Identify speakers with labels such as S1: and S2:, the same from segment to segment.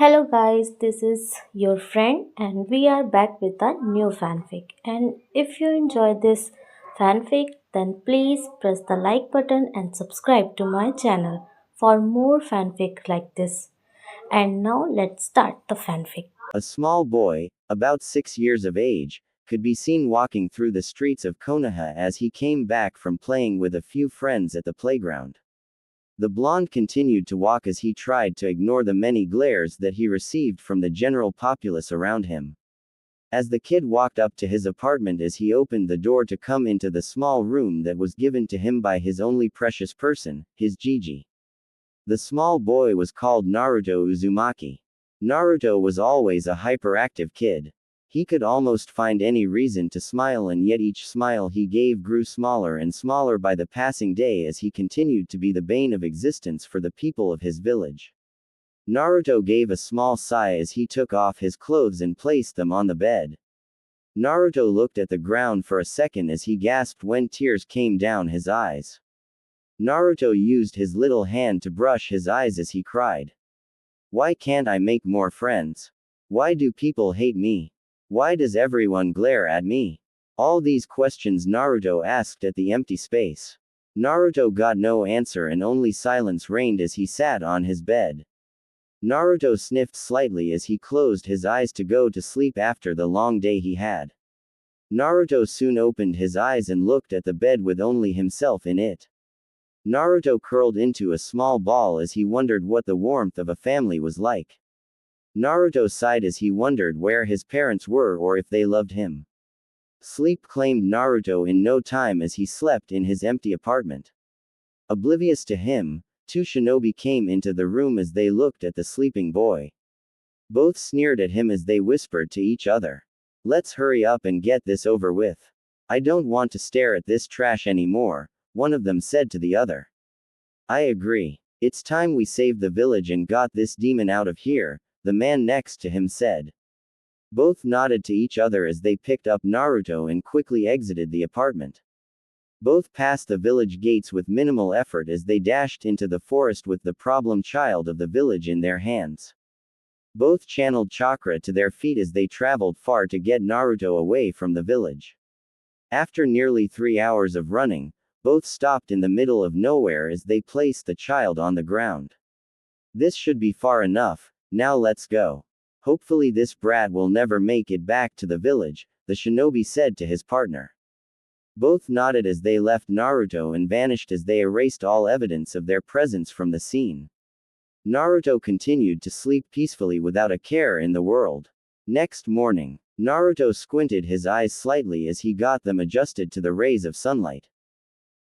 S1: Hello guys, this is your friend and we are back with a new fanfic. And if you enjoy this fanfic, then please press the like button and subscribe to my channel for more fanfic like this. And now let's start the fanfic.
S2: A small boy, about 6 years of age, could be seen walking through the streets of Konoha as he came back from playing with a few friends at the playground. The blonde continued to walk as he tried to ignore the many glares that he received from the general populace around him. As the kid walked up to his apartment as he opened the door to come into the small room that was given to him by his only precious person, his Gigi. The small boy was called Naruto Uzumaki. Naruto was always a hyperactive kid. He could almost find any reason to smile, and yet each smile he gave grew smaller and smaller by the passing day as he continued to be the bane of existence for the people of his village. Naruto gave a small sigh as he took off his clothes and placed them on the bed. Naruto looked at the ground for a second as he gasped when tears came down his eyes. Naruto used his little hand to brush his eyes as he cried. Why can't I make more friends? Why do people hate me? Why does everyone glare at me? All these questions Naruto asked at the empty space. Naruto got no answer and only silence reigned as he sat on his bed. Naruto sniffed slightly as he closed his eyes to go to sleep after the long day he had. Naruto soon opened his eyes and looked at the bed with only himself in it. Naruto curled into a small ball as he wondered what the warmth of a family was like. Naruto sighed as he wondered where his parents were or if they loved him. Sleep claimed Naruto in no time as he slept in his empty apartment. Oblivious to him, two shinobi came into the room as they looked at the sleeping boy. Both sneered at him as they whispered to each other. Let's hurry up and get this over with. I don't want to stare at this trash anymore, one of them said to the other. I agree. It's time we saved the village and got this demon out of here, the man next to him said. Both nodded to each other as they picked up Naruto and quickly exited the apartment. Both passed the village gates with minimal effort as they dashed into the forest with the problem child of the village in their hands. Both channeled chakra to their feet as they traveled far to get Naruto away from the village. After nearly 3 hours of running, both stopped in the middle of nowhere as they placed the child on the ground. This should be far enough, now let's go. Hopefully this brat will never make it back to the village, the shinobi said to his partner. Both nodded as they left Naruto and vanished as they erased all evidence of their presence from the scene. Naruto continued to sleep peacefully without a care in the world. Next morning, Naruto squinted his eyes slightly as he got them adjusted to the rays of sunlight.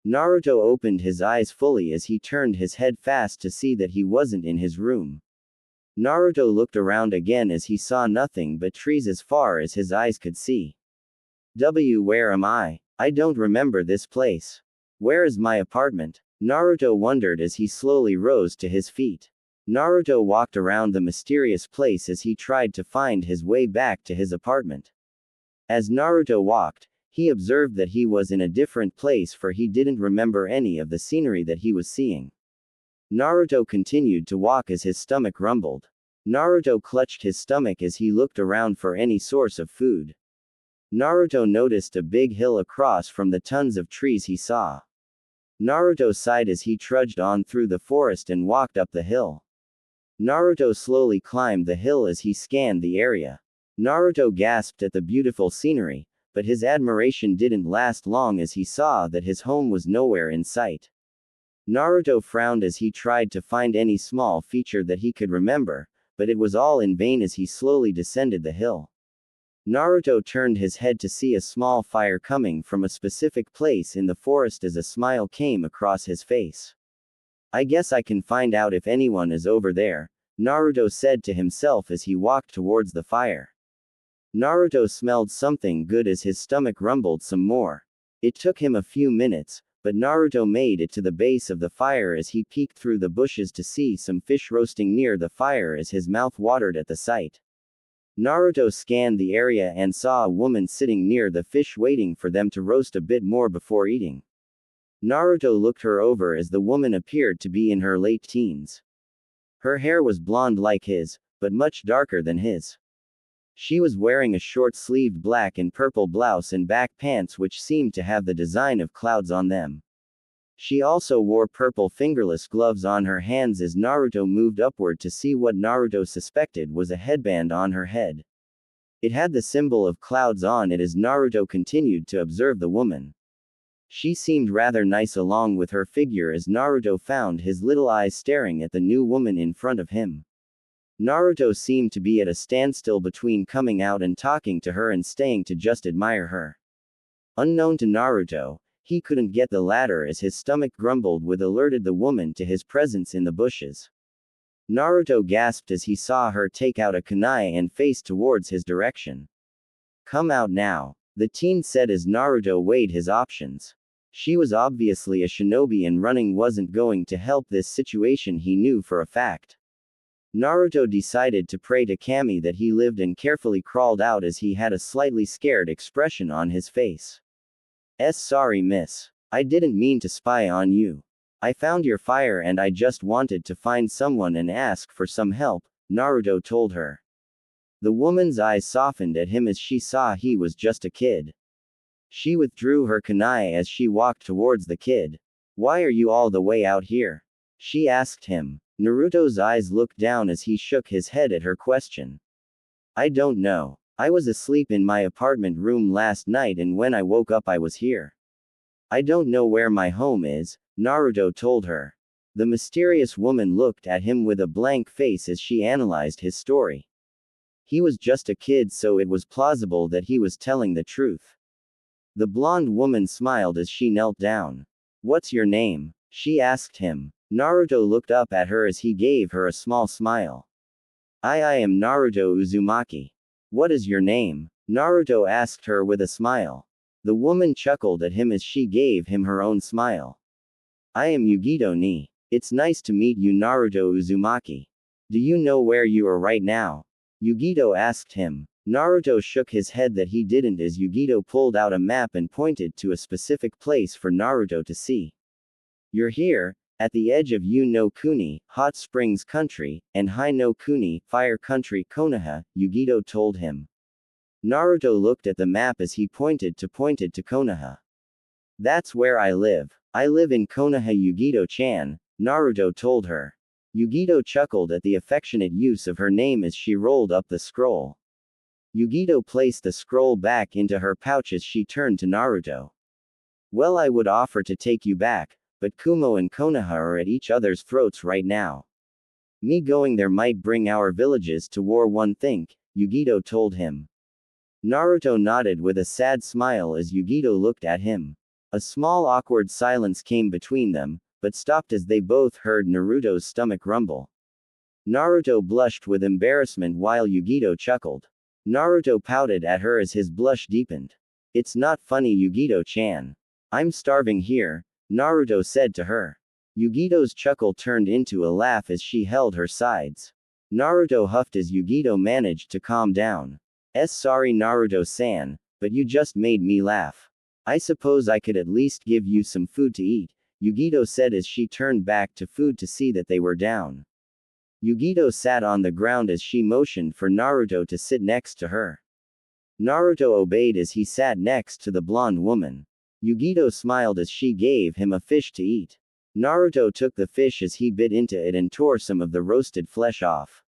S2: Naruto opened his eyes fully as he turned his head fast to see that he wasn't in his room. Naruto looked around again as he saw nothing but trees as far as his eyes could see. Where am I? I don't remember this place. Where is my apartment? Naruto wondered as he slowly rose to his feet. Naruto walked around the mysterious place as he tried to find his way back to his apartment. As Naruto walked, he observed that he was in a different place, for he didn't remember any of the scenery that he was seeing. Naruto continued to walk as his stomach rumbled. Naruto clutched his stomach as he looked around for any source of food. Naruto noticed a big hill across from the tons of trees he saw. Naruto sighed as he trudged on through the forest and walked up the hill. Naruto slowly climbed the hill as he scanned the area. Naruto gasped at the beautiful scenery, but his admiration didn't last long as he saw that his home was nowhere in sight. Naruto frowned as he tried to find any small feature that he could remember, but it was all in vain as he slowly descended the hill. Naruto turned his head to see a small fire coming from a specific place in the forest as a smile came across his face. I guess I can find out if anyone is over there, Naruto said to himself as he walked towards the fire. Naruto smelled something good as his stomach rumbled some more. It took him a few minutes, but Naruto made it to the base of the fire as he peeked through the bushes to see some fish roasting near the fire as his mouth watered at the sight. Naruto scanned the area and saw a woman sitting near the fish waiting for them to roast a bit more before eating. Naruto looked her over as the woman appeared to be in her late teens. Her hair was blonde like his, but much darker than his. She was wearing a short-sleeved black and purple blouse and back pants which seemed to have the design of clouds on them. She also wore purple fingerless gloves on her hands as Naruto moved upward to see what Naruto suspected was a headband on her head. It had the symbol of clouds on it as Naruto continued to observe the woman. She seemed rather nice along with her figure as Naruto found his little eyes staring at the new woman in front of him. Naruto seemed to be at a standstill between coming out and talking to her and staying to just admire her. Unknown to Naruto, he couldn't get the latter as his stomach grumbled with alerted the woman to his presence in the bushes. Naruto gasped as he saw her take out a kunai and face towards his direction. Come out now, the teen said as Naruto weighed his options. She was obviously a shinobi and running wasn't going to help this situation, he knew for a fact. Naruto decided to pray to Kami that he lived and carefully crawled out as he had a slightly scared expression on his face. Sorry miss. I didn't mean to spy on you. I found your fire and I just wanted to find someone and ask for some help, Naruto told her. The woman's eyes softened at him as she saw he was just a kid. She withdrew her kunai as she walked towards the kid. Why are you all the way out here? She asked him. Naruto's eyes looked down as he shook his head at her question. I don't know. I was asleep in my apartment room last night and when I woke up I was here. I don't know where my home is, Naruto told her. The mysterious woman looked at him with a blank face as she analyzed his story. He was just a kid, so it was plausible that he was telling the truth. The blonde woman smiled as she knelt down. What's your name? She asked him. Naruto looked up at her as he gave her a small smile. I am Naruto Uzumaki. What is your name? Naruto asked her with a smile. The woman chuckled at him as she gave him her own smile. I am Yugito ni. It's nice to meet you, Naruto Uzumaki. Do you know where you are right now? Yugito asked him. Naruto shook his head that he didn't as Yugito pulled out a map and pointed to a specific place for Naruto to see. You're here, at the edge of Yu no Kuni, Hot Springs Country, and Hai no Kuni, Fire Country Konoha, Yugito told him. Naruto looked at the map as he pointed to Konoha. That's where I live. I live in Konoha, Yugito-chan, Naruto told her. Yugito chuckled at the affectionate use of her name as she rolled up the scroll. Yugito placed the scroll back into her pouch as she turned to Naruto. Well, I would offer to take you back, but Kumo and Konoha are at each other's throats right now. Me going there might bring our villages to war, one think, Yugito told him. Naruto nodded with a sad smile as Yugito looked at him. A small awkward silence came between them, but stopped as they both heard Naruto's stomach rumble. Naruto blushed with embarrassment while Yugito chuckled. Naruto pouted at her as his blush deepened. It's not funny, Yugito-chan. I'm starving here, Naruto said to her. Yugito's chuckle turned into a laugh as she held her sides. Naruto huffed as Yugito managed to calm down. Sorry Naruto-san, but you just made me laugh. I suppose I could at least give you some food to eat, Yugito said as she turned back to food to see that they were down. Yugito sat on the ground as she motioned for Naruto to sit next to her. Naruto obeyed as he sat next to the blonde woman. Yugito smiled as she gave him a fish to eat. Naruto took the fish as he bit into it and tore some of the roasted flesh off.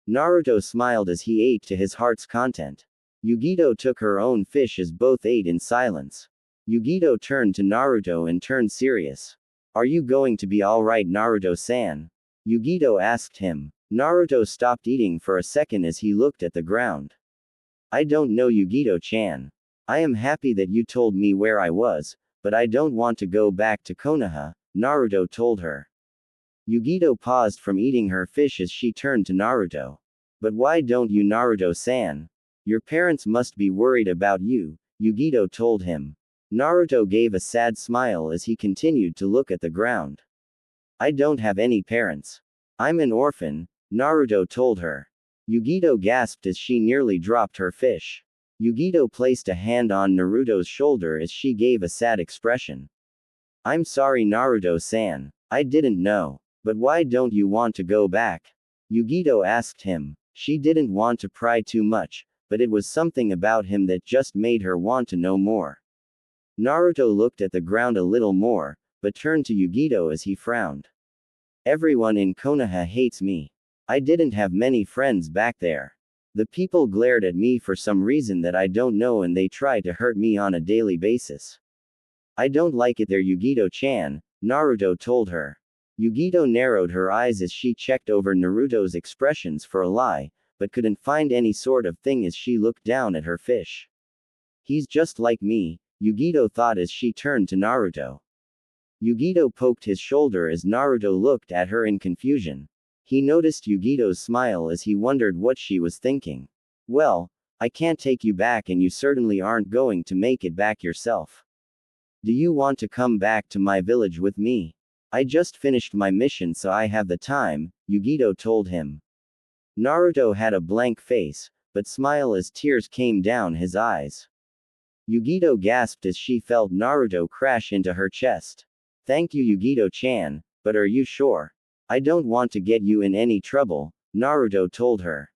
S2: Naruto smiled as he ate to his heart's content. Yugito took her own fish as both ate in silence. Yugito turned to Naruto and turned serious. Are you going to be alright, Naruto-san? Yugito asked him. Naruto stopped eating for a second as he looked at the ground. I don't know, Yugito-chan. I am happy that you told me where I was, but I don't want to go back to Konoha, Naruto told her. Yugito paused from eating her fish as she turned to Naruto. But why don't you, Naruto-san? Your parents must be worried about you, Yugito told him. Naruto gave a sad smile as he continued to look at the ground. I don't have any parents. I'm an orphan, Naruto told her. Yugito gasped as she nearly dropped her fish. Yugito placed a hand on Naruto's shoulder as she gave a sad expression. I'm sorry, Naruto-san. I didn't know. But why don't you want to go back? Yugito asked him. She didn't want to pry too much, but it was something about him that just made her want to know more. Naruto looked at the ground a little more, but turned to Yugito as he frowned. Everyone in Konoha hates me. I didn't have many friends back there. The people glared at me for some reason that I don't know and they try to hurt me on a daily basis. I don't like it there, Yugito-chan, Naruto told her. Yugito narrowed her eyes as she checked over Naruto's expressions for a lie, but couldn't find any sort of thing as she looked down at her fish. He's just like me, Yugito thought as she turned to Naruto. Yugito poked his shoulder as Naruto looked at her in confusion. He noticed Yugito's smile as he wondered what she was thinking. Well, I can't take you back and you certainly aren't going to make it back yourself. Do you want to come back to my village with me? I just finished my mission so I have the time, Yugito told him. Naruto had a blank face, but smiled as tears came down his eyes. Yugito gasped as she felt Naruto crash into her chest. Thank you, Yugito-chan, but are you sure? I don't want to get you in any trouble, Naruto told her.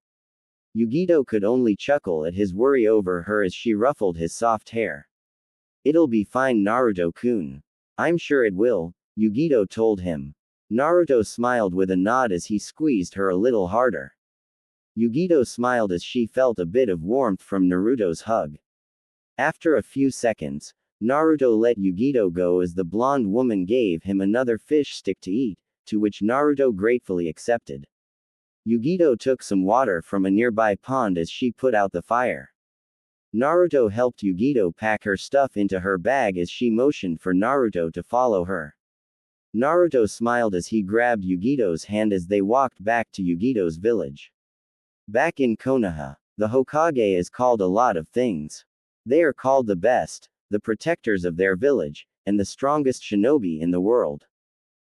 S2: Yugito could only chuckle at his worry over her as she ruffled his soft hair. It'll be fine, Naruto-kun. I'm sure it will, Yugito told him. Naruto smiled with a nod as he squeezed her a little harder. Yugito smiled as she felt a bit of warmth from Naruto's hug. After a few seconds, Naruto let Yugito go as the blonde woman gave him another fish stick to eat, to which Naruto gratefully accepted. Yugito took some water from a nearby pond as she put out the fire. Naruto helped Yugito pack her stuff into her bag as she motioned for Naruto to follow her. Naruto smiled as he grabbed Yugito's hand as they walked back to Yugito's village. Back in Konoha, the Hokage is called a lot of things. They are called the best, the protectors of their village, and the strongest shinobi in the world.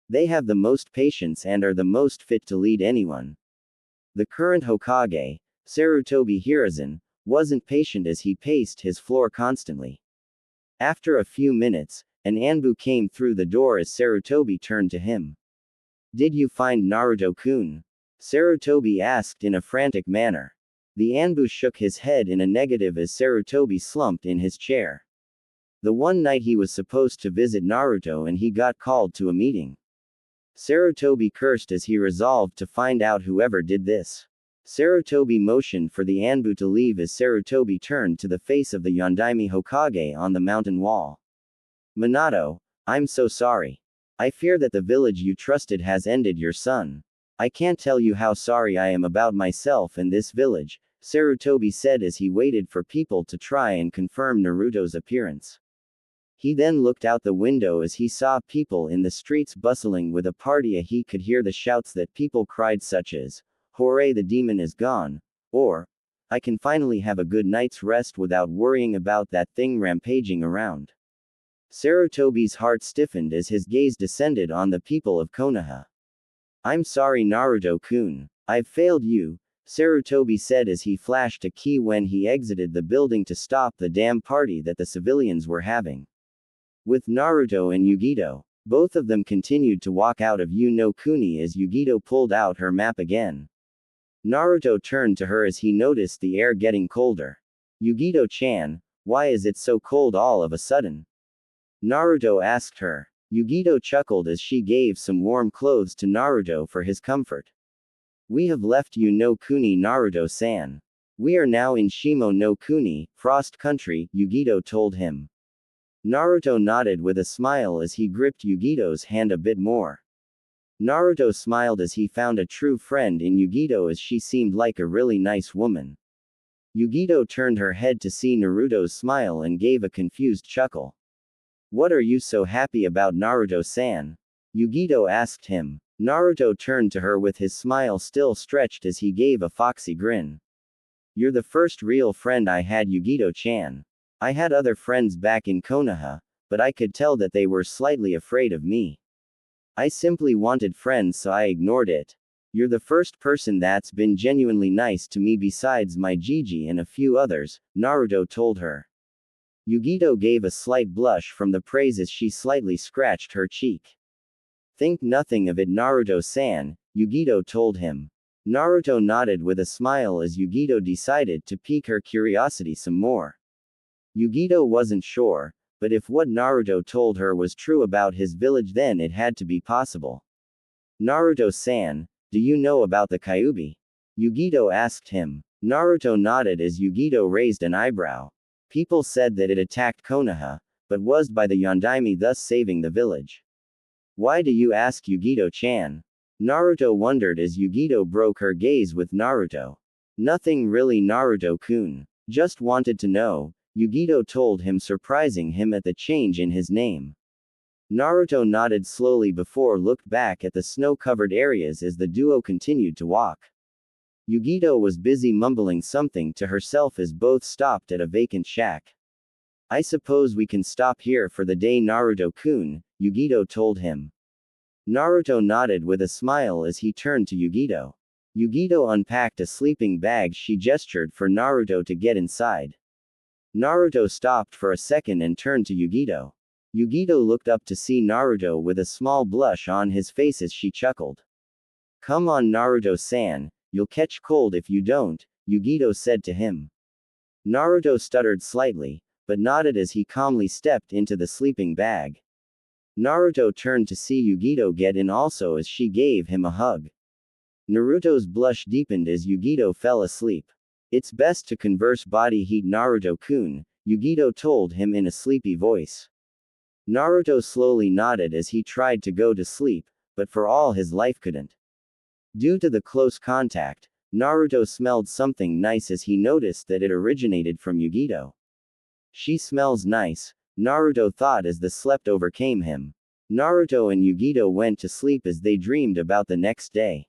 S2: They have the most patience and are the most fit to lead anyone. The current Hokage, Sarutobi Hiruzen, wasn't patient as he paced his floor constantly. After a few minutes, an Anbu came through the door as Sarutobi turned to him. Did you find Naruto-kun? Sarutobi asked in a frantic manner. The Anbu shook his head in a negative as Sarutobi slumped in his chair. The one night he was supposed to visit Naruto and he got called to a meeting. Sarutobi cursed as he resolved to find out whoever did this. Sarutobi motioned for the Anbu to leave as Sarutobi turned to the face of the Yondaime Hokage on the mountain wall. Minato, I'm so sorry. I fear that the village you trusted has ended your son. I can't tell you how sorry I am about myself and this village, Sarutobi said as he waited for people to try and confirm Naruto's appearance. He then looked out the window as he saw people in the streets bustling with a party. He could hear the shouts that people cried such as, "Hooray, the demon is gone," or, "I can finally have a good night's rest without worrying about that thing rampaging around." Sarutobi's heart stiffened as his gaze descended on the people of Konoha. I'm sorry, Naruto-kun. I've failed you, Sarutobi said as he flashed a key when he exited the building to stop the damn party that the civilians were having. With Naruto and Yugito, both of them continued to walk out of no Kuni as Yugito pulled out her map again. Naruto turned to her as he noticed the air getting colder. Yugito-chan, why is it so cold all of a sudden? Naruto asked her. Yugito chuckled as she gave some warm clothes to Naruto for his comfort. We have left no Kuni, Naruto-san. We are now in Shimo no Kuni, Frost Country, Yugito told him. Naruto nodded with a smile as he gripped Yugito's hand a bit more. Naruto smiled as he found a true friend in Yugito as she seemed like a really nice woman. Yugito turned her head to see Naruto's smile and gave a confused chuckle. What are you so happy about, Naruto-san? Yugito asked him. Naruto turned to her with his smile still stretched as he gave a foxy grin. You're the first real friend I had, Yugito-chan. I had other friends back in Konoha, but I could tell that they were slightly afraid of me. I simply wanted friends so I ignored it. You're the first person that's been genuinely nice to me besides my Gigi and a few others, Naruto told her. Yugito gave a slight blush from the praise as she slightly scratched her cheek. Think nothing of it, Naruto-san, Yugito told him. Naruto nodded with a smile as Yugito decided to pique her curiosity some more. Yugito wasn't sure, but if what Naruto told her was true about his village, then it had to be possible. Naruto-san, do you know about the Kyuubi? Yugito asked him. Naruto nodded as Yugito raised an eyebrow. People said that it attacked Konoha, but was by the Yondaime, thus saving the village. Why do you ask, Yugito-chan? Naruto wondered as Yugito broke her gaze with Naruto. Nothing really, Naruto-kun. Just wanted to know, Yugito told him, surprising him at the change in his name. Naruto nodded slowly before looked back at the snow-covered areas as the duo continued to walk. Yugito was busy mumbling something to herself as both stopped at a vacant shack. I suppose we can stop here for the day, Naruto-kun, Yugito told him. Naruto nodded with a smile as he turned to Yugito. Yugito unpacked a sleeping bag. She gestured for Naruto to get inside. Naruto stopped for a second and turned to Yugito. Yugito looked up to see Naruto with a small blush on his face as she chuckled. Come on, Naruto-san, you'll catch cold if you don't, Yugito said to him. Naruto stuttered slightly, but nodded as he calmly stepped into the sleeping bag. Naruto turned to see Yugito get in also as she gave him a hug. Naruto's blush deepened as Yugito fell asleep. It's best to converse body heat, Naruto-kun, Yugito told him in a sleepy voice. Naruto slowly nodded as he tried to go to sleep, but for all his life couldn't. Due to the close contact, Naruto smelled something nice as he noticed that it originated from Yugito. She smells nice, Naruto thought as the sleep overcame him. Naruto and Yugito went to sleep as they dreamed about the next day.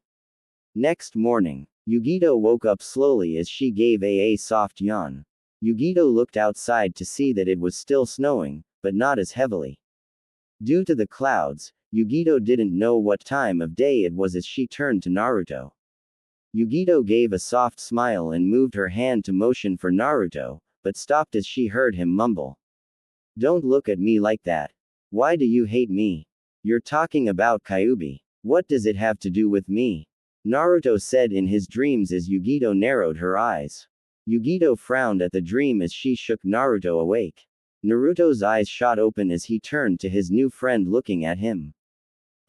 S2: Next morning, Yugito woke up slowly as she gave a soft yawn. Yugito looked outside to see that it was still snowing, but not as heavily. Due to the clouds, Yugito didn't know what time of day it was as she turned to Naruto. Yugito gave a soft smile and moved her hand to motion for Naruto, but stopped as she heard him mumble. Don't look at me like that. Why do you hate me? You're talking about Kyuubi. What does it have to do with me? Naruto said in his dreams as Yugito narrowed her eyes. Yugito frowned at the dream as she shook Naruto awake. Naruto's eyes shot open as he turned to his new friend looking at him.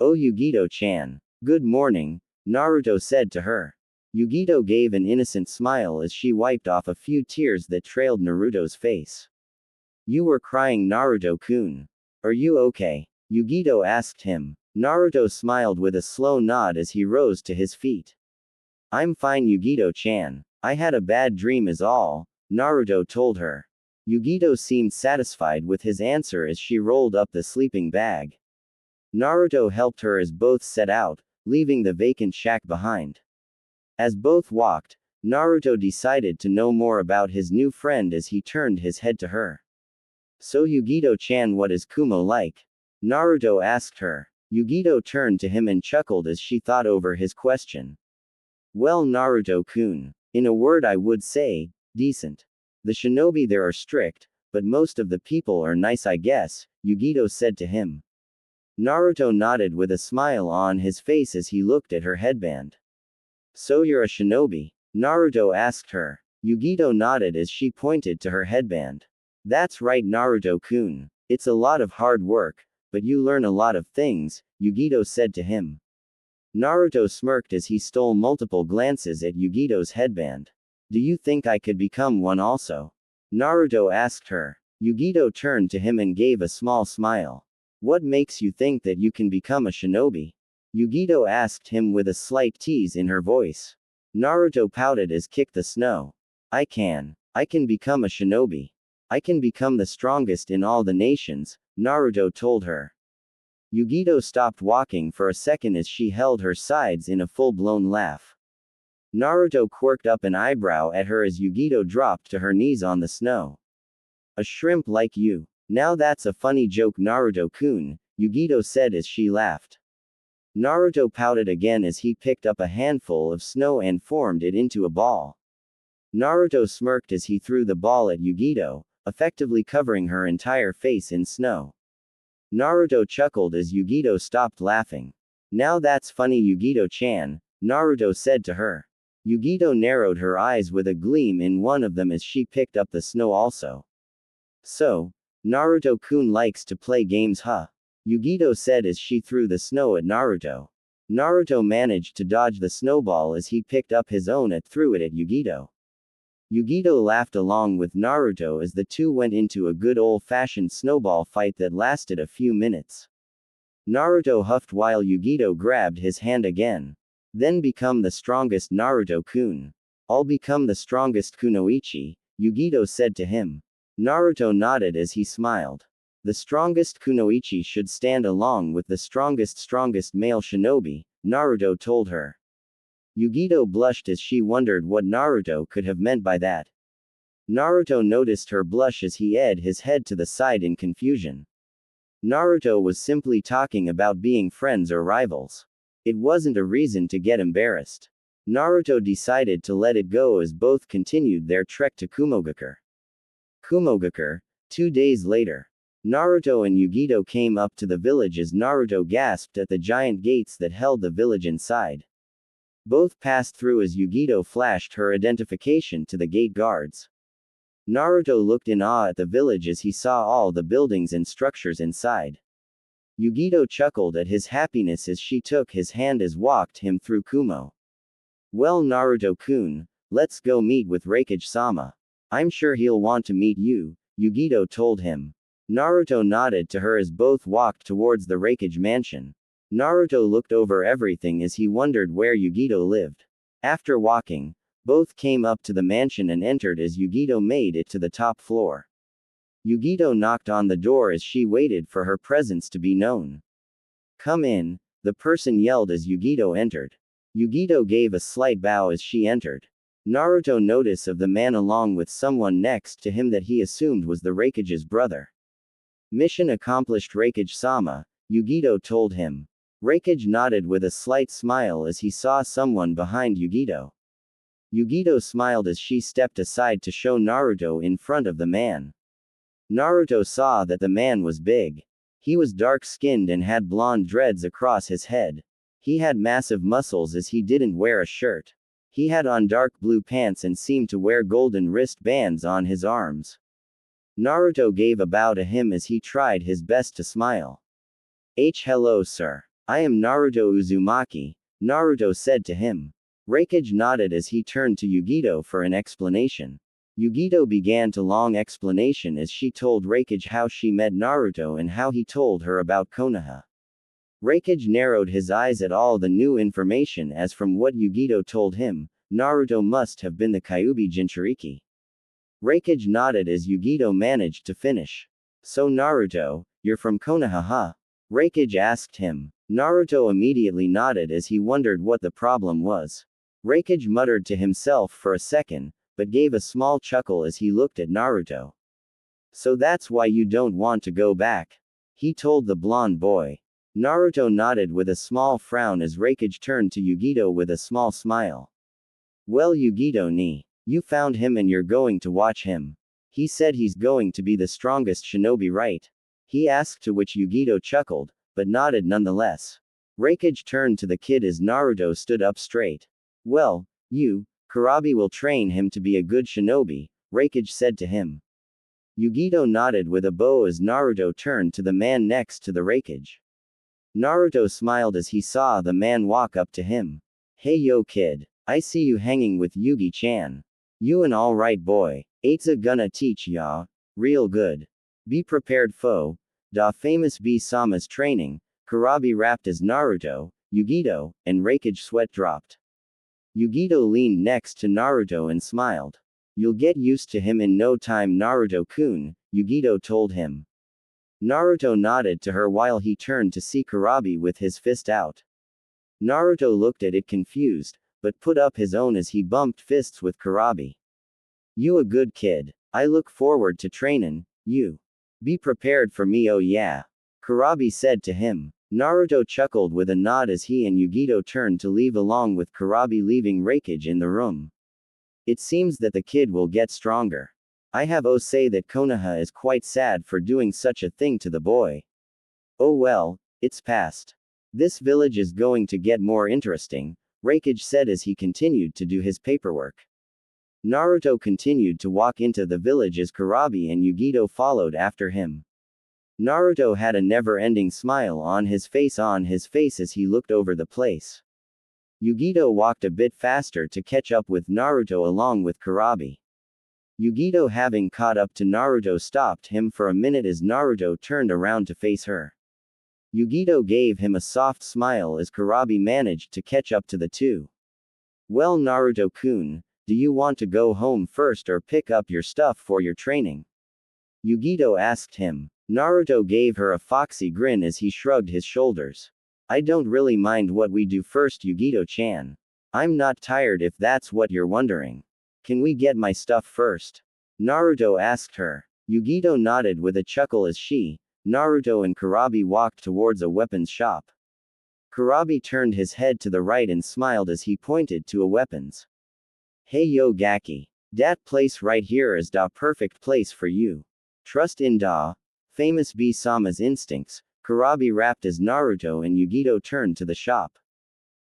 S2: Oh, Yugito-chan. Good morning, Naruto said to her. Yugito gave an innocent smile as she wiped off a few tears that trailed Naruto's face. You were crying, Naruto-kun. Are you okay? Yugito asked him. Naruto smiled with a slow nod as he rose to his feet. I'm fine, Yugito-chan. I had a bad dream is all, Naruto told her. Yugito seemed satisfied with his answer as she rolled up the sleeping bag. Naruto helped her as both set out, leaving the vacant shack behind. As both walked, Naruto decided to know more about his new friend as he turned his head to her. So Yugito-chan, what is Kumo like? Naruto asked her. Yugito turned to him and chuckled as she thought over his question. Well, Naruto-kun, in a word I would say, decent. The shinobi there are strict, but most of the people are nice, I guess, Yugito said to him. Naruto nodded with a smile on his face as he looked at her headband. So you're a shinobi? Naruto asked her. Yugito nodded as she pointed to her headband. That's right, Naruto-kun. It's a lot of hard work, but you learn a lot of things, Yugito said to him. Naruto smirked as he stole multiple glances at Yugito's headband. Do you think I could become one also? Naruto asked her. Yugito turned to him and gave a small smile. What makes you think that you can become a shinobi? Yugito asked him with a slight tease in her voice. Naruto pouted as kicked the snow. I can become a shinobi. I can become the strongest in all the nations, Naruto told her. Yugito stopped walking for a second as she held her sides in a full-blown laugh. Naruto quirked up an eyebrow at her as Yugito dropped to her knees on the snow. A shrimp like you. Now that's a funny joke, Naruto-kun, Yugito said as she laughed. Naruto pouted again as he picked up a handful of snow and formed it into a ball. Naruto smirked as he threw the ball at Yugito, effectively covering her entire face in snow. Naruto chuckled as Yugito stopped laughing. Now that's funny, Yugito-chan, Naruto said to her. Yugito narrowed her eyes with a gleam in one of them as she picked up the snow also. So, Naruto-kun likes to play games huh? Yugito said as she threw the snow at Naruto. Naruto managed to dodge the snowball as he picked up his own and threw it at Yugito. Yugito laughed along with Naruto as the two went into a good old-fashioned snowball fight that lasted a few minutes. Naruto huffed while Yugito grabbed his hand again. Then become the strongest Naruto-kun. I'll become the strongest kunoichi, Yugito said to him. Naruto nodded as he smiled. The strongest kunoichi should stand along with the strongest male shinobi, Naruto told her. Yugito blushed as she wondered what Naruto could have meant by that. Naruto noticed her blush as he edged his head to the side in confusion. Naruto was simply talking about being friends or rivals. It wasn't a reason to get embarrassed. Naruto decided to let it go as both continued their trek to Kumogakure. Kumogakure, 2 days later. Naruto and Yugito came up to the village as Naruto gasped at the giant gates that held the village inside. Both passed through as Yugito flashed her identification to the gate guards. Naruto looked in awe at the village as he saw all the buildings and structures inside. Yugito chuckled at his happiness as she took his hand as walked him through Kumo. Well Naruto-kun, let's go meet with Raikage-sama. I'm sure he'll want to meet you, Yugito told him. Naruto nodded to her as both walked towards the Raikage mansion. Naruto looked over everything as he wondered where Yugito lived. After walking, both came up to the mansion and entered as Yugito made it to the top floor. Yugito knocked on the door as she waited for her presence to be known. Come in, the person yelled as Yugito entered. Yugito gave a slight bow as she entered. Naruto noticed of the man along with someone next to him that he assumed was the Raikage's brother. Mission accomplished Raikage-sama, Yugito told him. Raikage nodded with a slight smile as he saw someone behind Yugito. Yugito smiled as she stepped aside to show Naruto in front of the man. Naruto saw that the man was big. He was dark-skinned and had blonde dreads across his head. He had massive muscles as he didn't wear a shirt. He had on dark blue pants and seemed to wear golden wristbands on his arms. Naruto gave a bow to him as he tried his best to smile. Hello sir. I am Naruto Uzumaki, Naruto said to him. Raikage nodded as he turned to Yugito for an explanation. Yugito began a long explanation as she told Raikage how she met Naruto and how he told her about Konoha. Raikage narrowed his eyes at all the new information as from what Yugito told him, Naruto must have been the Kyuubi Jinchuriki. Raikage nodded as Yugito managed to finish. So Naruto, you're from Konoha huh? Raikage asked him. Naruto immediately nodded as he wondered what the problem was. Raikage muttered to himself for a second, but gave a small chuckle as he looked at Naruto. So that's why you don't want to go back? He told the blonde boy. Naruto nodded with a small frown as Raikage turned to Yugito with a small smile. Well Yugito ni, you found him and you're going to watch him. He said he's going to be the strongest shinobi right? He asked, to which Yugito chuckled, but nodded nonetheless. Raikage turned to the kid as Naruto stood up straight. Well, Kurabi will train him to be a good shinobi, Raikage said to him. Yugito nodded with a bow as Naruto turned to the man next to the Raikage. Naruto smiled as he saw the man walk up to him. Hey yo kid, I see you hanging with Yugi-chan. You an alright boy, ain't gonna teach ya, real good. Be prepared foe. Da famous B-Sama's training, Kurabi rapped as Naruto, Yugito, and Raikage sweat dropped. Yugito leaned next to Naruto and smiled. You'll get used to him in no time Naruto-kun, Yugito told him. Naruto nodded to her while he turned to see Kurabi with his fist out. Naruto looked at it confused, but put up his own as he bumped fists with Kurabi. You a good kid. I look forward to trainin' you. Be prepared for me oh yeah. Kurabi said to him. Naruto chuckled with a nod as he and Yugito turned to leave along with Kurabi leaving Raikage in the room. It seems that the kid will get stronger. I have say that Konoha is quite sad for doing such a thing to the boy. Oh well, it's past. This village is going to get more interesting, Reikage said as he continued to do his paperwork. Naruto continued to walk into the village as Kurabi and Yugito followed after him. Naruto had a never-ending smile on his face as he looked over the place. Yugito walked a bit faster to catch up with Naruto along with Kurabi. Yugito, having caught up to Naruto, stopped him for a minute as Naruto turned around to face her. Yugito gave him a soft smile as Kurabi managed to catch up to the two. Well, Naruto-kun, do you want to go home first or pick up your stuff for your training? Yugito asked him. Naruto gave her a foxy grin as he shrugged his shoulders. I don't really mind what we do first, Yugito-chan. I'm not tired if that's what you're wondering. Can we get my stuff first? Naruto asked her. Yugito nodded with a chuckle as Naruto and Kurabi walked towards a weapons shop. Kurabi turned his head to the right and smiled as he pointed to a weapons. Hey yo Gaki. Dat place right here is da perfect place for you. Trust in da. Famous B-Sama's instincts, Kurabi rapped as Naruto and Yugito turned to the shop.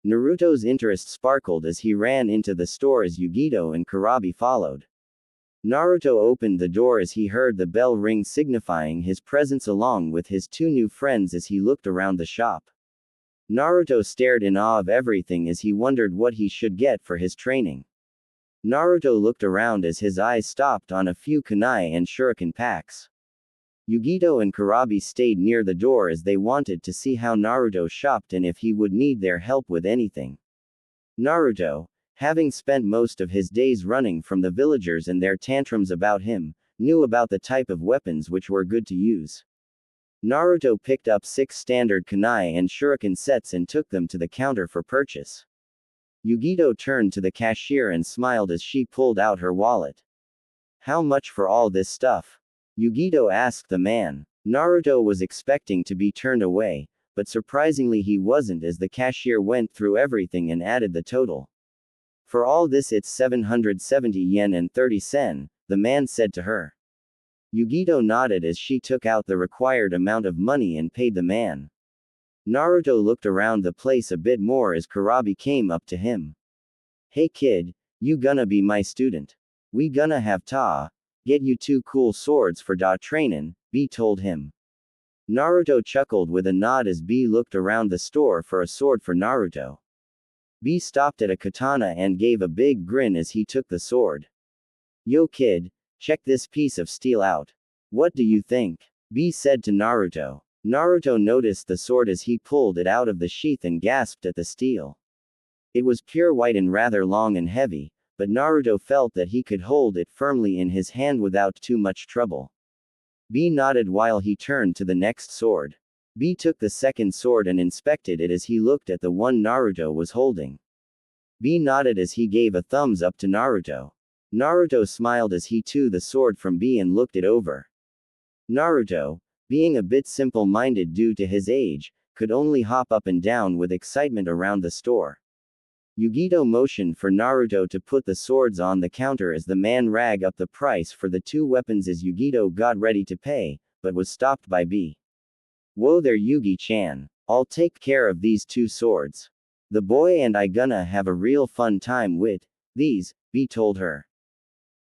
S2: Naruto's interest sparkled as he ran into the store as Yugito and Kurabi followed. Naruto opened the door as he heard the bell ring signifying his presence along with his two new friends as he looked around the shop. Naruto stared in awe of everything as he wondered what he should get for his training. Naruto looked around as his eyes stopped on a few kunai and shuriken packs. Yugito and Kurabi stayed near the door as they wanted to see how Naruto shopped and if he would need their help with anything. Naruto, having spent most of his days running from the villagers and their tantrums about him, knew about the type of weapons which were good to use. Naruto picked up 6 standard kunai and shuriken sets and took them to the counter for purchase. Yugito turned to the cashier and smiled as she pulled out her wallet. How much for all this stuff? Yugito asked the man. Naruto was expecting to be turned away, but surprisingly he wasn't as the cashier went through everything and added the total. For all this it's 770 yen and 30 sen, the man said to her. Yugito nodded as she took out the required amount of money and paid the man. Naruto looked around the place a bit more as Kurabi came up to him. Hey kid, you gonna be my student? We gonna have get you 2 cool swords for da trainin', B told him. Naruto chuckled with a nod as B looked around the store for a sword for Naruto. B stopped at a katana and gave a big grin as he took the sword. Yo kid, check this piece of steel out. What do you think? B said to Naruto. Naruto noticed the sword as he pulled it out of the sheath and gasped at the steel. It was pure white and rather long and heavy, but Naruto felt that he could hold it firmly in his hand without too much trouble. B nodded while he turned to the next sword. B took the second sword and inspected it as he looked at the one Naruto was holding. B nodded as he gave a thumbs up to Naruto. Naruto smiled as he took the sword from B and looked it over. Naruto, being a bit simple-minded due to his age, could only hop up and down with excitement around the store. Yugito motioned for Naruto to put the swords on the counter as the man rang up the price for the 2 weapons as Yugito got ready to pay, but was stopped by B. Whoa there Yugi-chan. I'll take care of these 2 swords. The boy and I gonna have a real fun time with these, B told her.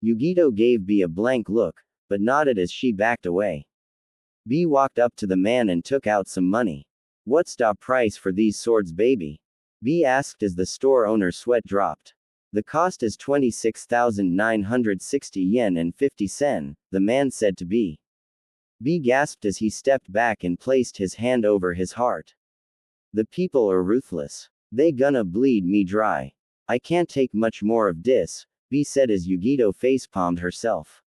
S2: Yugito gave B a blank look, but nodded as she backed away. B walked up to the man and took out some money. What's the price for these swords, baby? B asked as the store owner's sweat dropped. The cost is 26,960 yen and 50 sen, the man said to B. B gasped as he stepped back and placed his hand over his heart. The people are ruthless. They gonna bleed me dry. I can't take much more of this, B said as Yugito facepalmed herself.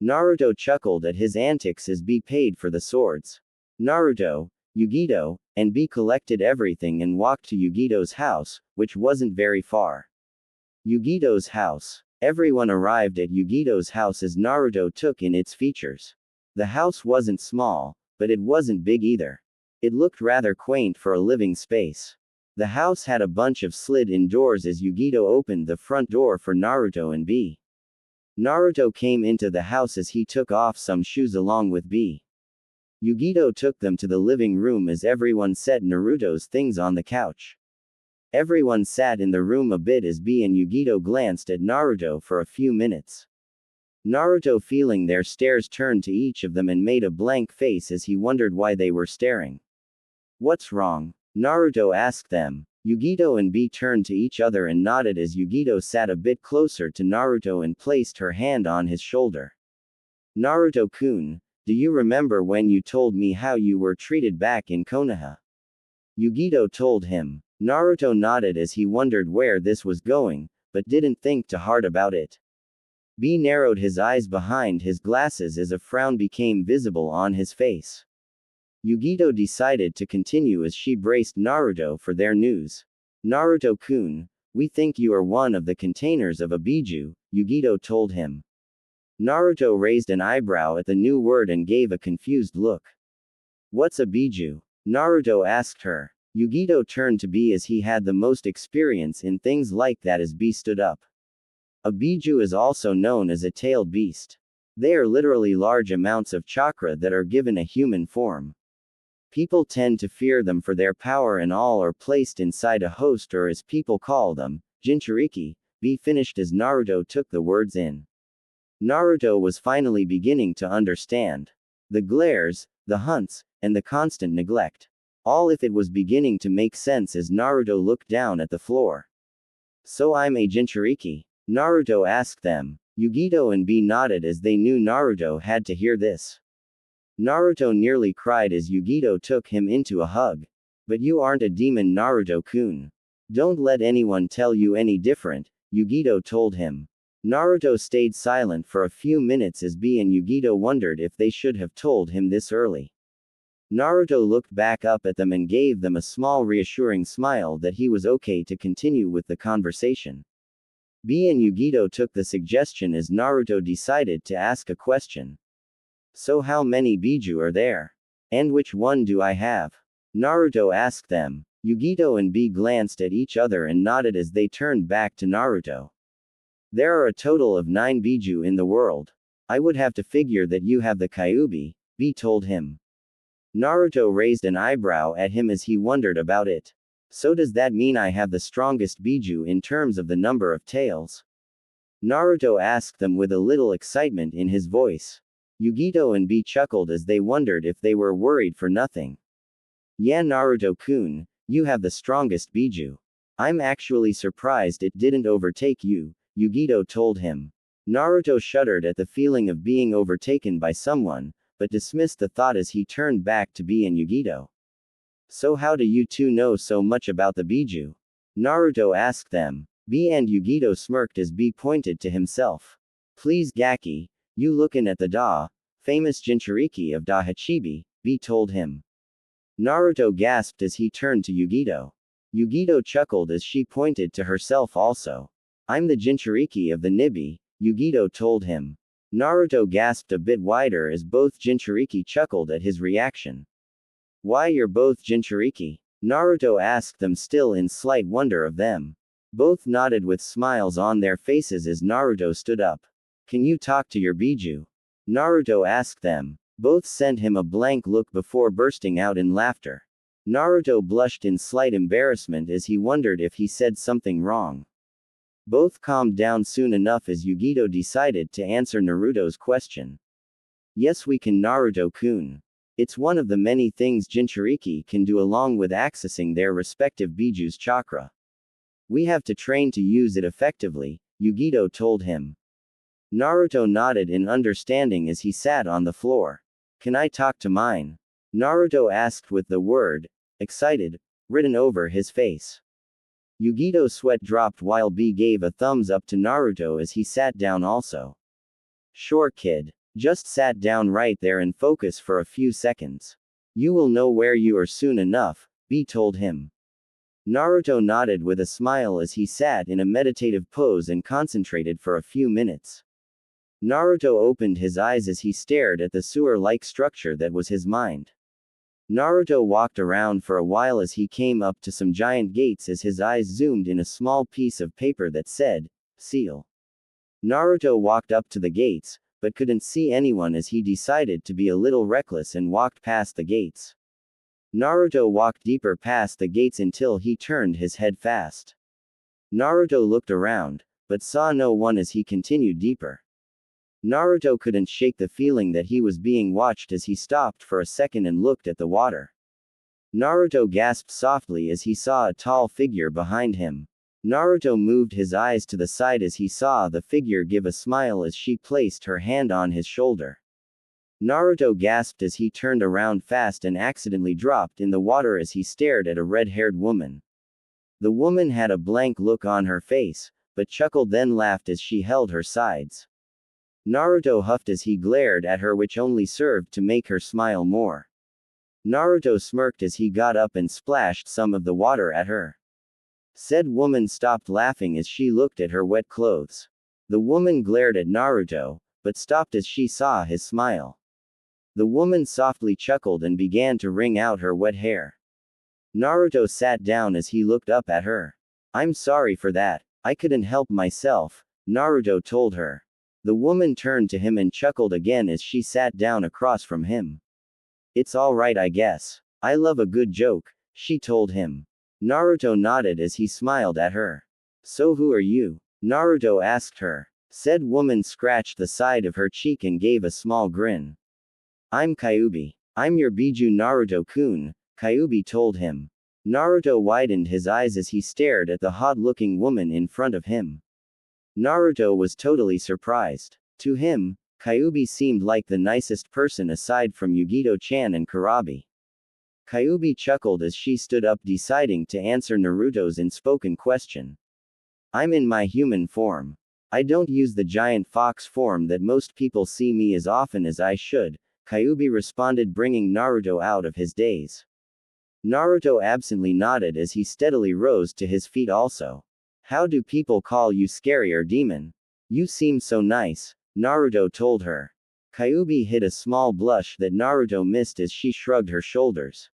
S2: Naruto chuckled at his antics as B paid for the swords. Naruto, Yugito, and B collected everything and walked to Yugito's house, which wasn't very far. Yugito's house. Everyone arrived at Yugito's house as Naruto took in its features. The house wasn't small, but it wasn't big either. It looked rather quaint for a living space. The house had a bunch of slid-in doors as Yugito opened the front door for Naruto and B. Naruto came into the house as he took off some shoes along with B. Yugito took them to the living room as everyone set Naruto's things on the couch. Everyone sat in the room a bit as B and Yugito glanced at Naruto for a few minutes. Naruto, feeling their stares, turned to each of them and made a blank face as he wondered why they were staring. What's wrong? Naruto asked them. Yugito and B turned to each other and nodded as Yugito sat a bit closer to Naruto and placed her hand on his shoulder. Naruto-kun, do you remember when you told me how you were treated back in Konoha? Yugito told him. Naruto nodded as he wondered where this was going, but didn't think too hard about it. B narrowed his eyes behind his glasses as a frown became visible on his face. Yugito decided to continue as she braced Naruto for their news. Naruto-kun, we think you are one of the containers of a biju, Yugito told him. Naruto raised an eyebrow at the new word and gave a confused look. What's a biju? Naruto asked her. Yugito turned to B as he had the most experience in things like that as B stood up. A biju is also known as a tailed beast. They are literally large amounts of chakra that are given a human form. People tend to fear them for their power, and all are placed inside a host, or as people call them, Jinchuriki. B finished as Naruto took the words in. Naruto was finally beginning to understand. The glares, the hunts, and the constant neglect. All if it was beginning to make sense as Naruto looked down at the floor. So I'm a Jinchuriki? Naruto asked them. Yugito and B nodded as they knew Naruto had to hear this. Naruto nearly cried as Yugito took him into a hug. But you aren't a demon, Naruto-kun. Don't let anyone tell you any different, Yugito told him. Naruto stayed silent for a few minutes as B and Yugito wondered if they should have told him this early. Naruto looked back up at them and gave them a small reassuring smile that he was okay to continue with the conversation. B and Yugito took the suggestion as Naruto decided to ask a question. So how many biju are there? And which one do I have? Naruto asked them. Yugito and B glanced at each other and nodded as they turned back to Naruto. There are a total of 9 biju in the world. I would have to figure that you have the Kyuubi, B told him. Naruto raised an eyebrow at him as he wondered about it. So does that mean I have the strongest biju in terms of the number of tails? Naruto asked them with a little excitement in his voice. Yugito and B chuckled as they wondered if they were worried for nothing. Yeah, Naruto-kun, you have the strongest biju. I'm actually surprised it didn't overtake you, Yugito told him. Naruto shuddered at the feeling of being overtaken by someone, but dismissed the thought as he turned back to B and Yugito. So how do you two know so much about the biju? Naruto asked them. B and Yugito smirked as B pointed to himself. Please Gaki, you lookin' at the famous Jinchuriki of Dahachibi, B told him. Naruto gasped as he turned to Yugito. Yugito chuckled as she pointed to herself also. I'm the Jinchuriki of the Nibi, Yugito told him. Naruto gasped a bit wider as both Jinchuriki chuckled at his reaction. Why, you're both Jinchuriki? Naruto asked them, still in slight wonder of them. Both nodded with smiles on their faces as Naruto stood up. Can you talk to your biju? Naruto asked them. Both sent him a blank look before bursting out in laughter. Naruto blushed in slight embarrassment as he wondered if he said something wrong. Both calmed down soon enough as Yugito decided to answer Naruto's question. Yes, we can, Naruto-kun. It's one of the many things Jinchuriki can do along with accessing their respective biju's chakra. We have to train to use it effectively, Yugito told him. Naruto nodded in understanding as he sat on the floor. Can I talk to mine? Naruto asked with the word, excited, written over his face. Yugito's sweat dropped while B gave a thumbs up to Naruto as he sat down also. Sure kid. Just sat down right there and focus for a few seconds. You will know where you are soon enough, B told him. Naruto nodded with a smile as he sat in a meditative pose and concentrated for a few minutes. Naruto opened his eyes as he stared at the sewer-like structure that was his mind. Naruto walked around for a while as he came up to some giant gates as his eyes zoomed in a small piece of paper that said, Seal. Naruto walked up to the gates, but couldn't see anyone as he decided to be a little reckless and walked past the gates. Naruto walked deeper past the gates until he turned his head fast. Naruto looked around, but saw no one as he continued deeper. Naruto couldn't shake the feeling that he was being watched as he stopped for a second and looked at the water. Naruto gasped softly as he saw a tall figure behind him. Naruto moved his eyes to the side as he saw the figure give a smile as she placed her hand on his shoulder. Naruto gasped as he turned around fast and accidentally dropped in the water as he stared at a red-haired woman. The woman had a blank look on her face, but chuckled then laughed as she held her sides. Naruto huffed as he glared at her, which only served to make her smile more. Naruto smirked as he got up and splashed some of the water at her. Said woman stopped laughing as she looked at her wet clothes. The woman glared at Naruto, but stopped as she saw his smile. The woman softly chuckled and began to wring out her wet hair. Naruto sat down as he looked up at her. "I'm sorry for that, I couldn't help myself," Naruto told her. The woman turned to him and chuckled again as she sat down across from him. "It's alright, I guess. I love a good joke," she told him. Naruto nodded as he smiled at her. "So who are you?" Naruto asked her. Said woman scratched the side of her cheek and gave a small grin. "I'm Kyuubi. I'm your Biju Naruto-kun," Kyuubi told him. Naruto widened his eyes as he stared at the hot-looking woman in front of him. Naruto was totally surprised. To him, Kyuubi seemed like the nicest person aside from Yugito-chan and Kurabi. Kyuubi chuckled as she stood up, deciding to answer Naruto's unspoken question. "I'm in my human form. I don't use the giant fox form that most people see me as often as I should," Kyuubi responded, bringing Naruto out of his daze. Naruto absently nodded as he steadily rose to his feet also. "How do people call you, scary or demon? You seem so nice," Naruto told her. Kyuubi hid a small blush that Naruto missed as she shrugged her shoulders.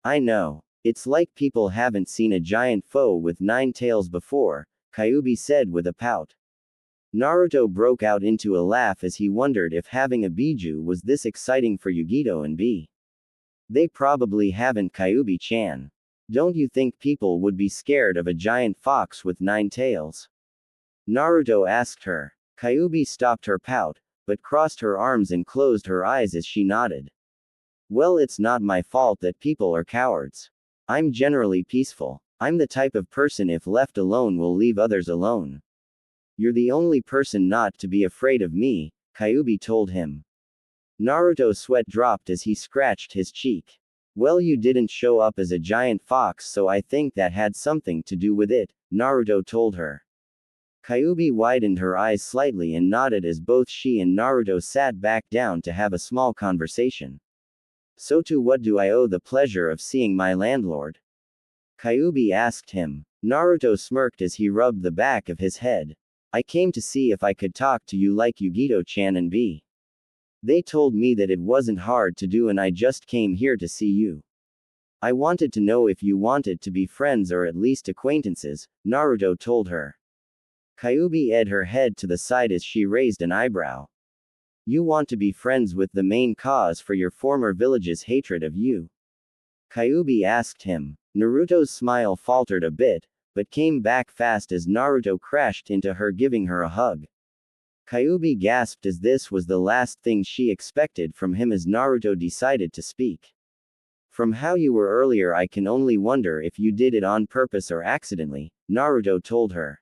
S2: "I know. It's like people haven't seen a giant foe with 9 tails before," Kyuubi said with a pout. Naruto broke out into a laugh as he wondered if having a Biju was this exciting for Yugito and B. "They probably haven't, Kyuubi-chan. Don't you think people would be scared of a giant fox with 9 tails?" Naruto asked her. Kyuubi stopped her pout, but crossed her arms and closed her eyes as she nodded. "Well, it's not my fault that people are cowards. I'm generally peaceful. I'm the type of person if left alone will leave others alone. You're the only person not to be afraid of me," Kyuubi told him. Naruto's sweat dropped as he scratched his cheek. "Well, you didn't show up as a giant fox, so I think that had something to do with it," Naruto told her. Kyuubi widened her eyes slightly and nodded as both she and Naruto sat back down to have a small conversation. "So to what do I owe the pleasure of seeing my landlord?" Kyuubi asked him. Naruto smirked as he rubbed the back of his head. "I came to see if I could talk to you like Yugito-chan and B. They told me that it wasn't hard to do and I just came here to see you. I wanted to know if you wanted to be friends or at least acquaintances," Naruto told her. Kyuubi edged her head to the side as she raised an eyebrow. "You want to be friends with the main cause for your former village's hatred of you?" Kyuubi asked him. Naruto's smile faltered a bit, but came back fast as Naruto crashed into her, giving her a hug. Kyuubi gasped as this was the last thing she expected from him as Naruto decided to speak. "From how you were earlier, I can only wonder if you did it on purpose or accidentally," Naruto told her.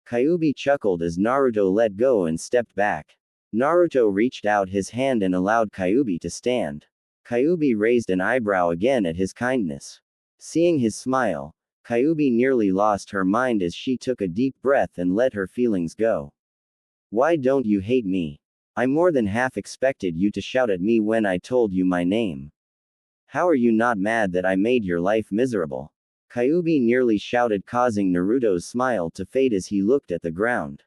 S2: Kyuubi chuckled as Naruto let go and stepped back. Naruto reached out his hand and allowed Kyuubi to stand. Kyuubi raised an eyebrow again at his kindness. Seeing his smile, Kyuubi nearly lost her mind as she took a deep breath and let her feelings go. "Why don't you hate me? I more than half expected you to shout at me when I told you my name. How are you not mad that I made your life miserable?" Kyuubi nearly shouted, causing Naruto's smile to fade as he looked at the ground.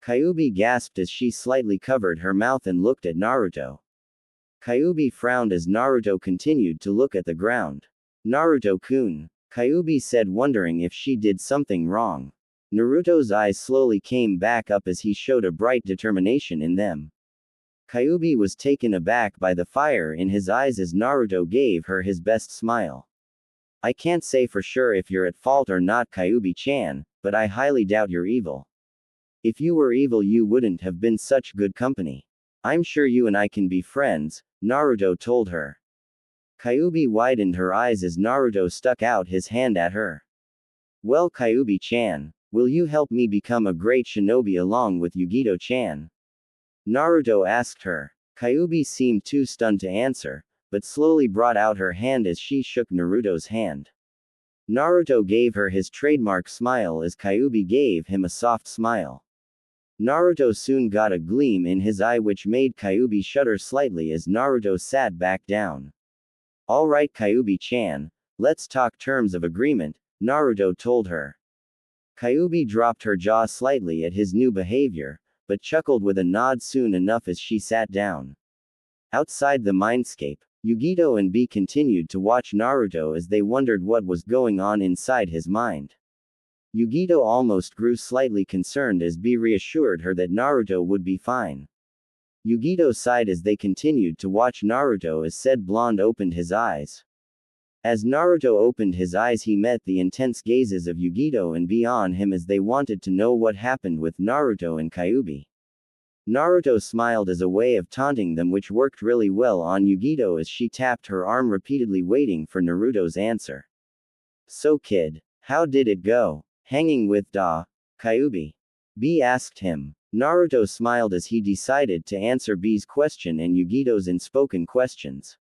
S2: Kyuubi gasped as she slightly covered her mouth and looked at Naruto. Kyuubi frowned as Naruto continued to look at the ground. "Naruto-kun," Kyuubi said, wondering if she did something wrong. Naruto's eyes slowly came back up as he showed a bright determination in them. Kyuubi was taken aback by the fire in his eyes as Naruto gave her his best smile. I can't say for sure if you're at fault or not, Kyuubi-chan, but I highly doubt you're evil. If you were evil, you wouldn't have been such good company. I'm sure you and I can be friends, Naruto told her. Kyuubi widened her eyes as Naruto stuck out his hand at her. Well, Kyuubi-chan, will you help me become a great shinobi along with Yugito-chan? Naruto asked her. Kyuubi seemed too stunned to answer, but slowly brought out her hand as she shook Naruto's hand. Naruto gave her his trademark smile as Kyuubi gave him a soft smile. Naruto soon got a gleam in his eye which made Kyuubi shudder slightly as Naruto sat back down. Alright, Kyuubi-chan, let's talk terms of agreement, Naruto told her. Kyuubi dropped her jaw slightly at his new behavior, but chuckled with a nod soon enough as she sat down. Outside the mindscape, Yugito and B continued to watch Naruto as they wondered what was going on inside his mind. Yugito almost grew slightly concerned as B reassured her that Naruto would be fine. Yugito sighed as they continued to watch Naruto as said blonde opened his eyes. As Naruto opened his eyes, he met the intense gazes of Yugito and B on him as they wanted to know what happened with Naruto and Kyuubi. Naruto smiled as a way of taunting them, which worked really well on Yugito as she tapped her arm repeatedly waiting for Naruto's answer. So kid, how did it go? Hanging with Kyuubi? B asked him. Naruto smiled as he decided to answer B's question and Yugito's unspoken questions.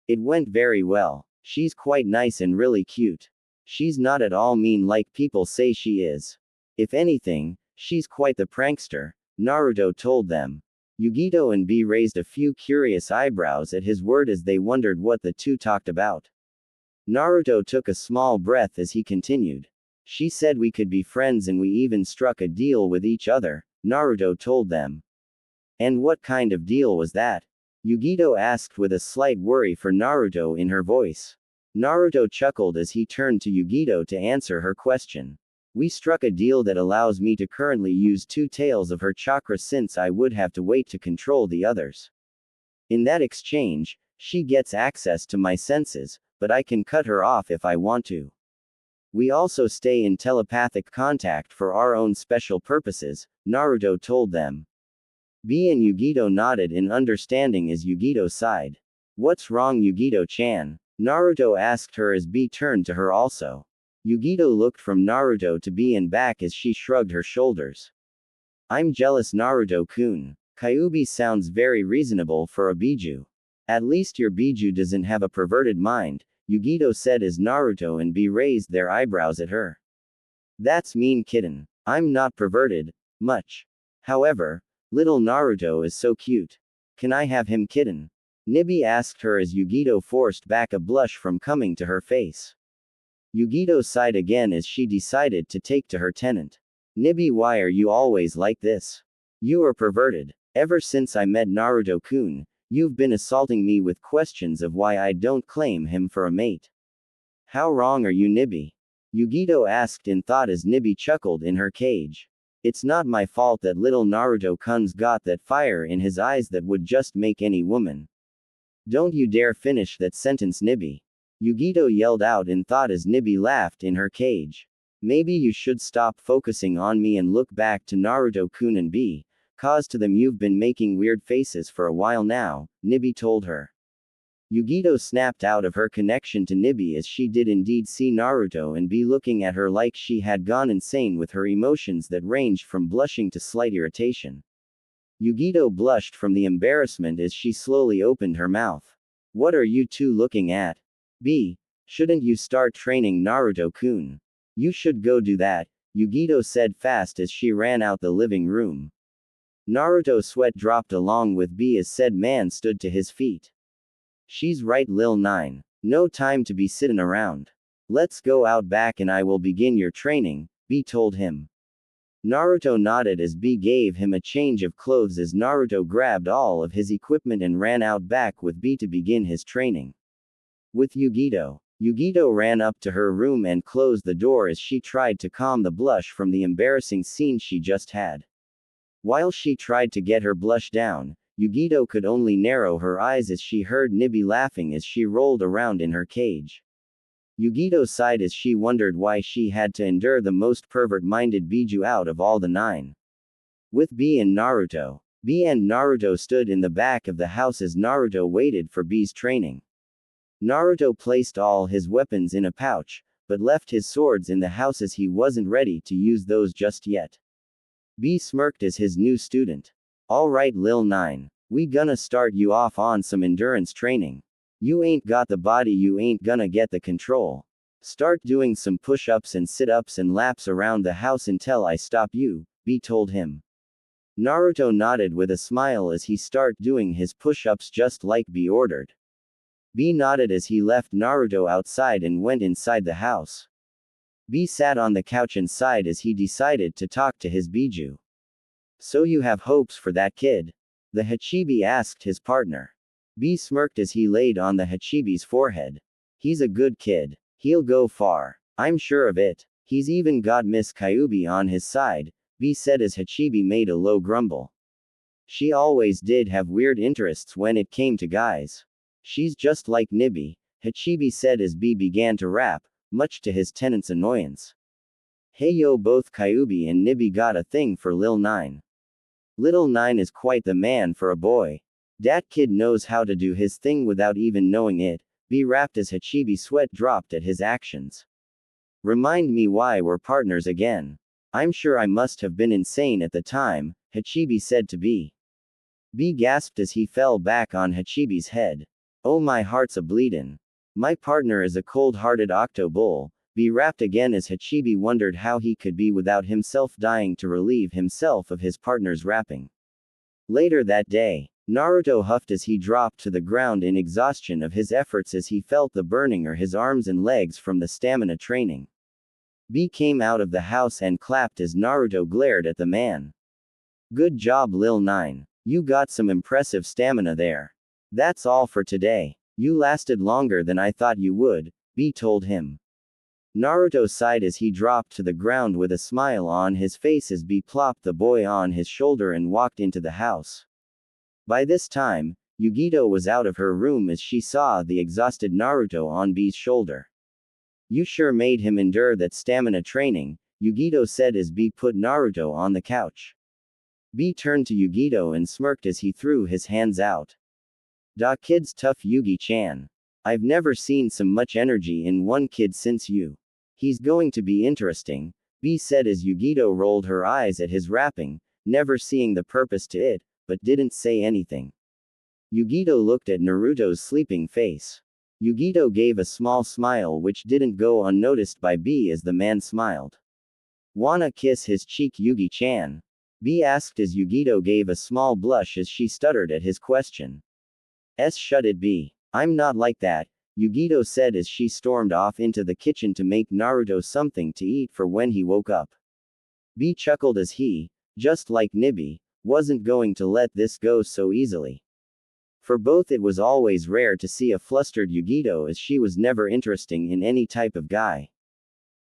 S2: It went very well. She's quite nice and really cute. She's not at all mean like people say she is. If anything, she's quite the prankster, Naruto told them. Yugito and B raised a few curious eyebrows at his word as they wondered what the two talked about. Naruto took a small breath as he continued. She said we could be friends and we even struck a deal with each other, Naruto told them. And what kind of deal was that? Yugito asked with a slight worry for Naruto in her voice. Naruto chuckled as he turned to Yugito to answer her question. We struck a deal that allows me to currently use 2 tails of her chakra since I would have to wait to control the others. In that exchange, she gets access to my senses, but I can cut her off if I want to. We also stay in telepathic contact for our own special purposes, Naruto told them. B and Yugito nodded in understanding as Yugito sighed. What's wrong, Yugito-chan? Naruto asked her as B turned to her also. Yugito looked from Naruto to B and back as she shrugged her shoulders. I'm jealous, Naruto-kun. Kyuubi sounds very reasonable for a Biju. At least your Biju doesn't have a perverted mind, Yugito said as Naruto and B raised their eyebrows at her. That's mean, kitten. I'm not perverted, much. However, little Naruto is so cute. Can I have him, kitten? Nibi asked her as Yugito forced back a blush from coming to her face. Yugito sighed again as she decided to take to her tenant. Nibi, why are you always like this? You are perverted. Ever since I met Naruto-kun, you've been assaulting me with questions of why I don't claim him for a mate. How wrong are you, Nibi? Yugito asked in thought as Nibi chuckled in her cage. It's not my fault that little Naruto-kun's got that fire in his eyes that would just make any woman. Don't you dare finish that sentence, Nibi. Yugito yelled out in thought as Nibi laughed in her cage. Maybe you should stop focusing on me and look back to Naruto-kun and B, cause to them you've been making weird faces for a while now, Nibi told her. Yugito snapped out of her connection to Nibi as she did indeed see Naruto and B looking at her like she had gone insane with her emotions that ranged from blushing to slight irritation. Yugito blushed from the embarrassment as she slowly opened her mouth. What are you two looking at? B, shouldn't you start training Naruto-kun? You should go do that, Yugito said fast as she ran out the living room. Naruto's sweat dropped along with B as said man stood to his feet. She's right, Lil 9. No time to be sitting around. Let's go out back and I will begin your training, B told him. Naruto nodded as B gave him a change of clothes as Naruto grabbed all of his equipment and ran out back with B to begin his training. With Yugito. Yugito ran up to her room and closed the door as she tried to calm the blush from the embarrassing scene she just had. While she tried to get her blush down, Yugito could only narrow her eyes as she heard Nibi laughing as she rolled around in her cage. Yugito sighed as she wondered why she had to endure the most pervert-minded Biju out of all the nine. With B and Naruto. B and Naruto stood in the back of the house as Naruto waited for B's training. Naruto placed all his weapons in a pouch, but left his swords in the house as he wasn't ready to use those just yet. B smirked as his new student. Alright Lil 9. We gonna start you off on some endurance training. You ain't got the body, you ain't gonna get the control. Start doing some push-ups and sit-ups and laps around the house until I stop you, B told him. Naruto nodded with a smile as he started doing his push-ups just like B ordered. B nodded as he left Naruto outside and went inside the house. B sat on the couch and sighed as he decided to talk to his Biju. So you have hopes for that kid? The Hachibi asked his partner. B smirked as he laid on the Hachibi's forehead. He's a good kid. He'll go far. I'm sure of it. He's even got Miss Kyubi on his side, B said as Hachibi made a low grumble. She always did have weird interests when it came to guys. She's just like Nibi, Hachibi said as B began to rap, much to his tenant's annoyance. Hey yo, both Kyubi and Nibi got a thing for Lil 9. Little 9 is quite the man for a boy. Dat kid knows how to do his thing without even knowing it, B rapped as Hachibi sweat dropped at his actions. Remind me why we're partners again. I'm sure I must have been insane at the time, Hachibi said to B. B gasped as he fell back on Hachibi's head. Oh my heart's a bleedin'. My partner is a cold-hearted octo-bull, B rapped again as Hachibi wondered how he could be without himself dying to relieve himself of his partner's rapping. Later that day, Naruto huffed as he dropped to the ground in exhaustion of his efforts as he felt the burning of his arms and legs from the stamina training. B came out of the house and clapped as Naruto glared at the man. Good job Lil 9. You got some impressive stamina there. That's all for today. You lasted longer than I thought you would, B told him. Naruto sighed as he dropped to the ground with a smile on his face as B plopped the boy on his shoulder and walked into the house. By this time, Yugito was out of her room as she saw the exhausted Naruto on B's shoulder. You sure made him endure that stamina training, Yugito said as B put Naruto on the couch. B turned to Yugito and smirked as he threw his hands out. Da kid's tough Yugi-chan. I've never seen so much energy in one kid since you. He's going to be interesting, B said as Yugito rolled her eyes at his rapping, never seeing the purpose to it, but didn't say anything. Yugito looked at Naruto's sleeping face. Yugito gave a small smile which didn't go unnoticed by B as the man smiled. Wanna kiss his cheek Yugi-chan? B asked as Yugito gave a small blush as she stuttered at his question. Shut it B. I'm not like that, Yugito said as she stormed off into the kitchen to make Naruto something to eat for when he woke up. B chuckled as he, just like Nibi, wasn't going to let this go so easily. For both it was always rare to see a flustered Yugito as she was never interesting in any type of guy.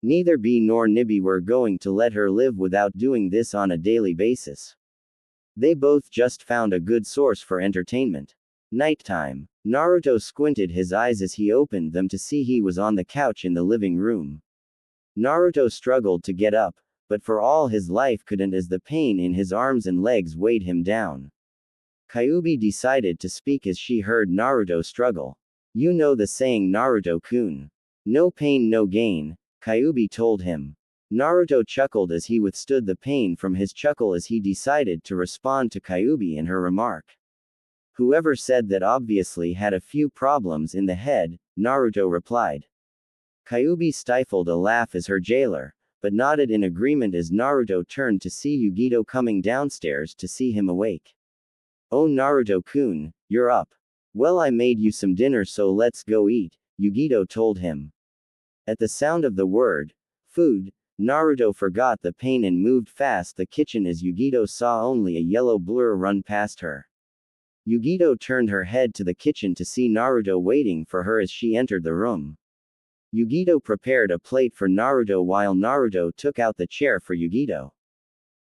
S2: Neither B nor Nibi were going to let her live without doing this on a daily basis. They both just found a good source for entertainment. Nighttime. Naruto squinted his eyes as he opened them to see he was on the couch in the living room. Naruto struggled to get up, but for all his life couldn't as the pain in his arms and legs weighed him down. Kyubi decided to speak as she heard Naruto struggle. You know the saying Naruto-kun. No pain no gain, Kyubi told him. Naruto chuckled as he withstood the pain from his chuckle as he decided to respond to Kyubi and her remark. Whoever said that obviously had a few problems in the head, Naruto replied. Kyubi stifled a laugh as her jailer, but nodded in agreement as Naruto turned to see Yugito coming downstairs to see him awake. Oh Naruto-kun, you're up. Well I made you some dinner so let's go eat, Yugito told him. At the sound of the word, food, Naruto forgot the pain and moved fast the kitchen as Yugito saw only a yellow blur run past her. Yugito turned her head to the kitchen to see Naruto waiting for her as she entered the room. Yugito prepared a plate for Naruto while Naruto took out the chair for Yugito.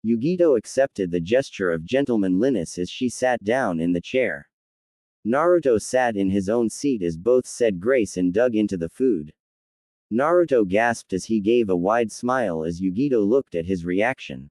S2: Yugito accepted the gesture of gentlemanliness as she sat down in the chair. Naruto sat in his own seat as both said grace and dug into the food. Naruto gasped as he gave a wide smile as Yugito looked at his reaction.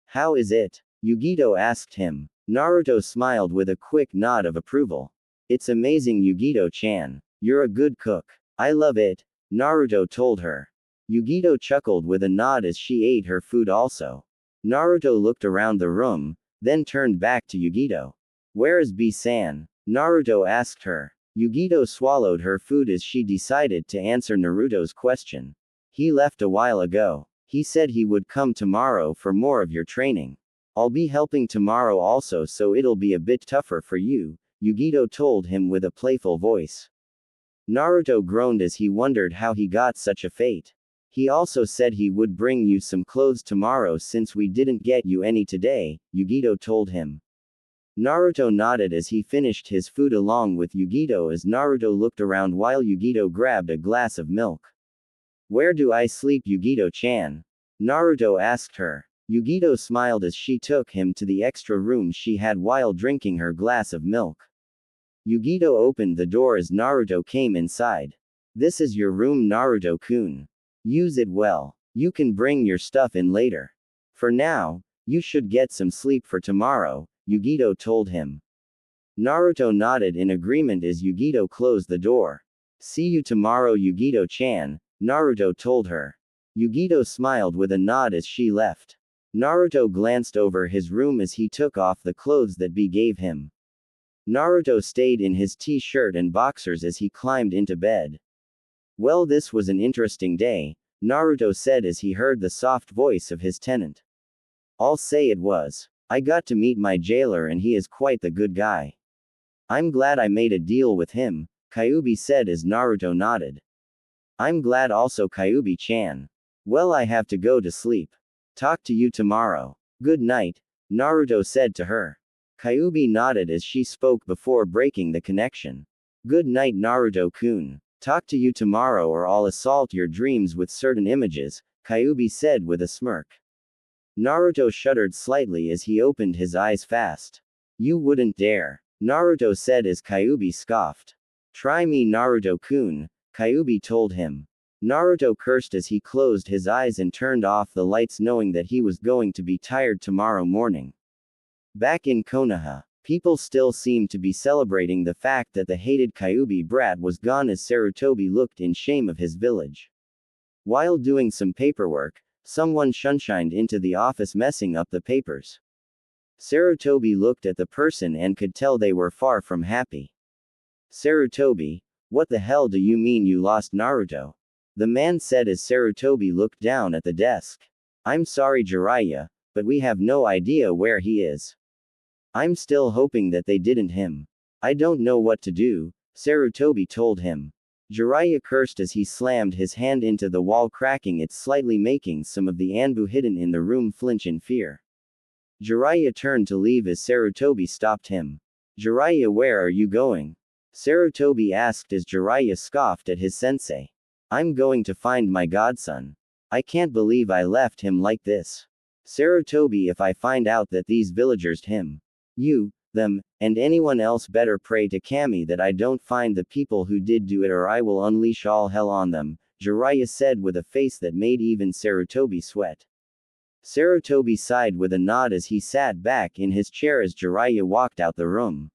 S2: How is it? Yugito asked him. Naruto smiled with a quick nod of approval. It's amazing, Yugito-chan. You're a good cook. I love it, Naruto told her. Yugito chuckled with a nod as she ate her food also. Naruto looked around the room, then turned back to Yugito. Where is B-san? Naruto asked her. Yugito swallowed her food as she decided to answer Naruto's question. He left a while ago. He said he would come tomorrow for more of your training. I'll be helping tomorrow also, so it'll be a bit tougher for you, Yugito told him with a playful voice. Naruto groaned as he wondered how he got such a fate. He also said he would bring you some clothes tomorrow since we didn't get you any today, Yugito told him. Naruto nodded as he finished his food along with Yugito as Naruto looked around while Yugito grabbed a glass of milk. Where do I sleep, Yugito-chan? Naruto asked her. Yugito smiled as she took him to the extra room she had while drinking her glass of milk. Yugito opened the door as Naruto came inside. This is your room, Naruto-kun. Use it well. You can bring your stuff in later. For now, you should get some sleep for tomorrow, Yugito told him. Naruto nodded in agreement as Yugito closed the door. See you tomorrow, Yugito-chan, Naruto told her. Yugito smiled with a nod as she left. Naruto glanced over his room as he took off the clothes that B gave him. Naruto stayed in his t-shirt and boxers as he climbed into bed. Well, this was an interesting day, Naruto said as he heard the soft voice of his tenant. I'll say it was. I got to meet my jailer and he is quite the good guy. I'm glad I made a deal with him, Kyuubi said as Naruto nodded. I'm glad also, Kyuubi-chan. Well, I have to go to sleep. Talk to you tomorrow. Good night, Naruto said to her. Kyuubi nodded as she spoke before breaking the connection. Good night, Naruto-kun. Talk to you tomorrow or I'll assault your dreams with certain images, Kyuubi said with a smirk. Naruto shuddered slightly as he opened his eyes fast. You wouldn't dare, Naruto said as Kyuubi scoffed. Try me, Naruto-kun, Kyuubi told him. Naruto cursed as he closed his eyes and turned off the lights knowing that he was going to be tired tomorrow morning. Back in Konoha, people still seemed to be celebrating the fact that the hated Kyuubi brat was gone as Sarutobi looked in shame of his village. While doing some paperwork, someone shunshined into the office messing up the papers. Sarutobi looked at the person and could tell they were far from happy. Sarutobi, what the hell do you mean you lost Naruto? The man said as Sarutobi looked down at the desk. I'm sorry, Jiraiya, but we have no idea where he is. I'm still hoping that they didn't him. I don't know what to do, Sarutobi told him. Jiraiya cursed as he slammed his hand into the wall, cracking it slightly, making some of the Anbu hidden in the room flinch in fear. Jiraiya turned to leave as Sarutobi stopped him. Jiraiya, where are you going? Sarutobi asked as Jiraiya scoffed at his sensei. I'm going to find my godson. I can't believe I left him like this. Sarutobi, if I find out that these villagers him, you, them, and anyone else better pray to Kami that I don't find the people who did do it or I will unleash all hell on them, Jiraiya said with a face that made even Sarutobi sweat. Sarutobi sighed with a nod as he sat back in his chair as Jiraiya walked out the room.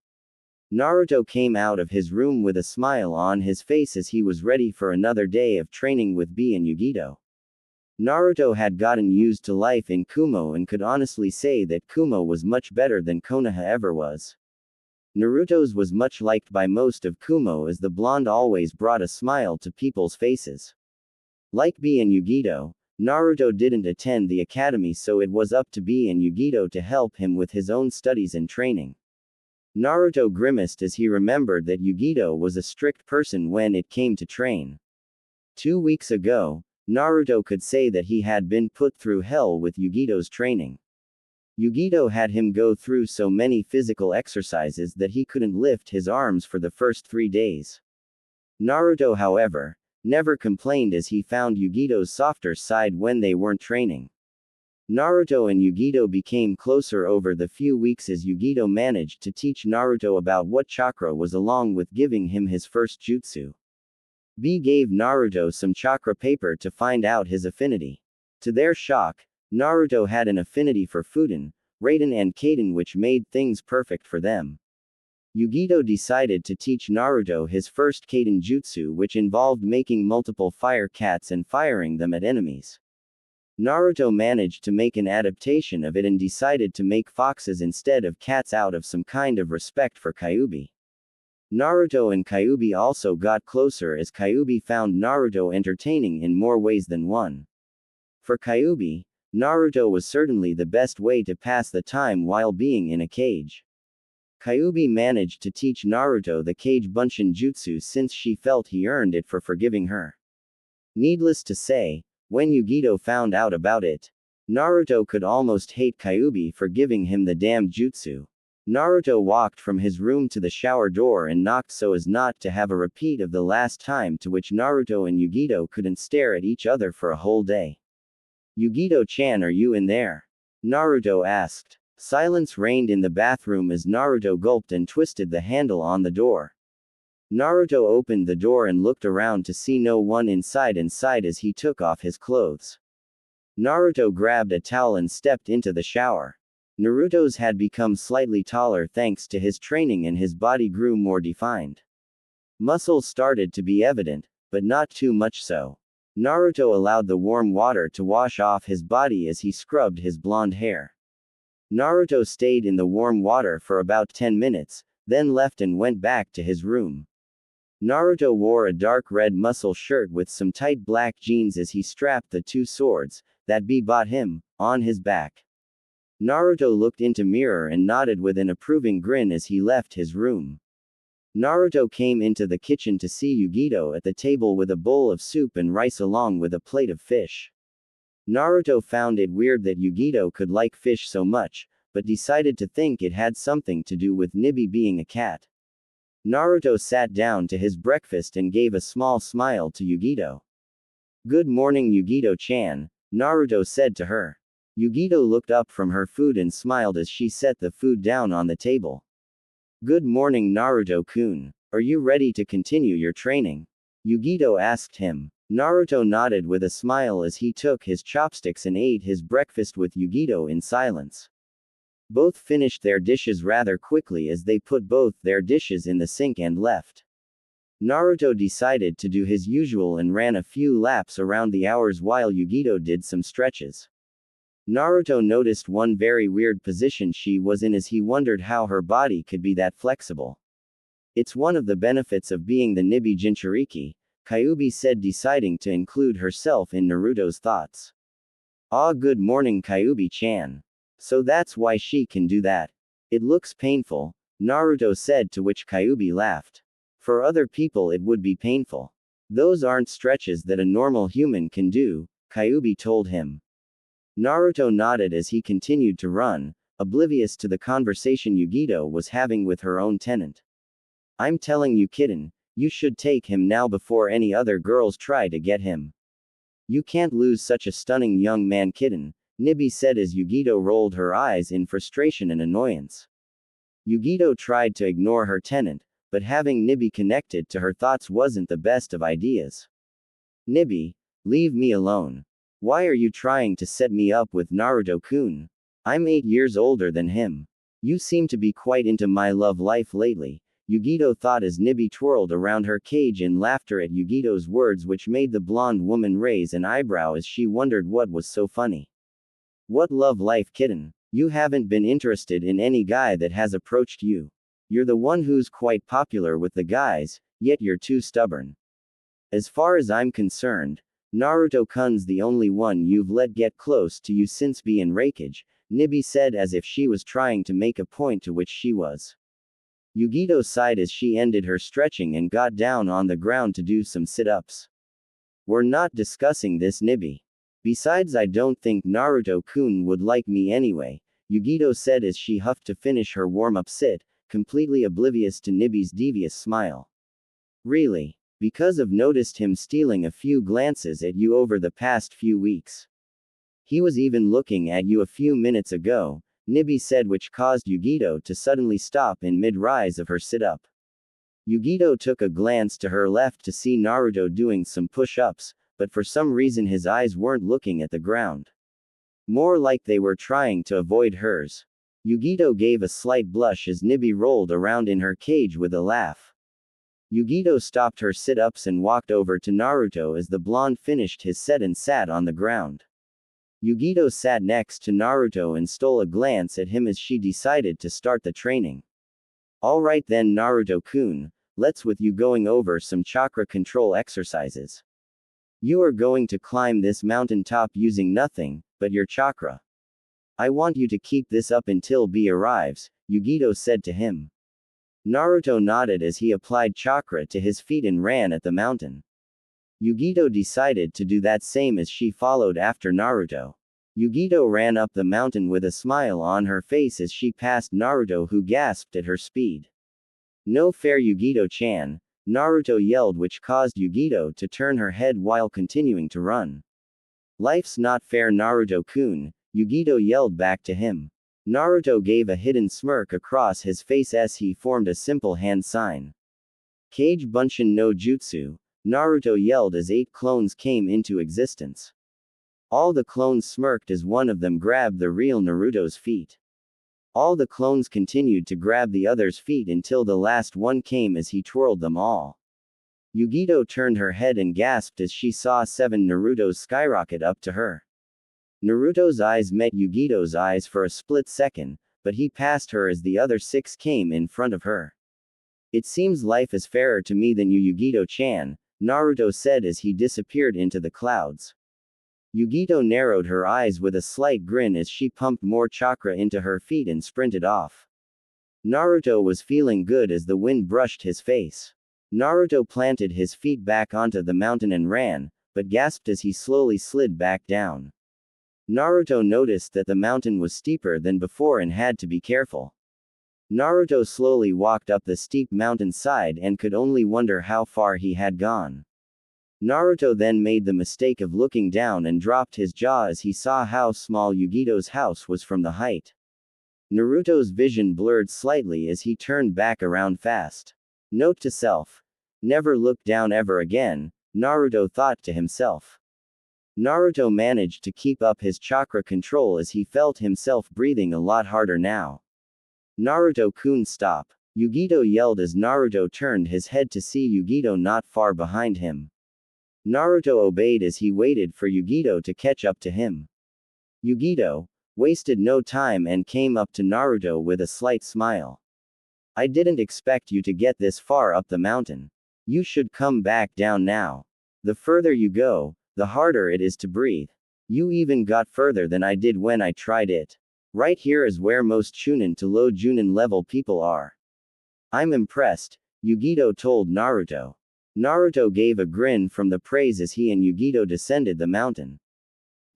S2: Naruto came out of his room with a smile on his face as he was ready for another day of training with B and Yugito. Naruto had gotten used to life in Kumo and could honestly say that Kumo was much better than Konoha ever was. Naruto's was much liked by most of Kumo as the blonde always brought a smile to people's faces. Like B and Yugito, Naruto didn't attend the academy, so it was up to B and Yugito to help him with his own studies and training. Naruto grimaced as he remembered that Yugito was a strict person when it came to train. 2 weeks ago, Naruto could say that he had been put through hell with Yugito's training. Yugito had him go through so many physical exercises that he couldn't lift his arms for the first 3 days. Naruto, however, never complained as he found Yugito's softer side when they weren't training. Naruto and Yugito became closer over the few weeks as Yugito managed to teach Naruto about what chakra was along with giving him his first jutsu. B gave Naruto some chakra paper to find out his affinity. To their shock, Naruto had an affinity for Fuden, Raiden and Kaden, which made things perfect for them. Yugito decided to teach Naruto his first Kaden jutsu, which involved making multiple fire cats and firing them at enemies. Naruto managed to make an adaptation of it and decided to make foxes instead of cats out of some kind of respect for Kyuubi. Naruto and Kyuubi also got closer as Kyuubi found Naruto entertaining in more ways than one. For Kyuubi, Naruto was certainly the best way to pass the time while being in a cage. Kyuubi managed to teach Naruto the Kage Bunshin Jutsu since she felt he earned it for forgiving her. Needless to say, when Yugito found out about it, Naruto could almost hate Kyuubi for giving him the damn jutsu. Naruto walked from his room to the shower door and knocked so as not to have a repeat of the last time, to which Naruto and Yugito couldn't stare at each other for a whole day. Yugito-chan, are you in there? Naruto asked. Silence reigned in the bathroom as Naruto gulped and twisted the handle on the door. Naruto opened the door and looked around to see no one inside and sighed as he took off his clothes. Naruto grabbed a towel and stepped into the shower. Naruto's had become slightly taller thanks to his training and his body grew more defined. Muscles started to be evident, but not too much so. Naruto allowed the warm water to wash off his body as he scrubbed his blonde hair. Naruto stayed in the warm water for about 10 minutes, then left and went back to his room. Naruto wore a dark red muscle shirt with some tight black jeans as he strapped the two swords, that B bought him, on his back. Naruto looked into mirror and nodded with an approving grin as he left his room. Naruto came into the kitchen to see Yugito at the table with a bowl of soup and rice along with a plate of fish. Naruto found it weird that Yugito could like fish so much, but decided to think it had something to do with Nibi being a cat. Naruto sat down to his breakfast and gave a small smile to Yugito. Good morning, Yugito-chan, Naruto said to her. Yugito looked up from her food and smiled as she set the food down on the table. Good morning, Naruto-kun. Are you ready to continue your training? Yugito asked him. Naruto nodded with a smile as he took his chopsticks and ate his breakfast with Yugito in silence. Both finished their dishes rather quickly as they put both their dishes in the sink and left. Naruto decided to do his usual and ran a few laps around the hours while Yugito did some stretches. Naruto noticed one very weird position she was in as he wondered how her body could be that flexible. It's one of the benefits of being the Nibi Jinchuriki, Kyuubi said, deciding to include herself in Naruto's thoughts. Ah, good morning, Kyuubi-chan. So that's why she can do that. It looks painful, Naruto said, to which Kyuubi laughed. For other people it would be painful. Those aren't stretches that a normal human can do, Kyuubi told him. Naruto nodded as he continued to run, oblivious to the conversation Yugito was having with her own tenant. I'm telling you, kitten, you should take him now before any other girls try to get him. You can't lose such a stunning young man, kitten, Nibi said as Yugito rolled her eyes in frustration and annoyance. Yugito tried to ignore her tenant, but having Nibi connected to her thoughts wasn't the best of ideas. Nibi, leave me alone. Why are you trying to set me up with Naruto-kun? I'm 8 years older than him. You seem to be quite into my love life lately, Yugito thought as Nibi twirled around her cage in laughter at Yugito's words, which made the blonde woman raise an eyebrow as she wondered what was so funny. What love life, kitten? You haven't been interested in any guy that has approached you. You're the one who's quite popular with the guys, yet you're too stubborn. As far as I'm concerned, Naruto-kun's the only one you've let get close to you since being Raikage, Nibi said as if she was trying to make a point, to which she was. Yugito sighed as she ended her stretching and got down on the ground to do some sit-ups. We're not discussing this, Nibi. Besides, I don't think Naruto-kun would like me anyway, Yugito said as she huffed to finish her warm-up sit, completely oblivious to Nibi's devious smile. Really? Because I've noticed him stealing a few glances at you over the past few weeks. He was even looking at you a few minutes ago, Nibi said, which caused Yugito to suddenly stop in mid-rise of her sit-up. Yugito took a glance to her left to see Naruto doing some push-ups, but for some reason his eyes weren't looking at the ground. More like they were trying to avoid hers. Yugito gave a slight blush as Nibi rolled around in her cage with a laugh. Yugito stopped her sit-ups and walked over to Naruto as the blonde finished his set and sat on the ground. Yugito sat next to Naruto and stole a glance at him as she decided to start the training. Alright then Naruto-kun, let's with you going over some chakra control exercises. You are going to climb this mountain top using nothing but your chakra. I want you to keep this up until B arrives, Yugito said to him. Naruto nodded as he applied chakra to his feet and ran at the mountain. Yugito decided to do that same as she followed after Naruto. Yugito ran up the mountain with a smile on her face as she passed Naruto, who gasped at her speed. No fair, Yugito-chan, Naruto yelled, which caused Yugito to turn her head while continuing to run. Life's not fair, Naruto-kun, Yugito yelled back to him. Naruto gave a hidden smirk across his face as he formed a simple hand sign. Kage Bunshin no Jutsu, Naruto yelled as 8 clones came into existence. All the clones smirked as one of them grabbed the real Naruto's feet. All the clones continued to grab the other's feet until the last one came as he twirled them all. Yugito turned her head and gasped as she saw 7 Narutos skyrocket up to her. Naruto's eyes met Yugito's eyes for a split second, but he passed her as the other 6 came in front of her. It seems life is fairer to me than you, Yugito-chan, Naruto said as he disappeared into the clouds. Yugito narrowed her eyes with a slight grin as she pumped more chakra into her feet and sprinted off. Naruto was feeling good as the wind brushed his face. Naruto planted his feet back onto the mountain and ran, but gasped as he slowly slid back down. Naruto noticed that the mountain was steeper than before and had to be careful. Naruto slowly walked up the steep mountainside and could only wonder how far he had gone. Naruto then made the mistake of looking down and dropped his jaw as he saw how small Yugito's house was from the height. Naruto's vision blurred slightly as he turned back around fast. Note to self. Never look down ever again, Naruto thought to himself. Naruto managed to keep up his chakra control as he felt himself breathing a lot harder now. Naruto-kun, stop! Yugito yelled as Naruto turned his head to see Yugito not far behind him. Naruto obeyed as he waited for Yugito to catch up to him. Yugito wasted no time and came up to Naruto with a slight smile. I didn't expect you to get this far up the mountain. You should come back down now. The further you go, the harder it is to breathe. You even got further than I did when I tried it. Right here is where most Chunin to low Junin level people are. I'm impressed, Yugito told Naruto. Naruto gave a grin from the praise as he and Yugito descended the mountain.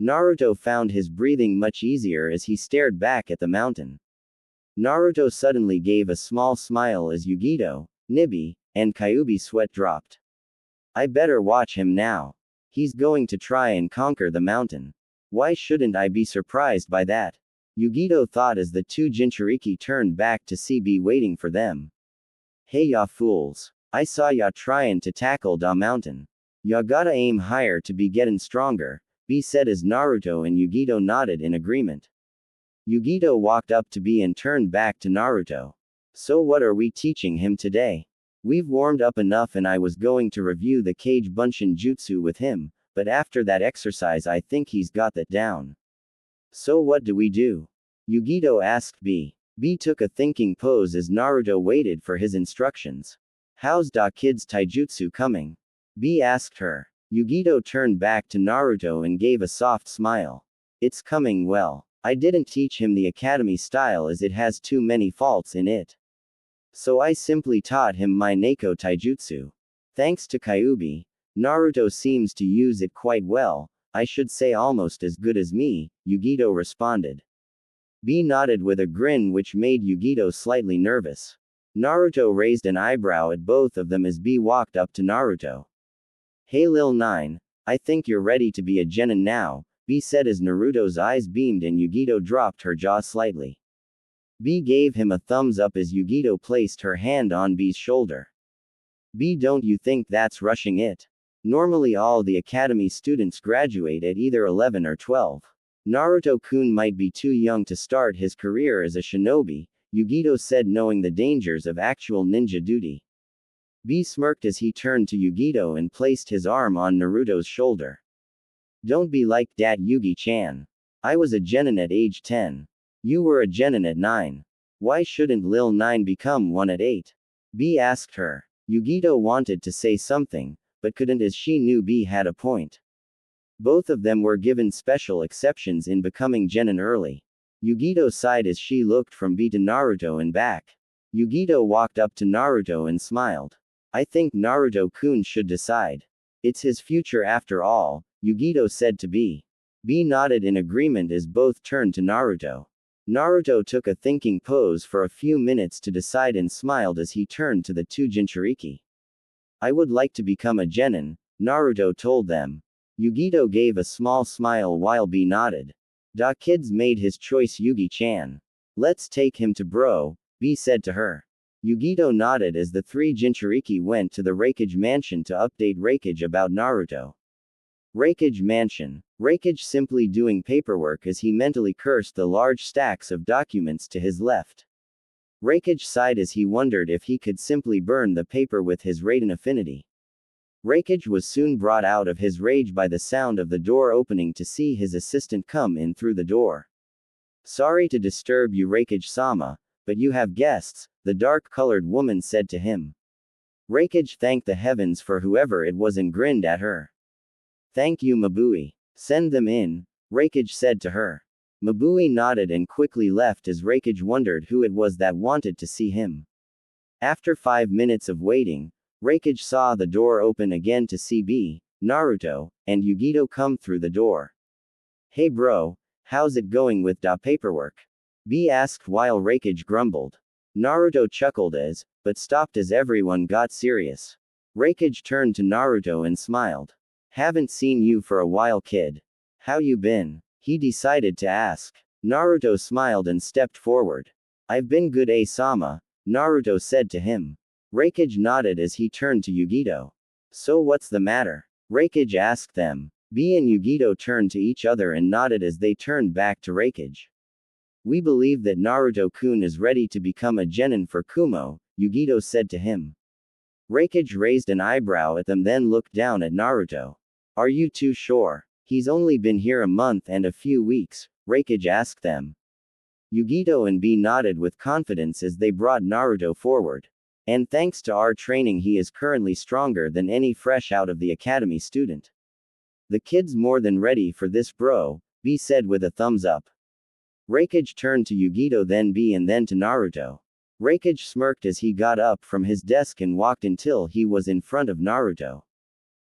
S2: Naruto found his breathing much easier as he stared back at the mountain. Naruto suddenly gave a small smile as Yugito, Nibi, and Kyuubi's sweat dropped. I better watch him now. He's going to try and conquer the mountain. Why shouldn't I be surprised by that? Yugito thought as the 2 Jinchuriki turned back to see B waiting for them. Hey ya fools. I saw ya tryin' to tackle da mountain. Ya gotta aim higher to be gettin' stronger, B said as Naruto and Yugito nodded in agreement. Yugito walked up to B and turned back to Naruto. So what are we teaching him today? We've warmed up enough and I was going to review the Kage Bunshin Jutsu with him, but after that exercise I think he's got that down. So what do we do? Yugito asked B. B took a thinking pose as Naruto waited for his instructions. How's da kid's taijutsu coming? B asked her. Yugito turned back to Naruto and gave a soft smile. It's coming well. I didn't teach him the academy style as it has too many faults in it. So I simply taught him my Neko taijutsu. Thanks to Kyuubi, Naruto seems to use it quite well, I should say almost as good as me, Yugito responded. B nodded with a grin which made Yugito slightly nervous. Naruto raised an eyebrow at both of them as B walked up to Naruto. Hey Lil 9, I think you're ready to be a genin now, B said as Naruto's eyes beamed and Yugito dropped her jaw slightly. B gave him a thumbs up as Yugito placed her hand on B's shoulder. B, don't you think that's rushing it? Normally all the academy students graduate at either 11 or 12. Naruto-kun might be too young to start his career as a shinobi, Yugito said, knowing the dangers of actual ninja duty. B smirked as he turned to Yugito and placed his arm on Naruto's shoulder. Don't be like dat, Yugi-chan. I was a genin at age 10. You were a genin at 9. Why shouldn't Lil 9 become one at 8? B asked her. Yugito wanted to say something, but couldn't as she knew B had a point. Both of them were given special exceptions in becoming genin early. Yugito sighed as she looked from B to Naruto and back. Yugito walked up to Naruto and smiled. I think Naruto-kun should decide. It's his future after all, Yugito said to B. B nodded in agreement as both turned to Naruto. Naruto took a thinking pose for a few minutes to decide and smiled as he turned to the two Jinchuriki. I would like to become a genin, Naruto told them. Yugito gave a small smile while B nodded. Da kid's made his choice, Yugi-chan. Let's take him to bro, B said to her. Yugito nodded as the three Jinchuriki went to the Raikage mansion to update Raikage about Naruto. Raikage mansion. Raikage simply doing paperwork as he mentally cursed the large stacks of documents to his left. Raikage sighed as he wondered if he could simply burn the paper with his Raiden affinity. Raikage was soon brought out of his rage by the sound of the door opening to see his assistant come in through the door. Sorry to disturb you, Raikage-sama, but you have guests, the dark-colored woman said to him. Raikage thanked the heavens for whoever it was and grinned at her. Thank you, Mabui. Send them in, Raikage said to her. Mabui nodded and quickly left as Raikage wondered who it was that wanted to see him. After 5 minutes of waiting, Raikage saw the door open again to see B, Naruto, and Yugito come through the door. Hey bro, how's it going with da paperwork? B asked while Raikage grumbled. Naruto chuckled but stopped as everyone got serious. Raikage turned to Naruto and smiled. Haven't seen you for a while, kid. How you been? He decided to ask. Naruto smiled and stepped forward. I've been good, Sama, Naruto said to him. Raikage nodded as he turned to Yugito. So what's the matter? Raikage asked them. B and Yugito turned to each other and nodded as they turned back to Raikage. We believe that Naruto-kun is ready to become a genin for Kumo, Yugito said to him. Raikage raised an eyebrow at them then looked down at Naruto. Are you too sure? He's only been here a month and a few weeks, Raikage asked them. Yugito and B nodded with confidence as they brought Naruto forward. And thanks to our training he is currently stronger than any fresh out of the academy student. The kid's more than ready for this bro, B said with a thumbs up. Raikage turned to Yugito then B and then to Naruto. Raikage smirked as he got up from his desk and walked until he was in front of Naruto.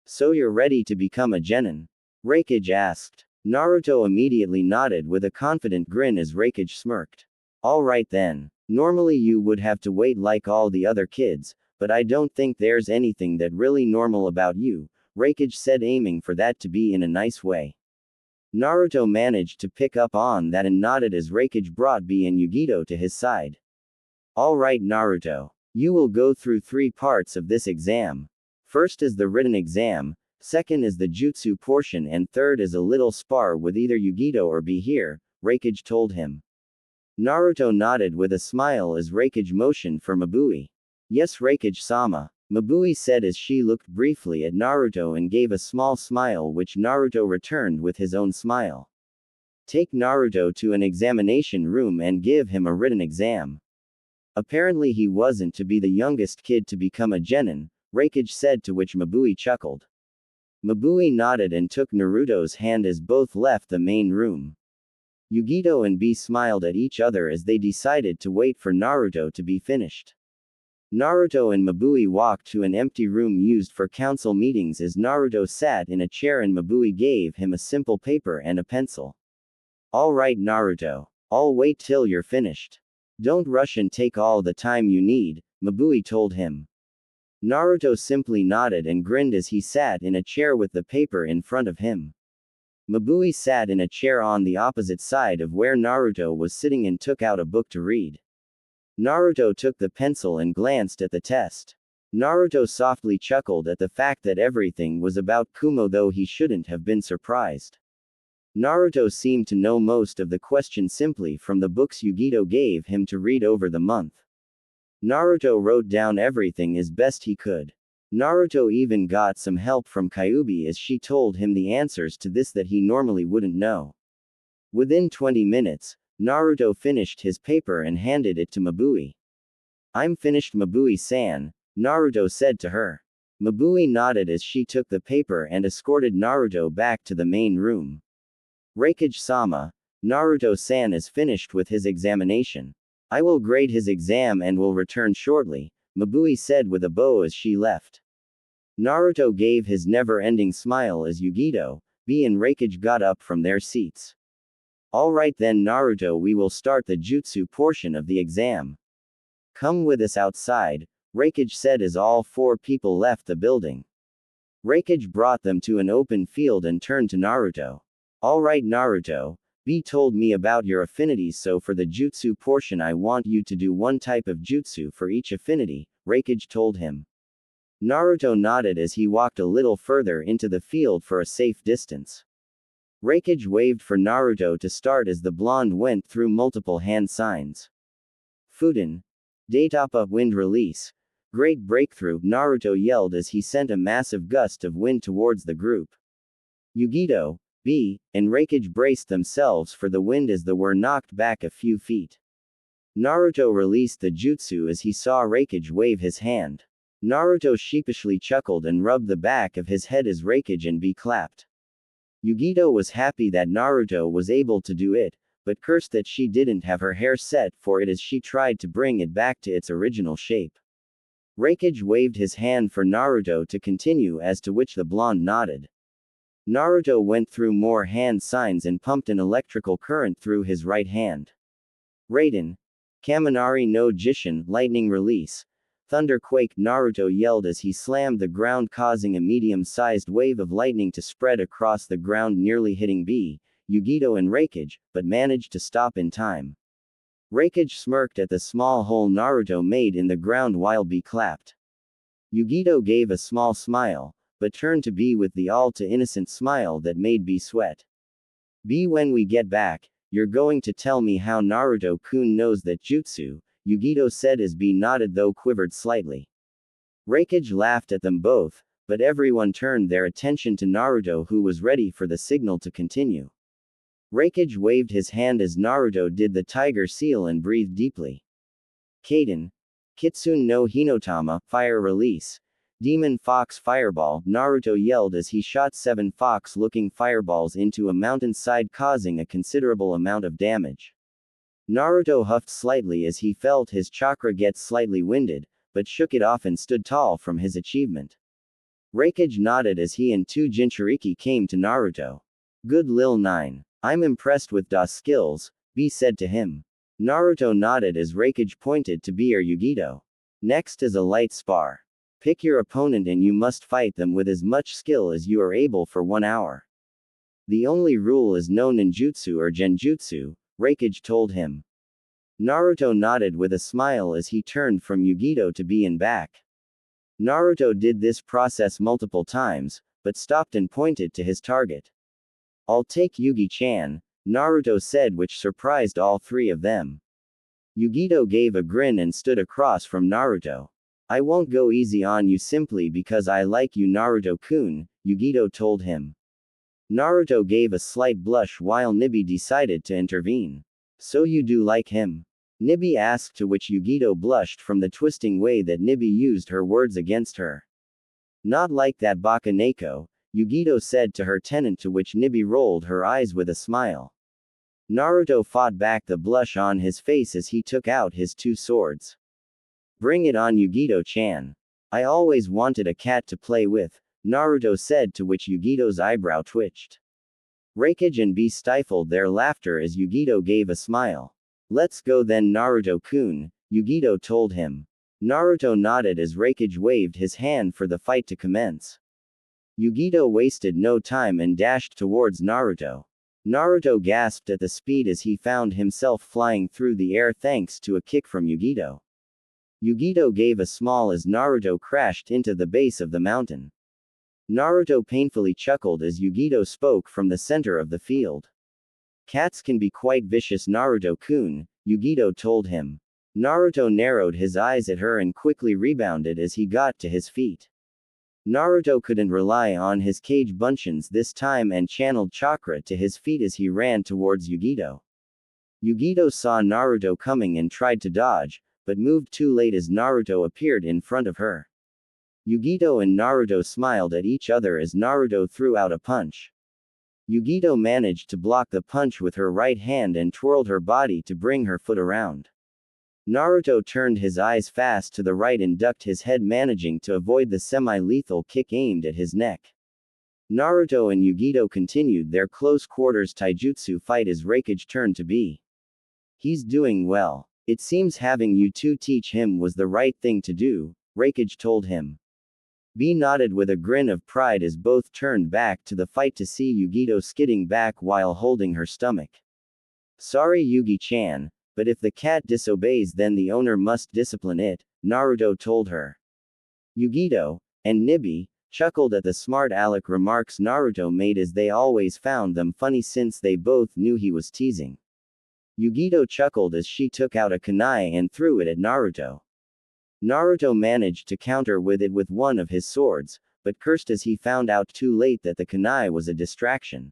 S2: So you're ready to become a genin? Raikage asked. Naruto immediately nodded with a confident grin as Raikage smirked. Alright then. Normally you would have to wait like all the other kids, but I don't think there's anything that really normal about you, Raikage said aiming for that to be in a nice way. Naruto managed to pick up on that and nodded as Raikage brought B and Yugito to his side. Alright Naruto. You will go through 3 parts of this exam. First is the written exam, second is the jutsu portion and third is a little spar with either Yugito or B here, Raikage told him. Naruto nodded with a smile as Raikage motioned for Mabui. Yes Raikage-sama, Mabui said as she looked briefly at Naruto and gave a small smile which Naruto returned with his own smile. Take Naruto to an examination room and give him a written exam. Apparently he wasn't to be the youngest kid to become a genin, Raikage said to which Mabui chuckled. Mabui nodded and took Naruto's hand as both left the main room. Yugito and B smiled at each other as they decided to wait for Naruto to be finished. Naruto and Mabui walked to an empty room used for council meetings as Naruto sat in a chair and Mabui gave him a simple paper and a pencil. Alright Naruto. I'll wait till you're finished. Don't rush and take all the time you need, Mabui told him. Naruto simply nodded and grinned as he sat in a chair with the paper in front of him. Mabui sat in a chair on the opposite side of where Naruto was sitting and took out a book to read. Naruto took the pencil and glanced at the test. Naruto softly chuckled at the fact that everything was about Kumo, though he shouldn't have been surprised. Naruto seemed to know most of the questions simply from the books Yugito gave him to read over the month. Naruto wrote down everything as best he could. Naruto even got some help from Kyuubi as she told him the answers to this that he normally wouldn't know. Within 20 minutes, Naruto finished his paper and handed it to Mabui. "I'm finished, Mabui-san," Naruto said to her. Mabui nodded as she took the paper and escorted Naruto back to the main room. "Raikage-sama, Naruto-san is finished with his examination. I will grade his exam and will return shortly," Mabui said with a bow as she left. Naruto gave his never-ending smile as Yugito, B and Raikage got up from their seats. "Alright then, Naruto, we will start the jutsu portion of the exam. Come with us outside," Raikage said as all four people left the building. Raikage brought them to an open field and turned to Naruto. "Alright Naruto, B told me about your affinities, so for the jutsu portion I want you to do one type of jutsu for each affinity," Raikage told him. Naruto nodded as he walked a little further into the field for a safe distance. Raikage waved for Naruto to start as the blonde went through multiple hand signs. "Fuden. Datapa wind release. Great breakthrough," Naruto yelled as he sent a massive gust of wind towards the group. Yugito, B, and Raikage braced themselves for the wind as they were knocked back a few feet. Naruto released the jutsu as he saw Raikage wave his hand. Naruto sheepishly chuckled and rubbed the back of his head as Raikage and B clapped. Yugito was happy that Naruto was able to do it, but cursed that she didn't have her hair set for it as she tried to bring it back to its original shape. Raikage waved his hand for Naruto to continue, as to which the blonde nodded. Naruto went through more hand signs and pumped an electrical current through his right hand. Raiden. Kaminari no Jishin, lightning release. Thunderquake, Naruto yelled as he slammed the ground, causing a medium-sized wave of lightning to spread across the ground, nearly hitting B, Yugito and Raikage, but managed to stop in time. Raikage smirked at the small hole Naruto made in the ground while B clapped. Yugito gave a small smile, but turned to B with the all-too-innocent smile that made B sweat. "B, when we get back, you're going to tell me how Naruto-kun knows that jutsu," Yugito said as B nodded though quivered slightly. Raikage laughed at them both, but everyone turned their attention to Naruto, who was ready for the signal to continue. Raikage waved his hand as Naruto did the tiger seal and breathed deeply. Kaden. Kitsune no Hinotama, fire release. Demon Fox Fireball, Naruto yelled as he shot 7 fox-looking fireballs into a mountainside, causing a considerable amount of damage. Naruto huffed slightly as he felt his chakra get slightly winded, but shook it off and stood tall from his achievement. Raikage nodded as he and 2 Jinchuriki came to Naruto. "Good Lil 9. I'm impressed with DA's skills," B said to him. Naruto nodded as Raikage pointed to B or Yugito. "Next is a light spar. Pick your opponent and you must fight them with as much skill as you are able for 1 hour. The only rule is no ninjutsu or genjutsu," Raikage told him. Naruto nodded with a smile as he turned from Yugito to B and back. Naruto did this process multiple times, but stopped and pointed to his target. "I'll take Yugi-chan," Naruto said, which surprised all 3 of them. Yugito gave a grin and stood across from Naruto. "I won't go easy on you simply because I like you, Naruto-kun," Yugito told him. Naruto gave a slight blush while Nibi decided to intervene. "So you do like him?" Nibi asked, to which Yugito blushed from the twisting way that Nibi used her words against her. "Not like that baka Neko," Yugito said to her tenant, to which Nibi rolled her eyes with a smile. Naruto fought back the blush on his face as he took out his 2 swords. "Bring it on, Yugito-chan. I always wanted a cat to play with," Naruto said, to which Yugito's eyebrow twitched. Raikage and B stifled their laughter as Yugito gave a smile. "Let's go then, Naruto-kun," Yugito told him. Naruto nodded as Raikage waved his hand for the fight to commence. Yugito wasted no time and dashed towards Naruto. Naruto gasped at the speed as he found himself flying through the air thanks to a kick from Yugito. Yugito gave a smile as Naruto crashed into the base of the mountain. Naruto painfully chuckled as Yugito spoke from the center of the field. Cats can be quite vicious, Naruto-kun, Yugito told him. Naruto narrowed his eyes at her and quickly rebounded as he got to his feet. Naruto couldn't rely on his kage bunshin this time and channeled chakra to his feet as he ran towards Yugito. Yugito saw Naruto coming and tried to dodge, but moved too late as Naruto appeared in front of her. Yugito and Naruto smiled at each other as Naruto threw out a punch. Yugito managed to block the punch with her right hand and twirled her body to bring her foot around. Naruto turned his eyes fast to the right and ducked his head, managing to avoid the semi-lethal kick aimed at his neck. Naruto and Yugito continued their close-quarters taijutsu fight as Raikage turned to B. He's doing well. It seems having you two teach him was the right thing to do, Raikage told him. B nodded with a grin of pride as both turned back to the fight to see Yugito skidding back while holding her stomach. Sorry Yugi-chan, but if the cat disobeys then the owner must discipline it, Naruto told her. Yugito and Nibi chuckled at the smart aleck remarks Naruto made as they always found them funny since they both knew he was teasing. Yugito chuckled as she took out a kunai and threw it at Naruto. Naruto managed to counter with it with one of his swords, but cursed as he found out too late that the kunai was a distraction.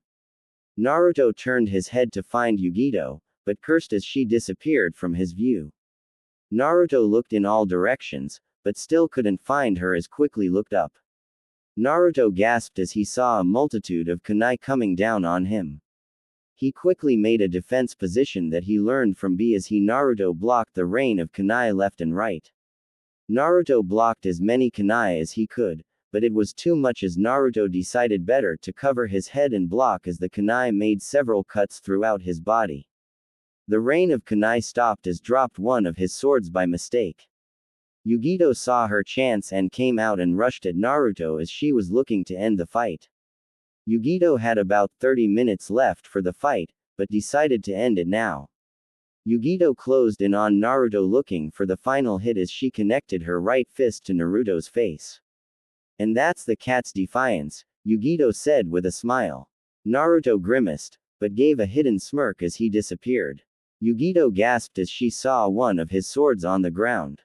S2: Naruto turned his head to find Yugito, but cursed as she disappeared from his view. Naruto looked in all directions, but still couldn't find her as quickly looked up. Naruto gasped as he saw a multitude of kunai coming down on him. He quickly made a defense position that he learned from B as he Naruto blocked the rain of kunai left and right. Naruto blocked as many kunai as he could, but it was too much as Naruto decided better to cover his head and block as the kunai made several cuts throughout his body. The rain of kunai stopped as dropped one of his swords by mistake. Yugito saw her chance and came out and rushed at Naruto as she was looking to end the fight. Yugito had about 30 minutes left for the fight, but decided to end it now. Yugito closed in on Naruto looking for the final hit as she connected her right fist to Naruto's face. And that's the cat's defiance, Yugito said with a smile. Naruto grimaced, but gave a hidden smirk as he disappeared. Yugito gasped as she saw one of his swords on the ground.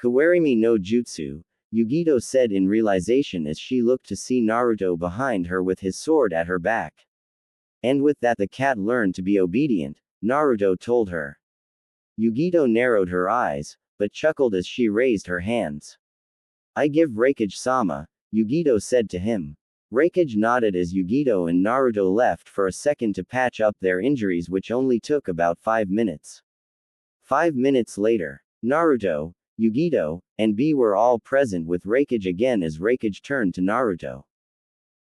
S2: Kawarimi no Jutsu, Yugito said in realization as she looked to see Naruto behind her with his sword at her back. And with that the cat learned to be obedient, Naruto told her. Yugito narrowed her eyes, but chuckled as she raised her hands. I give Raikage-sama, Yugito said to him. Raikage nodded as Yugito and Naruto left for a second to patch up their injuries, which only took about 5 minutes. 5 minutes later, Naruto, Yugito, and B were all present with Raikage again as Raikage turned to Naruto.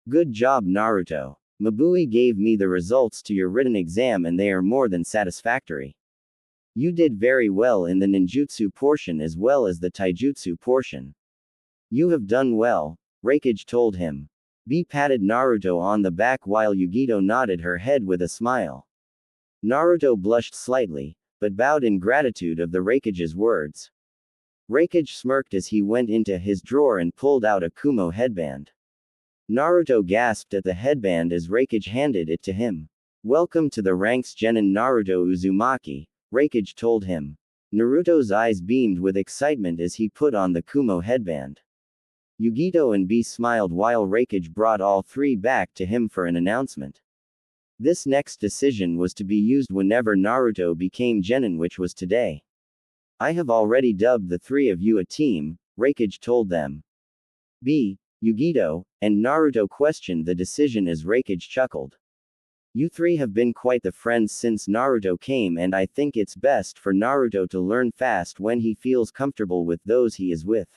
S2: Good job Naruto. Mabui gave me the results to your written exam and they are more than satisfactory. You did very well in the ninjutsu portion as well as the taijutsu portion. You have done well, Raikage told him. B patted Naruto on the back while Yugito nodded her head with a smile. Naruto blushed slightly, but bowed in gratitude of the Raikage's words. Raikage smirked as he went into his drawer and pulled out a Kumo headband. Naruto gasped at the headband as Raikage handed it to him. Welcome to the ranks Genin Naruto Uzumaki, Raikage told him. Naruto's eyes beamed with excitement as he put on the Kumo headband. Yugito and B smiled while Raikage brought all three back to him for an announcement. This next decision was to be used whenever Naruto became Genin, which was today. I have already dubbed the three of you a team, Raikage told them. B, Yugito, and Naruto questioned the decision as Raikage chuckled. You three have been quite the friends since Naruto came and I think it's best for Naruto to learn fast when he feels comfortable with those he is with.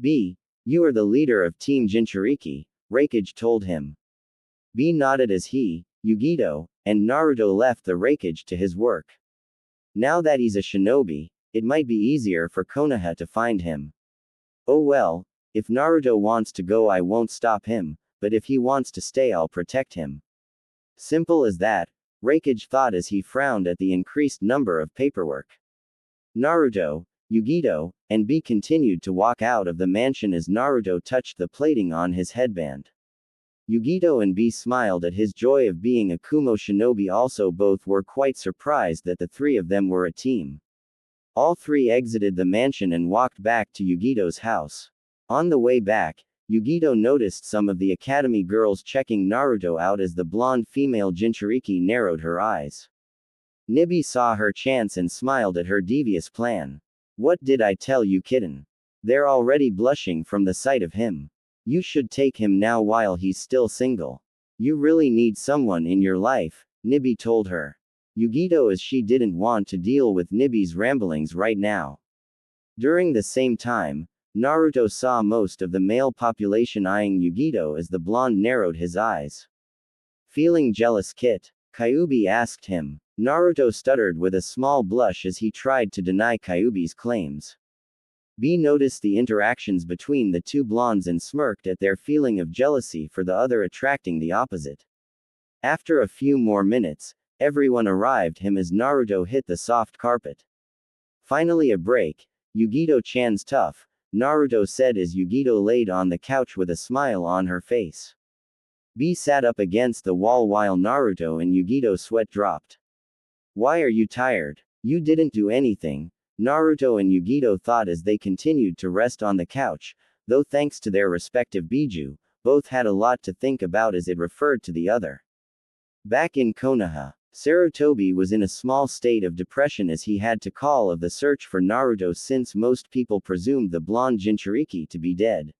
S2: B, you are the leader of Team Jinchuriki, Raikage told him. B nodded as he, Yugito, and Naruto left the Raikage to his work. Now that he's a shinobi, it might be easier for Konoha to find him. Oh well, If Naruto wants to go, I won't stop him, but if he wants to stay, I'll protect him. Simple as that, Raikage thought as he frowned at the increased number of paperwork. Naruto, Yugito, and B continued to walk out of the mansion as Naruto touched the plating on his headband. Yugito and B smiled at his joy of being a Kumo shinobi. Also, both were quite surprised that the three of them were a team. All three exited the mansion and walked back to Yugito's house. On the way back, Yugito noticed some of the academy girls checking Naruto out as the blonde female Jinchuriki narrowed her eyes. Nibi saw her chance and smiled at her devious plan. What did I tell you, kitten? They're already blushing from the sight of him. You should take him now while he's still single. You really need someone in your life, Nibi told her. Yugito, as she didn't want to deal with Nibi's ramblings right now. During the same time, Naruto saw most of the male population eyeing Yugito as the blonde narrowed his eyes. Feeling jealous, Kit? Kyuubi asked him. Naruto stuttered with a small blush as he tried to deny Kyuubi's claims. B noticed the interactions between the two blondes and smirked at their feeling of jealousy for the other attracting the opposite. After a few more minutes, everyone arrived him as Naruto hit the soft carpet. Finally a break, Yugito-chan's tough, Naruto said as Yugito laid on the couch with a smile on her face. B sat up against the wall while Naruto and Yugito's sweat dropped. Why are you tired? You didn't do anything, Naruto and Yugito thought as they continued to rest on the couch, though thanks to their respective biju, both had a lot to think about as it referred to the other. Back in Konoha, Sarutobi was in a small state of depression as he had to call of the search for Naruto since most people presumed the blonde Jinchuriki to be dead.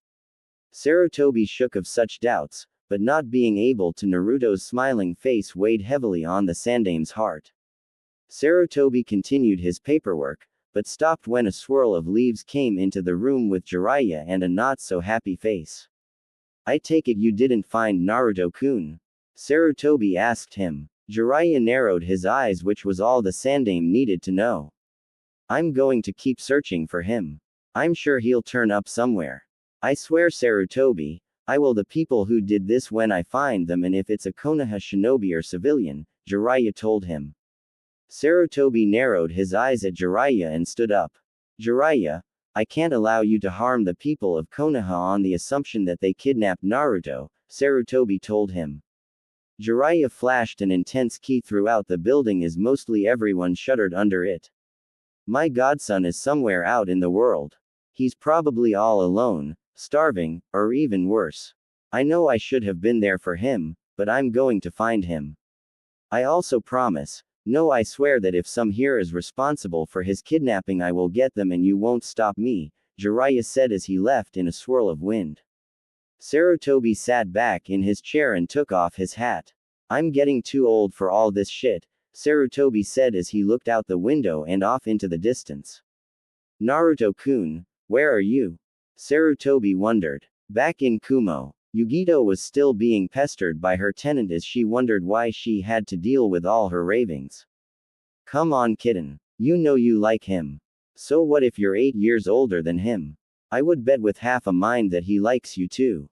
S2: Sarutobi shook of such doubts, but not being able to Naruto's smiling face weighed heavily on the Sandame's heart. Sarutobi continued his paperwork, but stopped when a swirl of leaves came into the room with Jiraiya and a not-so-happy face. I take it you didn't find Naruto-kun? Sarutobi asked him. Jiraiya narrowed his eyes, which was all the Sandame needed to know. I'm going to keep searching for him. I'm sure he'll turn up somewhere. I swear, Sarutobi, I will the people who did this when I find them, and if it's a Konoha shinobi or civilian, Jiraiya told him. Sarutobi narrowed his eyes at Jiraiya and stood up. Jiraiya, I can't allow you to harm the people of Konoha on the assumption that they kidnapped Naruto, Sarutobi told him. Jiraiya flashed an intense ki throughout the building as mostly everyone shuddered under it. My godson is somewhere out in the world. He's probably all alone, starving, or even worse. I know I should have been there for him, but I'm going to find him. I also promise, no, I swear that if some here is responsible for his kidnapping, I will get them and you won't stop me, Jiraiya said as he left in a swirl of wind. Sarutobi sat back in his chair and took off his hat. I'm getting too old for all this shit, Sarutobi said as he looked out the window and off into the distance. Naruto-kun, where are you? Sarutobi wondered. Back in Kumo, Yugito was still being pestered by her tenant as she wondered why she had to deal with all her ravings. Come on, kitten. You know you like him. So what if you're 8 years older than him? I would bet with half a mind that he likes you too.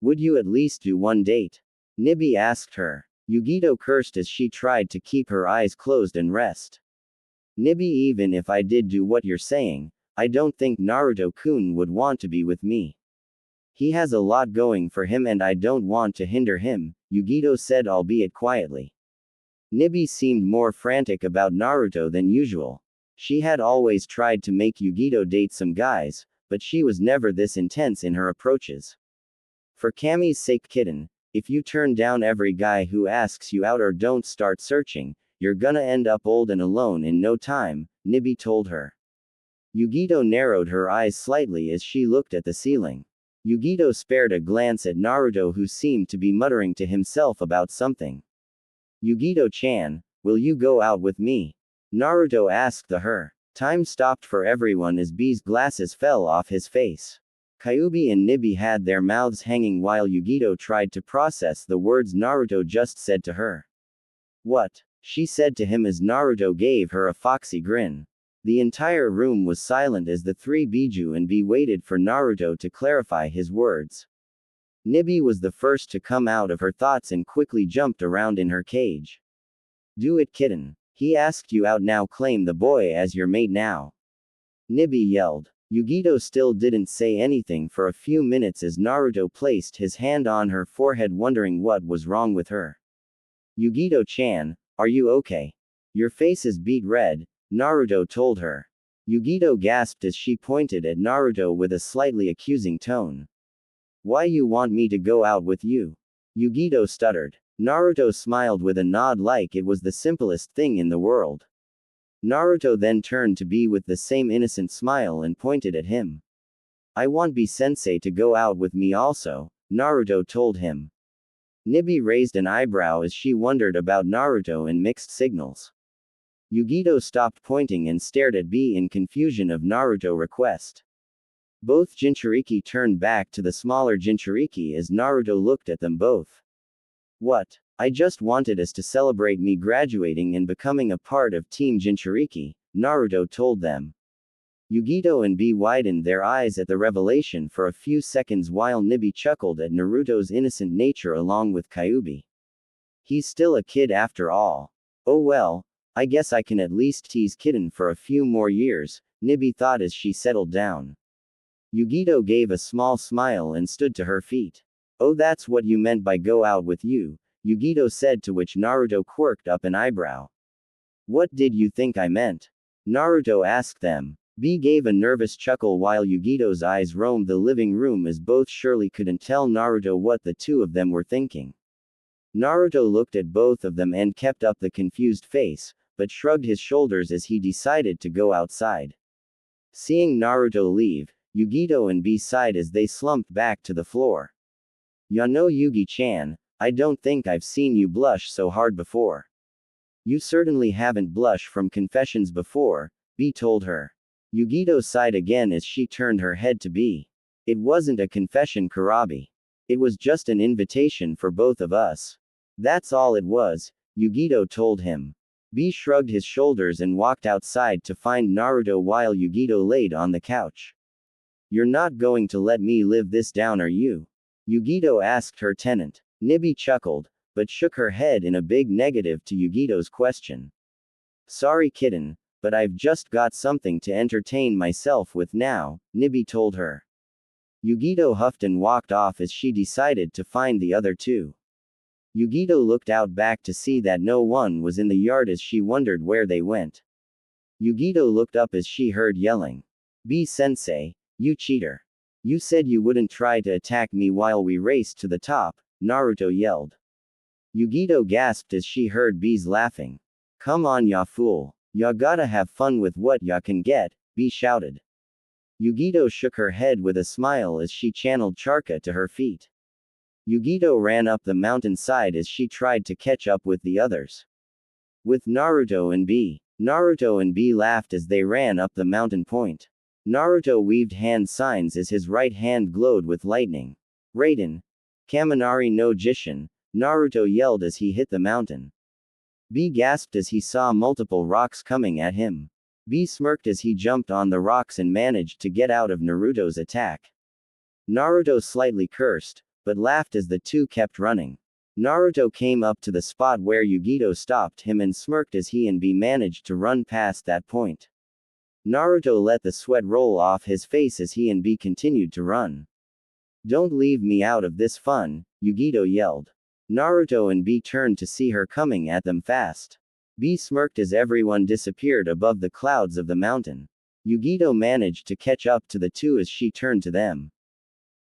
S2: Would you at least do one date? Nibi asked her. Yugito cursed as she tried to keep her eyes closed and rest. Nibi, even if I did do what you're saying, I don't think Naruto-kun would want to be with me. He has a lot going for him and I don't want to hinder him, Yugito said, albeit quietly. Nibi seemed more frantic about Naruto than usual. She had always tried to make Yugito date some guys, but she was never this intense in her approaches. For Kami's sake, kitten, if you turn down every guy who asks you out or don't start searching, you're gonna end up old and alone in no time, Nibi told her. Yugito narrowed her eyes slightly as she looked at the ceiling. Yugito spared a glance at Naruto, who seemed to be muttering to himself about something. Yugito-chan, will you go out with me? Naruto asked her. Time stopped for everyone as B's glasses fell off his face. Kyuubi and Nibi had their mouths hanging while Yugito tried to process the words Naruto just said to her. What? She said to him as Naruto gave her a foxy grin. The entire room was silent as the three Biju and B waited for Naruto to clarify his words. Nibi was the first to come out of her thoughts and quickly jumped around in her cage. Do it, kitten. He asked you out, now claim the boy as your mate now. Nibi yelled. Yugito still didn't say anything for a few minutes as Naruto placed his hand on her forehead, wondering what was wrong with her. Yugito-chan, are you okay? Your face is beet red, Naruto told her. Yugito gasped as she pointed at Naruto with a slightly accusing tone. Why you want me to go out with you? Yugito stuttered. Naruto smiled with a nod like it was the simplest thing in the world. Naruto then turned to B with the same innocent smile and pointed at him. I want B-sensei to go out with me also, Naruto told him. Nibi raised an eyebrow as she wondered about Naruto and mixed signals. Yugito stopped pointing and stared at B in confusion of Naruto's request. Both Jinchuriki turned back to the smaller Jinchuriki as Naruto looked at them both. What? I just wanted us to celebrate me graduating and becoming a part of Team Jinchuriki, Naruto told them. Yugito and B widened their eyes at the revelation for a few seconds while Nibi chuckled at Naruto's innocent nature along with Kyuubi. He's still a kid after all. Oh well, I guess I can at least tease kitten for a few more years, Nibi thought as she settled down. Yugito gave a small smile and stood to her feet. Oh, that's what you meant by go out with you, Yugito said, to which Naruto quirked up an eyebrow. What did you think I meant? Naruto asked them. B gave a nervous chuckle while Yugito's eyes roamed the living room as both surely couldn't tell Naruto what the two of them were thinking. Naruto looked at both of them and kept up the confused face, but shrugged his shoulders as he decided to go outside. Seeing Naruto leave, Yugito and B sighed as they slumped back to the floor. Yano Yugi-chan, I don't think I've seen you blush so hard before. You certainly haven't blushed from confessions before, B told her. Yugito sighed again as she turned her head to B. It wasn't a confession, Kurabi. It was just an invitation for both of us. That's all it was, Yugito told him. B shrugged his shoulders and walked outside to find Naruto while Yugito laid on the couch. You're not going to let me live this down, are you? Yugito asked her tenant. Nibi chuckled, but shook her head in a big negative to Yugito's question. Sorry, kitten, but I've just got something to entertain myself with now, Nibi told her. Yugito huffed and walked off as she decided to find the other two. Yugito looked out back to see that no one was in the yard as she wondered where they went. Yugito looked up as she heard yelling. B-sensei, you cheater. You said you wouldn't try to attack me while we raced to the top, Naruto yelled. Yugito gasped as she heard B's laughing. Come on, ya fool. Ya gotta have fun with what ya can get, B shouted. Yugito shook her head with a smile as she channeled Charka to her feet. Yugito ran up the mountainside as she tried to catch up with the others. With Naruto and B laughed as they ran up the mountain point. Naruto weaved hand signs as his right hand glowed with lightning. Raiden! Kaminari no Jishin, Naruto yelled as he hit the mountain. B gasped as he saw multiple rocks coming at him. B smirked as he jumped on the rocks and managed to get out of Naruto's attack. Naruto slightly cursed, but laughed as the two kept running. Naruto came up to the spot where Yugito stopped him and smirked as he and B managed to run past that point. Naruto let the sweat roll off his face as he and B continued to run. Don't leave me out of this fun, Yugito yelled. Naruto and B turned to see her coming at them fast. B smirked as everyone disappeared above the clouds of the mountain. Yugito managed to catch up to the two as she turned to them.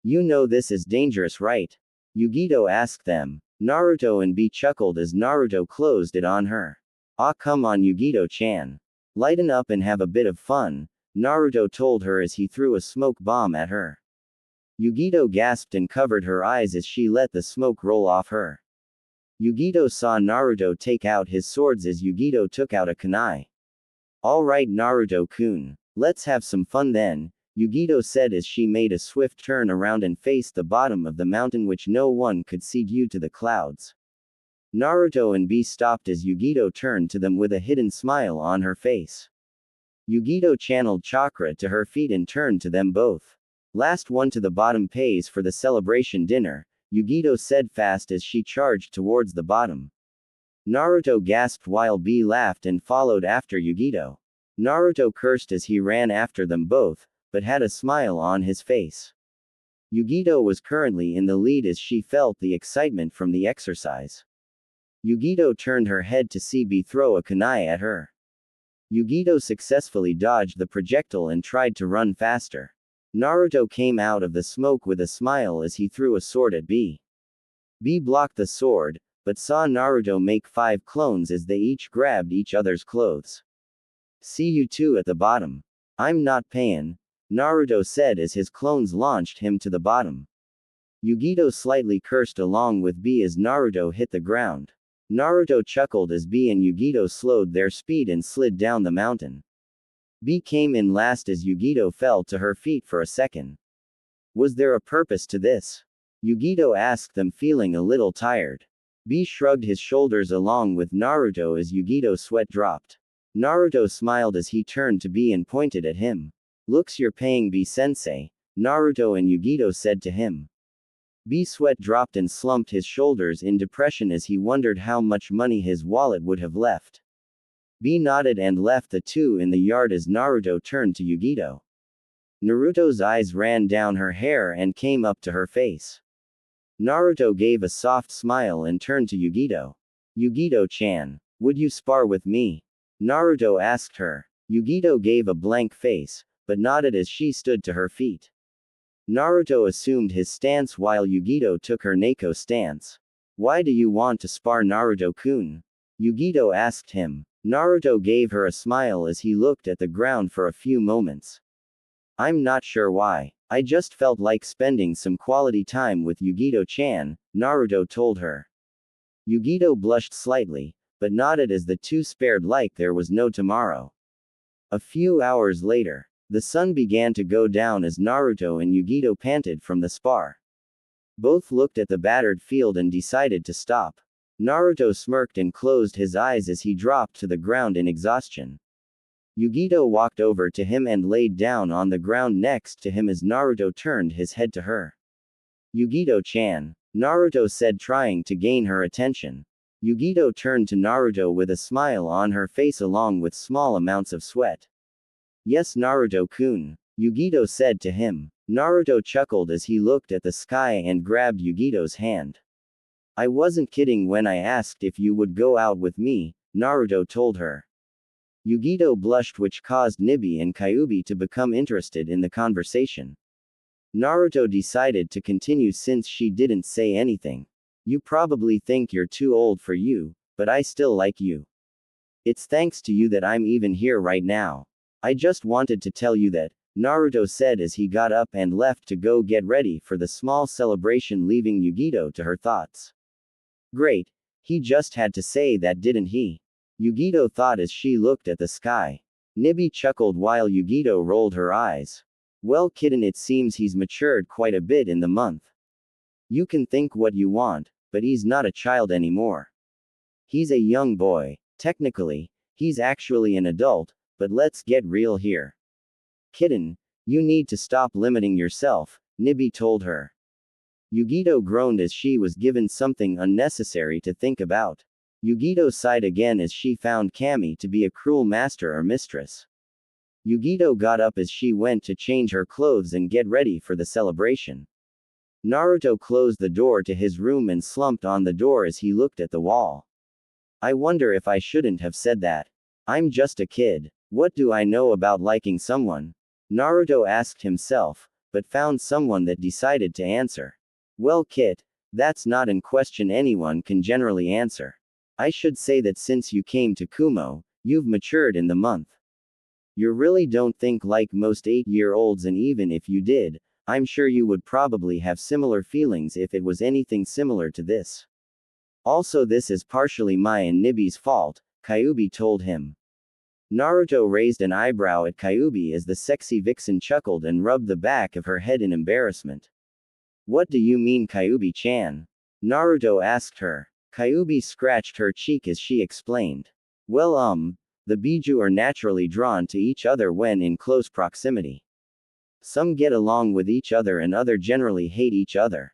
S2: You know this is dangerous, right? Yugito asked them. Naruto and B chuckled as Naruto closed it on her. Ah, come on, Yugito-chan. Lighten up and have a bit of fun, Naruto told her as he threw a smoke bomb at her. Yugito gasped and covered her eyes as she let the smoke roll off her. Yugito saw Naruto take out his swords as Yugito took out a kunai. Alright, Naruto-kun. Let's have some fun then, Yugito said as she made a swift turn around and faced the bottom of the mountain which no one could see due to the clouds. Naruto and B stopped as Yugito turned to them with a hidden smile on her face. Yugito channeled chakra to her feet and turned to them both. Last one to the bottom pays for the celebration dinner, Yugito said fast as she charged towards the bottom. Naruto gasped while B laughed and followed after Yugito. Naruto cursed as he ran after them both, but had a smile on his face. Yugito was currently in the lead as she felt the excitement from the exercise. Yugito turned her head to see B throw a kunai at her. Yugito successfully dodged the projectile and tried to run faster. Naruto came out of the smoke with a smile as he threw a sword at B. B blocked the sword, but saw Naruto make 5 clones as they each grabbed each other's clothes. See you two at the bottom. I'm not payin', Naruto said as his clones launched him to the bottom. Yugito slightly cursed along with B as Naruto hit the ground. Naruto chuckled as B and Yugito slowed their speed and slid down the mountain. B came in last as Yugito fell to her feet for a second. Was there a purpose to this? Yugito asked them, feeling a little tired. B shrugged his shoulders along with Naruto as Yugito's sweat dropped. Naruto smiled as he turned to B and pointed at him. Looks you're paying B-sensei, Naruto and Yugito said to him. B's sweat dropped and slumped his shoulders in depression as he wondered how much money his wallet would have left. B nodded and left the two in the yard as Naruto turned to Yugito. Naruto's eyes ran down her hair and came up to her face. Naruto gave a soft smile and turned to Yugito. Yugito-chan, would you spar with me? Naruto asked her. Yugito gave a blank face, but nodded as she stood to her feet. Naruto assumed his stance while Yugito took her Neko stance. Why do you want to spar, Naruto-kun? Yugito asked him. Naruto gave her a smile as he looked at the ground for a few moments. I'm not sure why. I just felt like spending some quality time with Yugito-chan, Naruto told her. Yugito blushed slightly, but nodded as the two spared like there was no tomorrow. A few hours later, the sun began to go down as Naruto and Yugito panted from the spar. Both looked at the battered field and decided to stop. Naruto smirked and closed his eyes as he dropped to the ground in exhaustion. Yugito walked over to him and laid down on the ground next to him as Naruto turned his head to her. Yugito-chan, Naruto said, trying to gain her attention. Yugito turned to Naruto with a smile on her face along with small amounts of sweat. Yes, Naruto-kun, Yugito said to him. Naruto chuckled as he looked at the sky and grabbed Yugito's hand. I wasn't kidding when I asked if you would go out with me, Naruto told her. Yugito blushed, which caused Nibi and Kyuubi to become interested in the conversation. Naruto decided to continue since she didn't say anything. You probably think you're too old for you, but I still like you. It's thanks to you that I'm even here right now. I just wanted to tell you that, Naruto said as he got up and left to go get ready for the small celebration, leaving Yugito to her thoughts. Great. He just had to say that, didn't he? Yugito thought as she looked at the sky. Nibi chuckled while Yugito rolled her eyes. Well, kitten, it seems he's matured quite a bit in the month. You can think what you want, but he's not a child anymore. He's a young boy. Technically, he's actually an adult, but let's get real here. Kitten, you need to stop limiting yourself, Nibi told her. Yugito groaned as she was given something unnecessary to think about. Yugito sighed again as she found Kami to be a cruel master or mistress. Yugito got up as she went to change her clothes and get ready for the celebration. Naruto closed the door to his room and slumped on the door as he looked at the wall. I wonder if I shouldn't have said that. I'm just a kid. What do I know about liking someone? Naruto asked himself, but found someone that decided to answer. Well, Kit, that's not a question anyone can generally answer. I should say that since you came to Kumo, you've matured in the month. You really don't think like most 8-year-olds, and even if you did, I'm sure you would probably have similar feelings if it was anything similar to this. Also, this is partially my and Nibi's fault, Kyuubi told him. Naruto raised an eyebrow at Kyuubi as the sexy vixen chuckled and rubbed the back of her head in embarrassment. What do you mean, Kyuubi-chan? Naruto asked her. Kyuubi scratched her cheek as she explained. Well, The biju are naturally drawn to each other when in close proximity. Some get along with each other and other generally hate each other.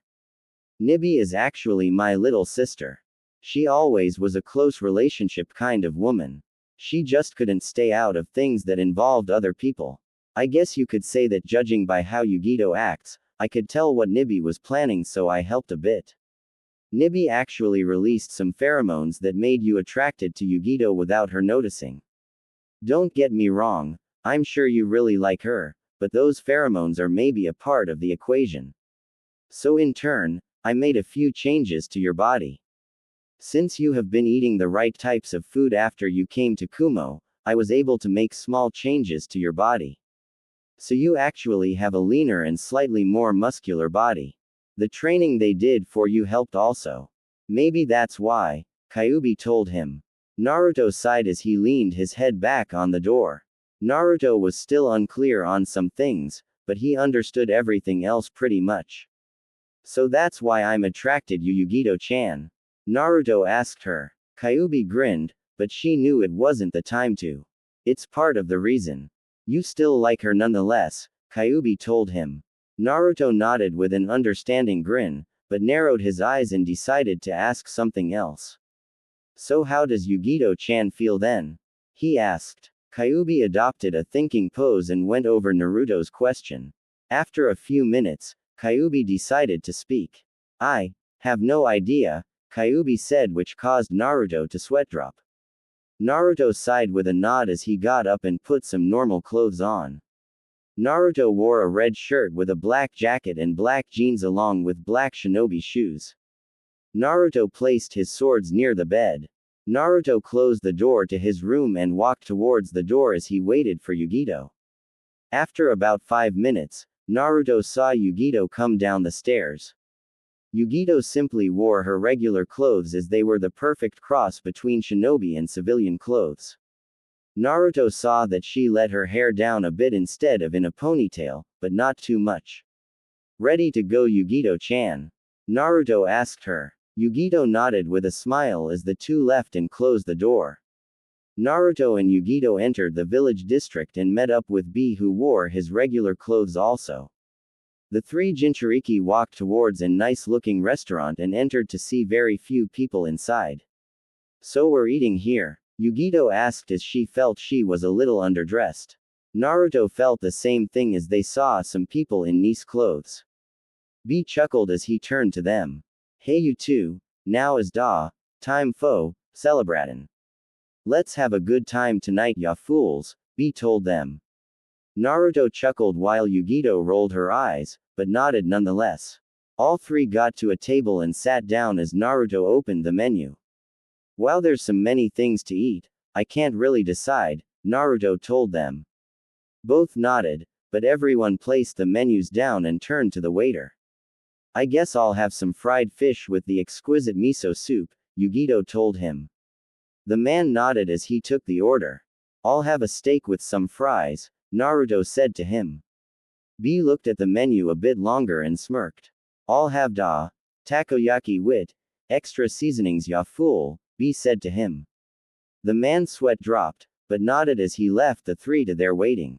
S2: Nibi is actually my little sister. She always was a close relationship kind of woman. She just couldn't stay out of things that involved other people. I guess you could say that judging by how Yugito acts, I could tell what Nibi was planning, so I helped a bit. Nibi actually released some pheromones that made you attracted to Yugito without her noticing. Don't get me wrong, I'm sure you really like her, but those pheromones are maybe a part of the equation. So in turn, I made a few changes to your body. Since you have been eating the right types of food after you came to Kumo, I was able to make small changes to your body. So you actually have a leaner and slightly more muscular body. The training they did for you helped also. Maybe that's why, Kyubi told him. Naruto sighed as he leaned his head back on the door. Naruto was still unclear on some things, but he understood everything else pretty much. So that's why I'm attracted you, Yugito-chan? Naruto asked her. Kyubi grinned, but she knew it wasn't the time to. It's part of the reason. You still like her nonetheless, Kyubi told him. Naruto nodded with an understanding grin, but narrowed his eyes and decided to ask something else. So how does Yugito-chan feel then? He asked. Kyubi adopted a thinking pose and went over Naruto's question. After a few minutes, Kyubi decided to speak. I have no idea, Kyubi said, which caused Naruto to sweat drop. Naruto sighed with a nod as he got up and put some normal clothes on. Naruto wore a red shirt with a black jacket and black jeans along with black shinobi shoes. Naruto placed his swords near the bed. Naruto closed the door to his room and walked towards the door as he waited for Yugito. After about 5 minutes, Naruto saw Yugito come down the stairs. Yugito simply wore her regular clothes as they were the perfect cross between shinobi and civilian clothes. Naruto saw that she let her hair down a bit instead of in a ponytail, but not too much. Ready to go, Yugito-chan? Naruto asked her. Yugito nodded with a smile as the two left and closed the door. Naruto and Yugito entered the village district and met up with B, who wore his regular clothes also. The three Jinchuriki walked towards a nice-looking restaurant and entered to see very few people inside. So we're eating here? Yugito asked as she felt she was a little underdressed. Naruto felt the same thing as they saw some people in nice clothes. B chuckled as he turned to them. Hey you two, now is da time fo, celebratin'. Let's have a good time tonight, ya fools, B told them. Naruto chuckled while Yugito rolled her eyes, but nodded nonetheless. All three got to a table and sat down as Naruto opened the menu. While there's some many things to eat, I can't really decide, Naruto told them. Both nodded, but everyone placed the menus down and turned to the waiter. I guess I'll have some fried fish with the exquisite miso soup, Yugito told him. The man nodded as he took the order. I'll have a steak with some fries, Naruto said to him. B looked at the menu a bit longer and smirked. I'll have da takoyaki with extra seasonings, ya fool, B said to him. The man's sweat dropped, but nodded as he left the three to their waiting.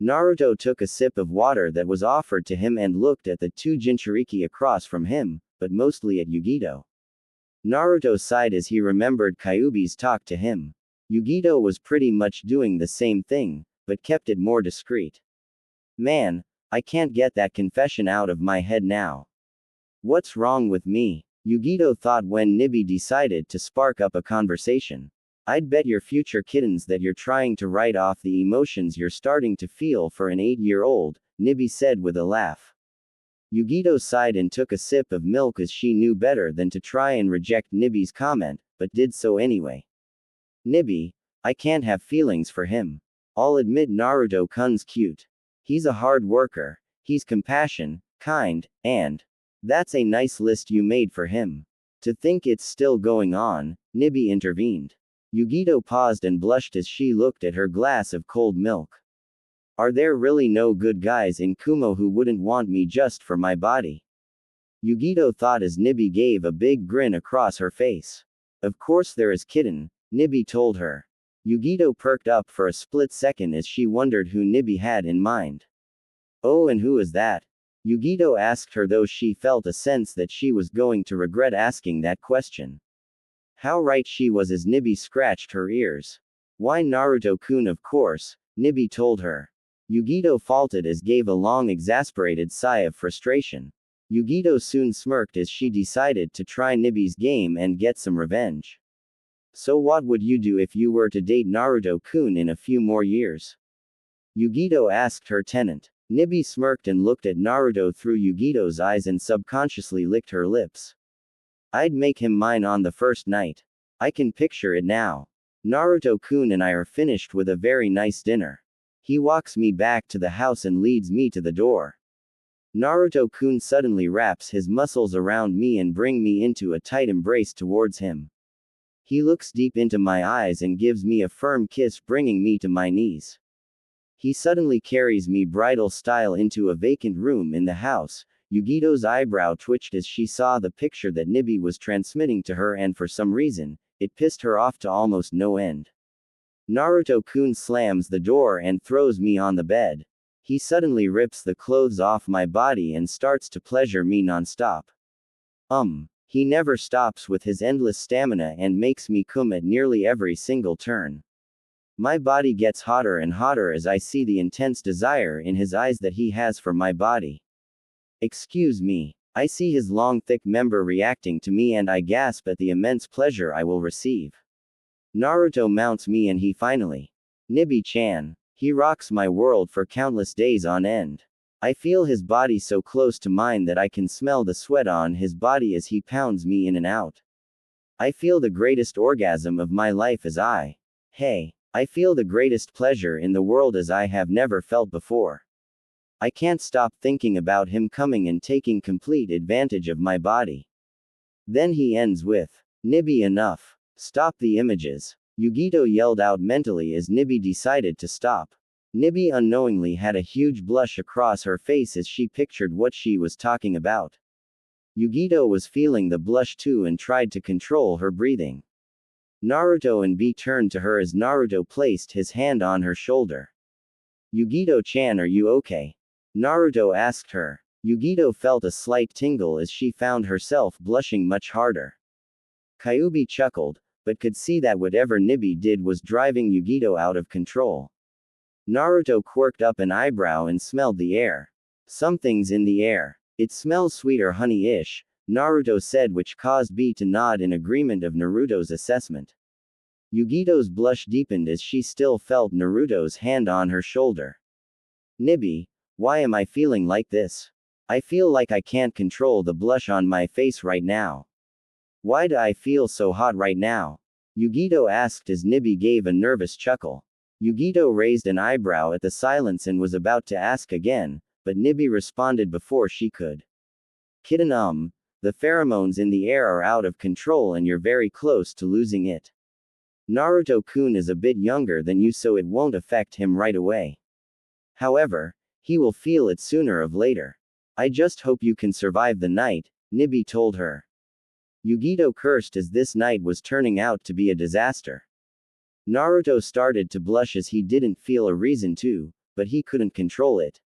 S2: Naruto took a sip of water that was offered to him and looked at the two Jinchuriki across from him, but mostly at Yugito. Naruto sighed as he remembered Kyubi's talk to him. Yugito was pretty much doing the same thing, but kept it more discreet. Man, I can't get that confession out of my head now. What's wrong with me? Yugito thought when Nibi decided to spark up a conversation. I'd bet your future kittens that you're trying to write off the emotions you're starting to feel for an 8-year-old, Nibi said with a laugh. Yugito sighed and took a sip of milk as she knew better than to try and reject Nibi's comment, but did so anyway. Nibi, I can't have feelings for him. I'll admit Naruto-kun's cute. He's a hard worker, he's compassionate, kind, and that's a nice list you made for him. To think it's still going on, Nibi intervened. Yugito paused and blushed as she looked at her glass of cold milk. Are there really no good guys in Kumo who wouldn't want me just for my body? Yugito thought as Nibi gave a big grin across her face. Of course there is, kitten, Nibi told her. Yugito perked up for a split second as she wondered who Nibi had in mind. Oh, and who is that? Yugito asked her, though she felt a sense that she was going to regret asking that question. How right she was as Nibi scratched her ears. Why Naruto-kun, of course, Nibi told her. Yugito faltered as gave a long exasperated sigh of frustration. Yugito soon smirked as she decided to try Nibi's game and get some revenge. So what would you do if you were to date Naruto-kun in a few more years? Yugito asked her tenant. Nibi smirked and looked at Naruto through Yugito's eyes and subconsciously licked her lips. I'd make him mine on the first night. I can picture it now. Naruto-kun and I are finished with a very nice dinner. He walks me back to the house and leads me to the door. Naruto-kun suddenly wraps his muscles around me and bring me into a tight embrace towards him. He looks deep into my eyes and gives me a firm kiss, bringing me to my knees. He suddenly carries me bridal style into a vacant room in the house. Yugito's eyebrow twitched as she saw the picture that Nibi was transmitting to her, and for some reason, it pissed her off to almost no end. Naruto-kun slams the door and throws me on the bed. He suddenly rips the clothes off my body and starts to pleasure me non-stop. He never stops with his endless stamina and makes me cum at nearly every single turn. My body gets hotter and hotter as I see the intense desire in his eyes that he has for my body. Excuse me. I see his long thick member reacting to me and I gasp at the immense pleasure I will receive. Naruto mounts me and he finally. Nibi-chan. He rocks my world for countless days on end. I feel his body so close to mine that I can smell the sweat on his body as he pounds me in and out. I feel the greatest orgasm of my life as I feel the greatest pleasure in the world as I have never felt before. I can't stop thinking about him coming and taking complete advantage of my body. Then he ends with, Nibi, enough. Stop the images. Yugito yelled out mentally as Nibi decided to stop. Nibi unknowingly had a huge blush across her face as she pictured what she was talking about. Yugito was feeling the blush too and tried to control her breathing. Naruto and B turned to her as Naruto placed his hand on her shoulder. Yugito-chan, are you okay? Naruto asked her. Yugito felt a slight tingle as she found herself blushing much harder. Kyuubi chuckled, but could see that whatever Nibi did was driving Yugito out of control. Naruto quirked up an eyebrow and smelled the air. Something's in the air. It smells sweet or honey-ish, Naruto said, which caused B to nod in agreement of Naruto's assessment. Yugito's blush deepened as she still felt Naruto's hand on her shoulder. Nibi, why am I feeling like this? I feel like I can't control the blush on my face right now. Why do I feel so hot right now? Yugito asked as Nibi gave a nervous chuckle. Yugito raised an eyebrow at the silence and was about to ask again, but Nibi responded before she could. Kitten, the pheromones in the air are out of control and you're very close to losing it. Naruto-kun is a bit younger than you, so it won't affect him right away. However, he will feel it sooner or later. I just hope you can survive the night, Nibi told her. Yugito cursed as this night was turning out to be a disaster. Naruto started to blush as he didn't feel a reason to, but he couldn't control it.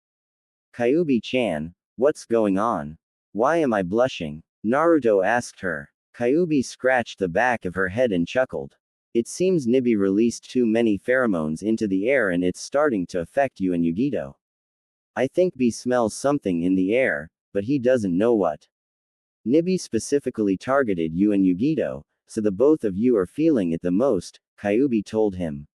S2: Kyuubi-chan, what's going on? Why am I blushing? Naruto asked her. Kyuubi scratched the back of her head and chuckled. It seems Nibi released too many pheromones into the air and it's starting to affect you and Yugito. I think B smells something in the air, but he doesn't know what. Nibi specifically targeted you and Yugito, so the both of you are feeling it the most, Kyuubi told him.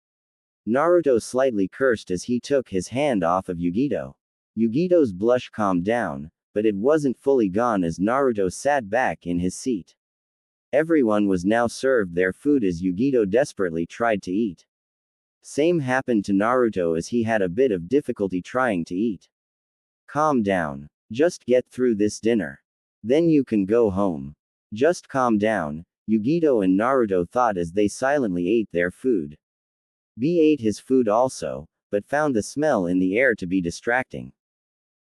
S2: Naruto slightly cursed as he took his hand off of Yugito. Yugito's blush calmed down, but it wasn't fully gone as Naruto sat back in his seat. Everyone was now served their food as Yugito desperately tried to eat. Same happened to Naruto as he had a bit of difficulty trying to eat. Calm down. Just get through this dinner. Then you can go home. Just calm down, Yugito and Naruto thought as they silently ate their food. B ate his food also, but found the smell in the air to be distracting.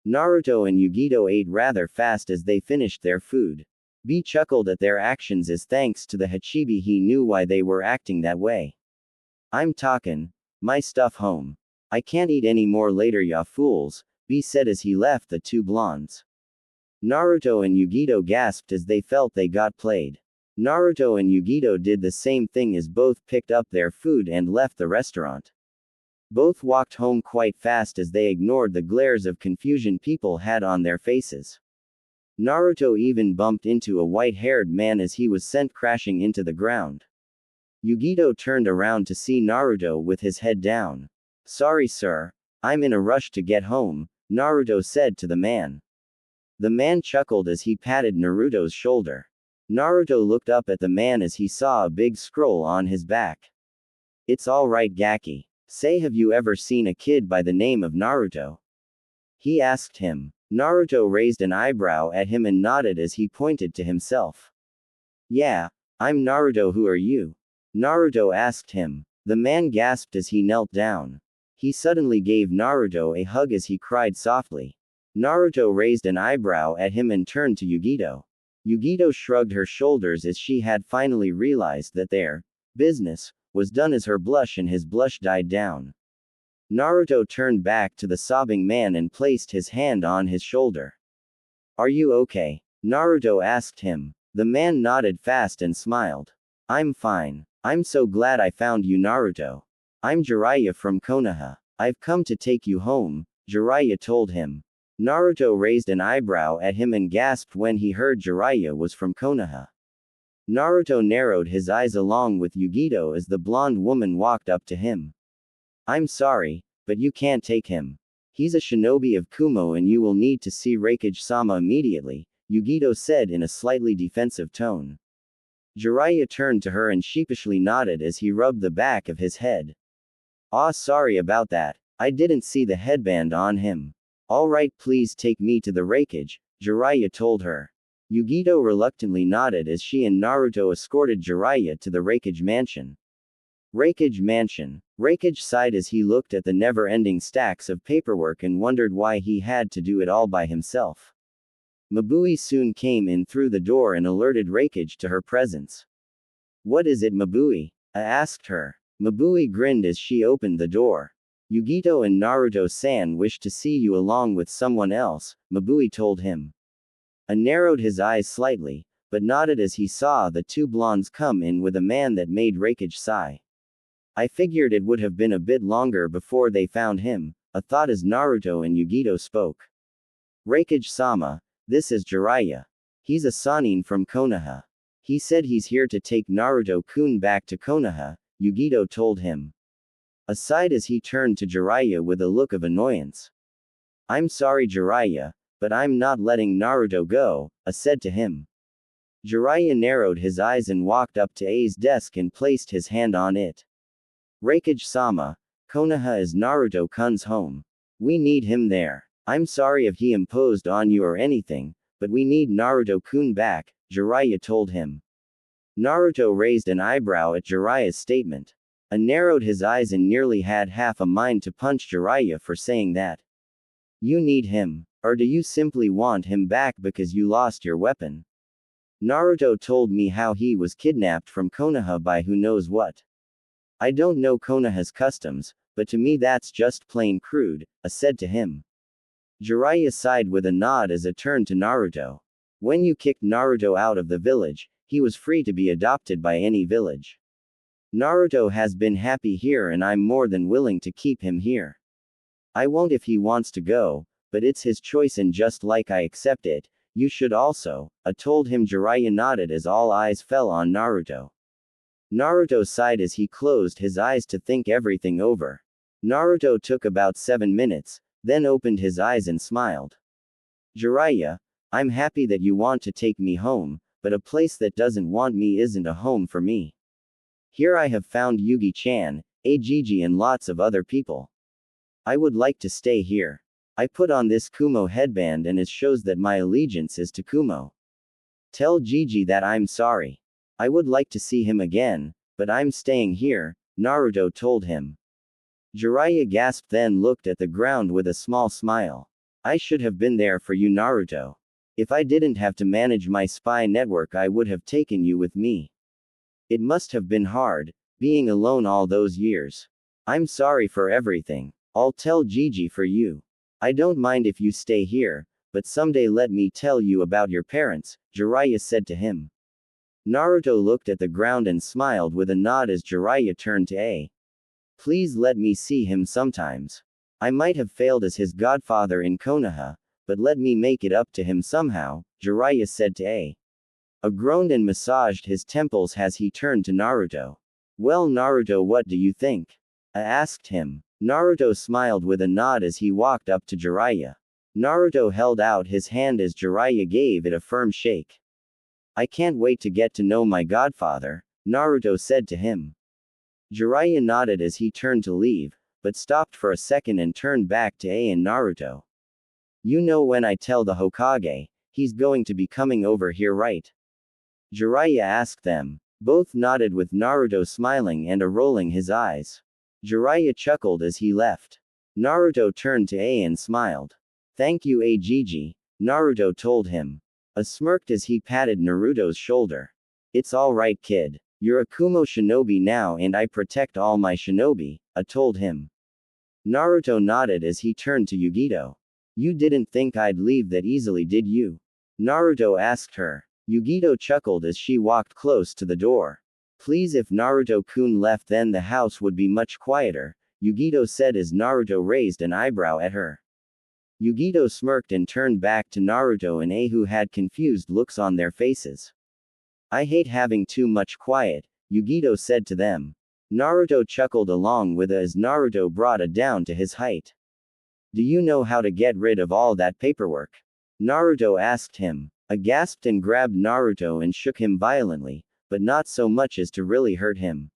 S2: Naruto and Yugito ate rather fast as they finished their food. B chuckled at their actions as thanks to the Hachibi he knew why they were acting that way. I'm talkin' my stuff home. I can't eat any more later, ya fools, B said as he left the two blondes. Naruto and Yugito gasped as they felt they got played. Naruto and Yugito did the same thing as both picked up their food and left the restaurant. Both walked home quite fast as they ignored the glares of confusion people had on their faces. Naruto even bumped into a white-haired man as he was sent crashing into the ground. Yugito turned around to see Naruto with his head down. Sorry, sir. I'm in a rush to get home, Naruto said to the man. The man chuckled as he patted Naruto's shoulder. Naruto looked up at the man as he saw a big scroll on his back. It's alright, Gaki. Say, have you ever seen a kid by the name of Naruto? He asked him. Naruto raised an eyebrow at him and nodded as he pointed to himself. Yeah, I'm Naruto. Who are you? Naruto asked him. The man gasped as he knelt down. He suddenly gave Naruto a hug as he cried softly. Naruto raised an eyebrow at him and turned to Yugito. Yugito shrugged her shoulders as she had finally realized that their business was done as her blush and his blush died down. Naruto turned back to the sobbing man and placed his hand on his shoulder. Are you okay? Naruto asked him. The man nodded fast and smiled. I'm fine. I'm so glad I found you, Naruto. I'm Jiraiya from Konoha. I've come to take you home, Jiraiya told him. Naruto raised an eyebrow at him and gasped when he heard Jiraiya was from Konoha. Naruto narrowed his eyes along with Yugito as the blonde woman walked up to him. I'm sorry, but you can't take him. He's a shinobi of Kumo and you will need to see Raikage-sama immediately, Yugito said in a slightly defensive tone. Jiraiya turned to her and sheepishly nodded as he rubbed the back of his head. Sorry about that. I didn't see the headband on him. Alright, please take me to the Raikage, Jiraiya told her. Yugito reluctantly nodded as she and Naruto escorted Jiraiya to the Raikage mansion. Raikage mansion. Raikage sighed as he looked at the never-ending stacks of paperwork and wondered why he had to do it all by himself. Mabui soon came in through the door and alerted Raikage to her presence. What is it, Mabui? I asked her. Mabui grinned as she opened the door. Yugito and Naruto-san wish to see you along with someone else, Mabui told him. I narrowed his eyes slightly, but nodded as he saw the two blondes come in with a man that made Raikage sigh. I figured it would have been a bit longer before they found him, a thought as Naruto and Yugito spoke. Raikage-sama, this is Jiraiya. He's a Sannin from Konoha. He said he's here to take Naruto-kun back to Konoha, Yugito told him. Aside as he turned to Jiraiya with a look of annoyance. I'm sorry, Jiraiya, but I'm not letting Naruto go, I said to him. Jiraiya narrowed his eyes and walked up to A's desk and placed his hand on it. Raikage-sama, Konoha is Naruto-kun's home. We need him there. I'm sorry if he imposed on you or anything, but we need Naruto-kun back, Jiraiya told him. Naruto raised an eyebrow at Jiraiya's statement. I narrowed his eyes and nearly had half a mind to punch Jiraiya for saying that. You need him, or do you simply want him back because you lost your weapon? Naruto told me how he was kidnapped from Konoha by who knows what. I don't know Konoha's customs, but to me that's just plain crude, I said to him. Jiraiya sighed with a nod as it turned to Naruto. When you kicked Naruto out of the village, he was free to be adopted by any village. Naruto has been happy here and I'm more than willing to keep him here. I won't if he wants to go, but it's his choice and just like I accept it, you should also, I told him. Jiraiya nodded as all eyes fell on Naruto. Naruto sighed as he closed his eyes to think everything over. Naruto took about 7 minutes, then opened his eyes and smiled. Jiraiya, I'm happy that you want to take me home, but a place that doesn't want me isn't a home for me. Here I have found Yugi-chan, Agigi and lots of other people. I would like to stay here. I put on this Kumo headband and it shows that my allegiance is to Kumo. Tell Gigi that I'm sorry. I would like to see him again, but I'm staying here, Naruto told him. Jiraiya gasped then looked at the ground with a small smile. I should have been there for you, Naruto. If I didn't have to manage my spy network I would have taken you with me. It must have been hard, being alone all those years. I'm sorry for everything. I'll tell Gigi for you. I don't mind if you stay here, but someday let me tell you about your parents, Jiraiya said to him. Naruto looked at the ground and smiled with a nod as Jiraiya turned to A. Please let me see him sometimes. I might have failed as his godfather in Konoha, but let me make it up to him somehow, Jiraiya said to A groaned and massaged his temples as he turned to Naruto. Well Naruto, what do you think? A asked him. Naruto smiled with a nod as he walked up to Jiraiya. Naruto held out his hand as Jiraiya gave it a firm shake. I can't wait to get to know my godfather, Naruto said to him. Jiraiya nodded as he turned to leave, but stopped for a second and turned back to A and Naruto. You know when I tell the Hokage, he's going to be coming over here, right? Jiraiya asked them. Both nodded with Naruto smiling and rolling his eyes. Jiraiya chuckled as he left. Naruto turned to A and smiled. Thank you Gigi, Naruto told him. A smirked as he patted Naruto's shoulder. It's alright kid. You're a Kumo shinobi now and I protect all my shinobi, A told him. Naruto nodded as he turned to Yugito. You didn't think I'd leave that easily, did you? Naruto asked her. Yugito chuckled as she walked close to the door. Please, if Naruto-kun left then the house would be much quieter, Yugito said as Naruto raised an eyebrow at her. Yugito smirked and turned back to Naruto and A, who had confused looks on their faces. I hate having too much quiet, Yugito said to them. Naruto chuckled along with A as Naruto brought A down to his height. Do you know how to get rid of all that paperwork? Naruto asked him. A gasped and grabbed Naruto and shook him violently, but not so much as to really hurt him.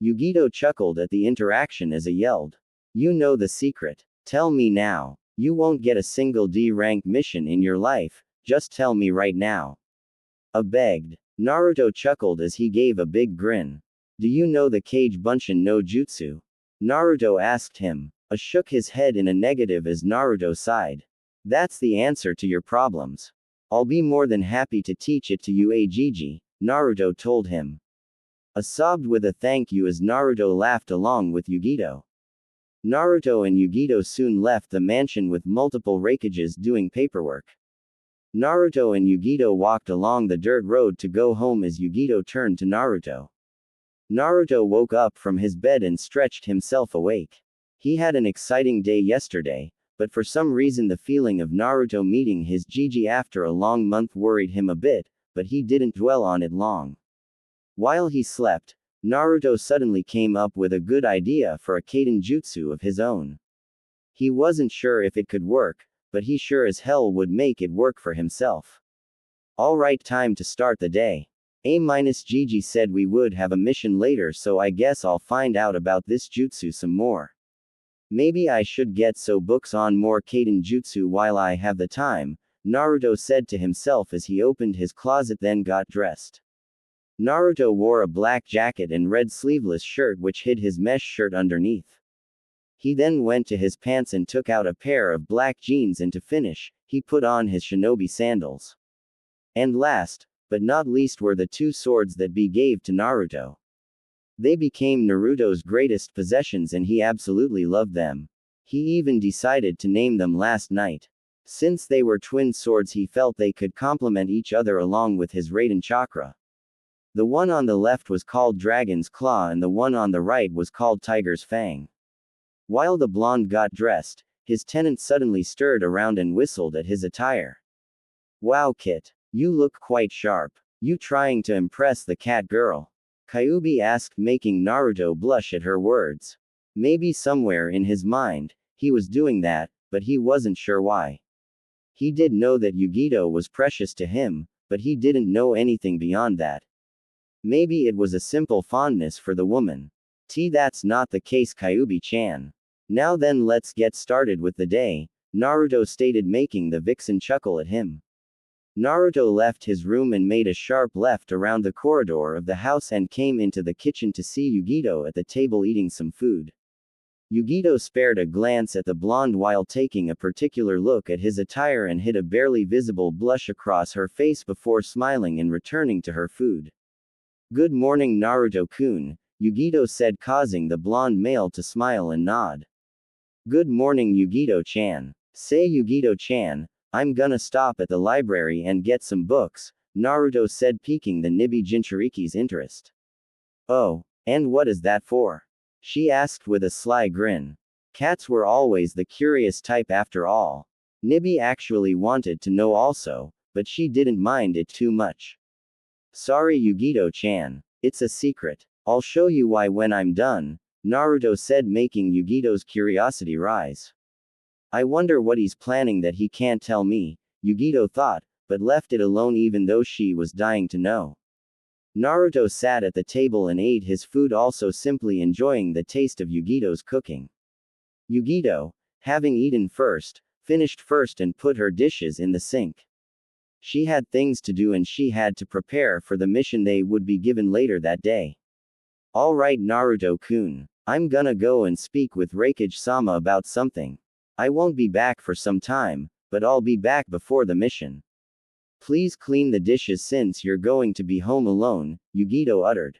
S2: Yugito chuckled at the interaction as A yelled. You know the secret. Tell me now. You won't get a single D-rank mission in your life, just tell me right now. A begged. Naruto chuckled as he gave a big grin. Do you know the Kage Bunshin no Jutsu? Naruto asked him. A shook his head in a negative as Naruto sighed. That's the answer to your problems. I'll be more than happy to teach it to you Gigi, Naruto told him. A sobbed with a thank you as Naruto laughed along with Yugito. Naruto and Yugito soon left the mansion with multiple Raikages doing paperwork. Naruto and Yugito walked along the dirt road to go home as Yugito turned to Naruto. Naruto woke up from his bed and stretched himself awake. He had an exciting day yesterday, but for some reason the feeling of Naruto meeting his Gigi after a long month worried him a bit, but he didn't dwell on it long. While he slept, Naruto suddenly came up with a good idea for a Kaden Jutsu of his own. He wasn't sure if it could work, but he sure as hell would make it work for himself. Alright, time to start the day. Gigi said we would have a mission later, so I guess I'll find out about this jutsu some more. Maybe I should get so books on more Kaden Jutsu while I have the time, Naruto said to himself as he opened his closet then got dressed. Naruto wore a black jacket and red sleeveless shirt which hid his mesh shirt underneath. He then went to his pants and took out a pair of black jeans, and to finish, he put on his shinobi sandals. And last, but not least, were the two swords that B gave to Naruto. They became Naruto's greatest possessions and he absolutely loved them. He even decided to name them last night. Since they were twin swords, he felt they could complement each other along with his Raiden chakra. The one on the left was called Dragon's Claw and the one on the right was called Tiger's Fang. While the blonde got dressed, his tenant suddenly stirred around and whistled at his attire. Wow Kit, you look quite sharp. You trying to impress the cat girl? Kyuubi asked, making Naruto blush at her words. Maybe somewhere in his mind, he was doing that, but he wasn't sure why. He did know that Yugito was precious to him, but he didn't know anything beyond that. Maybe it was a simple fondness for the woman. That's not the case, Kyuubi-chan. Now then, let's get started with the day, Naruto stated, making the vixen chuckle at him. Naruto left his room and made a sharp left around the corridor of the house and came into the kitchen to see Yugito at the table eating some food. Yugito spared a glance at the blonde while taking a particular look at his attire and hid a barely visible blush across her face before smiling and returning to her food. Good morning Naruto-kun, Yugito said, causing the blonde male to smile and nod. Good morning, Yugito-chan. Say, Yugito-chan, I'm gonna stop at the library and get some books, Naruto said, piquing the Nibi Jinchuriki's interest. Oh, and what is that for? She asked with a sly grin. Cats were always the curious type after all. Nibi actually wanted to know also, but she didn't mind it too much. Sorry, Yugito-chan. It's a secret. I'll show you why when I'm done, Naruto said, making Yugito's curiosity rise. I wonder what he's planning that he can't tell me, Yugito thought, but left it alone even though she was dying to know. Naruto sat at the table and ate his food, also simply enjoying the taste of Yugito's cooking. Yugito, having eaten first, finished first and put her dishes in the sink. She had things to do and she had to prepare for the mission they would be given later that day. Alright, Naruto-kun. I'm gonna go and speak with Raikage-sama about something. I won't be back for some time, but I'll be back before the mission. Please clean the dishes since you're going to be home alone, Yugito uttered.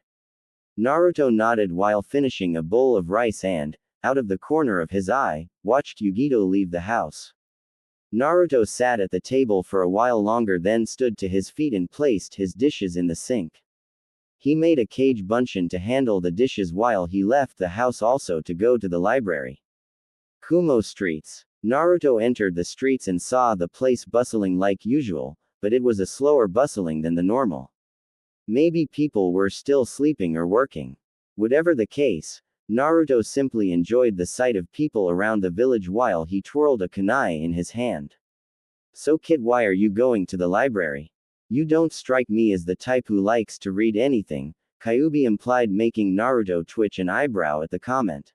S2: Naruto nodded while finishing a bowl of rice and, out of the corner of his eye, watched Yugito leave the house. Naruto sat at the table for a while longer, then stood to his feet and placed his dishes in the sink. He made a cage bunshin to handle the dishes while he left the house also to go to the library. Kumo streets. Naruto entered the streets and saw the place bustling like usual, but it was a slower bustling than the normal. Maybe people were still sleeping or working. Whatever the case, Naruto simply enjoyed the sight of people around the village while he twirled a kunai in his hand. So kid, why are you going to the library? You don't strike me as the type who likes to read anything, Kyuubi implied, making Naruto twitch an eyebrow at the comment.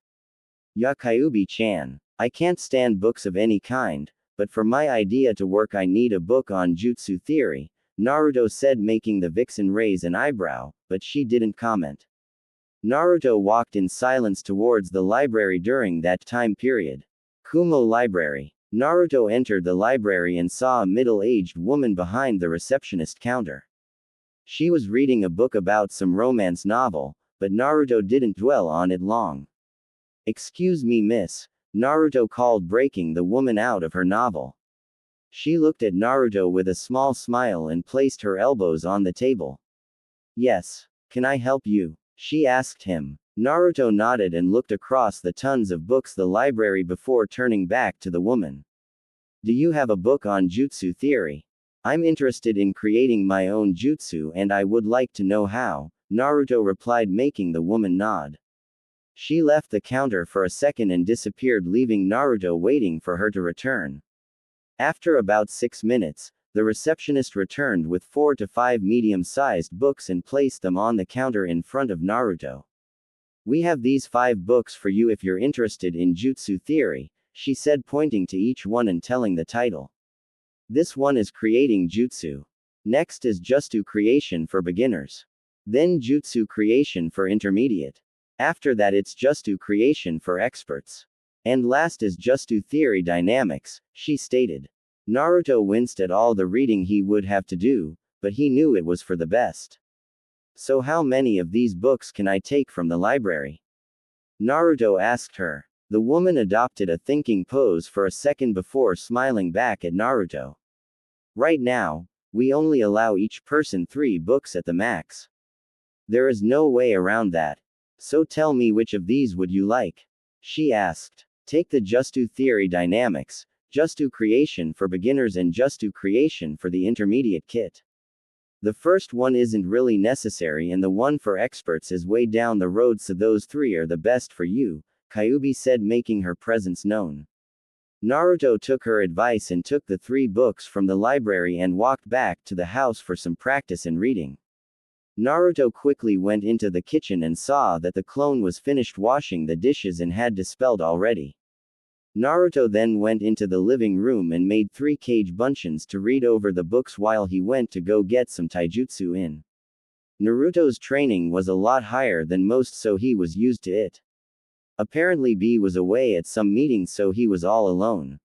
S2: Ya Kyuubi-chan. I can't stand books of any kind, but for my idea to work I need a book on jutsu theory, Naruto said, making the vixen raise an eyebrow, but she didn't comment. Naruto walked in silence towards the library during that time period. Kumo Library. Naruto entered the library and saw a middle-aged woman behind the receptionist counter. She was reading a book about some romance novel, but Naruto didn't dwell on it long. Excuse me, miss, Naruto called, breaking the woman out of her novel. She looked at Naruto with a small smile and placed her elbows on the table. Yes. Can I help you? She asked him. Naruto nodded and looked across the tons of books the library before turning back to the woman. Do you have a book on jutsu theory? I'm interested in creating my own jutsu and I would like to know how, Naruto replied, making the woman nod. She left the counter for a second and disappeared, leaving Naruto waiting for her to return. After about 6 minutes, the receptionist returned with 4 to 5 medium-sized books and placed them on the counter in front of Naruto. We have these 5 books for you if you're interested in jutsu theory, she said, pointing to each one and telling the title. This one is Creating Jutsu. Next is Jutsu Creation for Beginners. Then Jutsu Creation for Intermediate. After that it's Jutsu Creation for Experts. And last is Jutsu Theory Dynamics, she stated. Naruto winced at all the reading he would have to do, but he knew it was for the best. So how many of these books can I take from the library? Naruto asked her. The woman adopted a thinking pose for a second before smiling back at Naruto. Right now, we only allow each person 3 books at the max. There is no way around that. So tell me, which of these would you like? She asked. Take the Jutsu Theory Dynamics, Jutsu Creation for Beginners and Jutsu Creation for the Intermediate kit. The first one isn't really necessary and the one for experts is way down the road, so those 3 are the best for you, Kyuubi said, making her presence known. Naruto took her advice and took the 3 books from the library and walked back to the house for some practice in reading. Naruto quickly went into the kitchen and saw that the clone was finished washing the dishes and had dispelled already. Naruto then went into the living room and made 3 cage bunshins to read over the books while he went to go get some taijutsu in. Naruto's training was a lot higher than most, so he was used to it. Apparently B was away at some meetings, so he was all alone.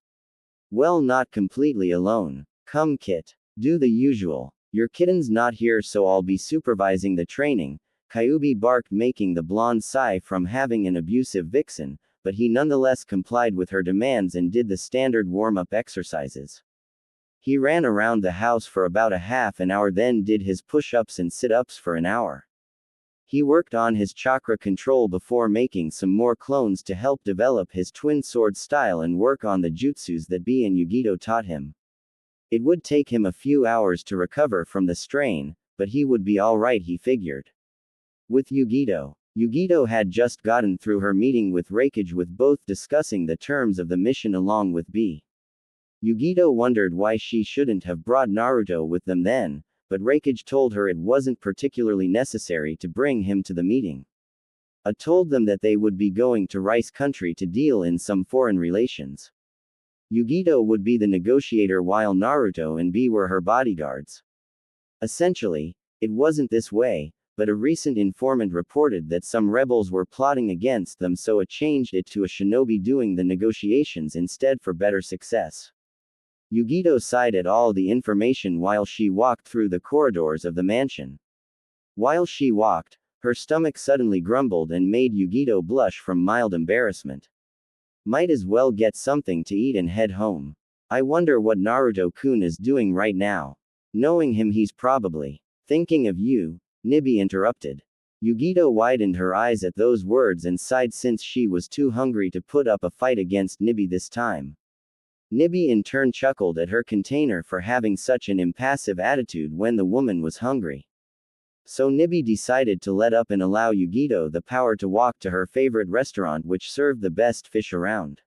S2: Well, not completely alone. Come Kit. Do the usual. Your kitten's not here, so I'll be supervising the training, Kyubi barked, making the blonde sigh from having an abusive vixen, but he nonetheless complied with her demands and did the standard warm-up exercises. He ran around the house for about a half an hour, then did his push-ups and sit-ups for an hour. He worked on his chakra control before making some more clones to help develop his twin sword style and work on the jutsus that Bi and Yugito taught him. It would take him a few hours to recover from the strain, but he would be alright, he figured. With Yugito had just gotten through her meeting with Reikage, with both discussing the terms of the mission along with Bi. Yugito wondered why she shouldn't have brought Naruto with them then, but Reikage told her it wasn't particularly necessary to bring him to the meeting. Told them that they would be going to Rice Country to deal in some foreign relations. Yugito would be the negotiator while Naruto and Bi were her bodyguards. Essentially, it wasn't this way, but a recent informant reported that some rebels were plotting against them, so it changed it to a shinobi doing the negotiations instead for better success. Yugito sighed at all the information while she walked through the corridors of the mansion. While she walked, her stomach suddenly grumbled and made Yugito blush from mild embarrassment. Might as well get something to eat and head home. I wonder what Naruto-kun is doing right now. Knowing him, he's probably thinking of you, Nibi interrupted. Yugito widened her eyes at those words and sighed, since she was too hungry to put up a fight against Nibi this time. Nibi in turn chuckled at her container for having such an impassive attitude when the woman was hungry. So Nibi decided to let up and allow Yugito the power to walk to her favorite restaurant, which served the best fish around.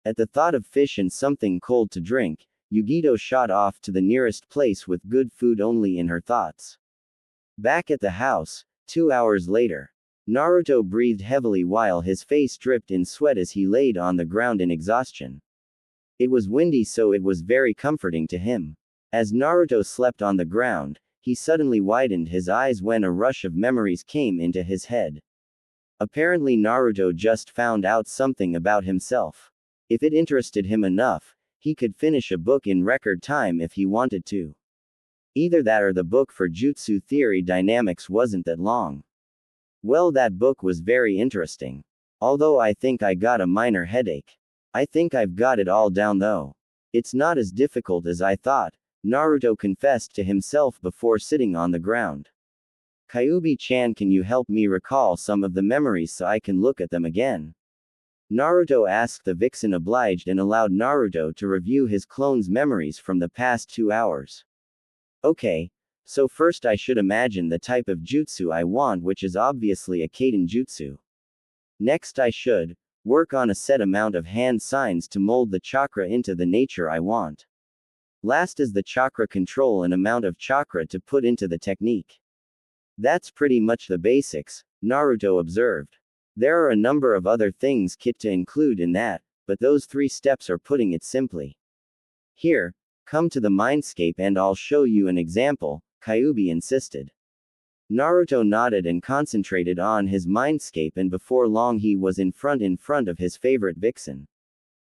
S2: At the thought of fish and something cold to drink, Yugito shot off to the nearest place with good food only in her thoughts. Back at the house, 2 hours later, Naruto breathed heavily while his face dripped in sweat as he laid on the ground in exhaustion. It was windy, so it was very comforting to him. As Naruto slept on the ground, he suddenly widened his eyes when a rush of memories came into his head. Apparently Naruto just found out something about himself. If it interested him enough, he could finish a book in record time if he wanted to. Either that or the book for Jutsu Theory Dynamics wasn't that long. Well, that book was very interesting. Although I think I got a minor headache. I think I've got it all down though. It's not as difficult as I thought, Naruto confessed to himself before sitting on the ground. Kyubi-chan, can you help me recall some of the memories so I can look at them again? Naruto asked. The vixen obliged and allowed Naruto to review his clone's memories from the past 2 hours. Okay, so first I should imagine the type of jutsu I want, which is obviously a Kaden jutsu. Next I should work on a set amount of hand signs to mold the chakra into the nature I want. Last is the chakra control, an amount of chakra to put into the technique. That's pretty much the basics, Naruto observed. There are a number of other things to include in that, but those 3 steps are putting it simply. Here, come to the mindscape and I'll show you an example, Kyubi insisted. Naruto nodded and concentrated on his mindscape, and before long he was in front of his favorite vixen.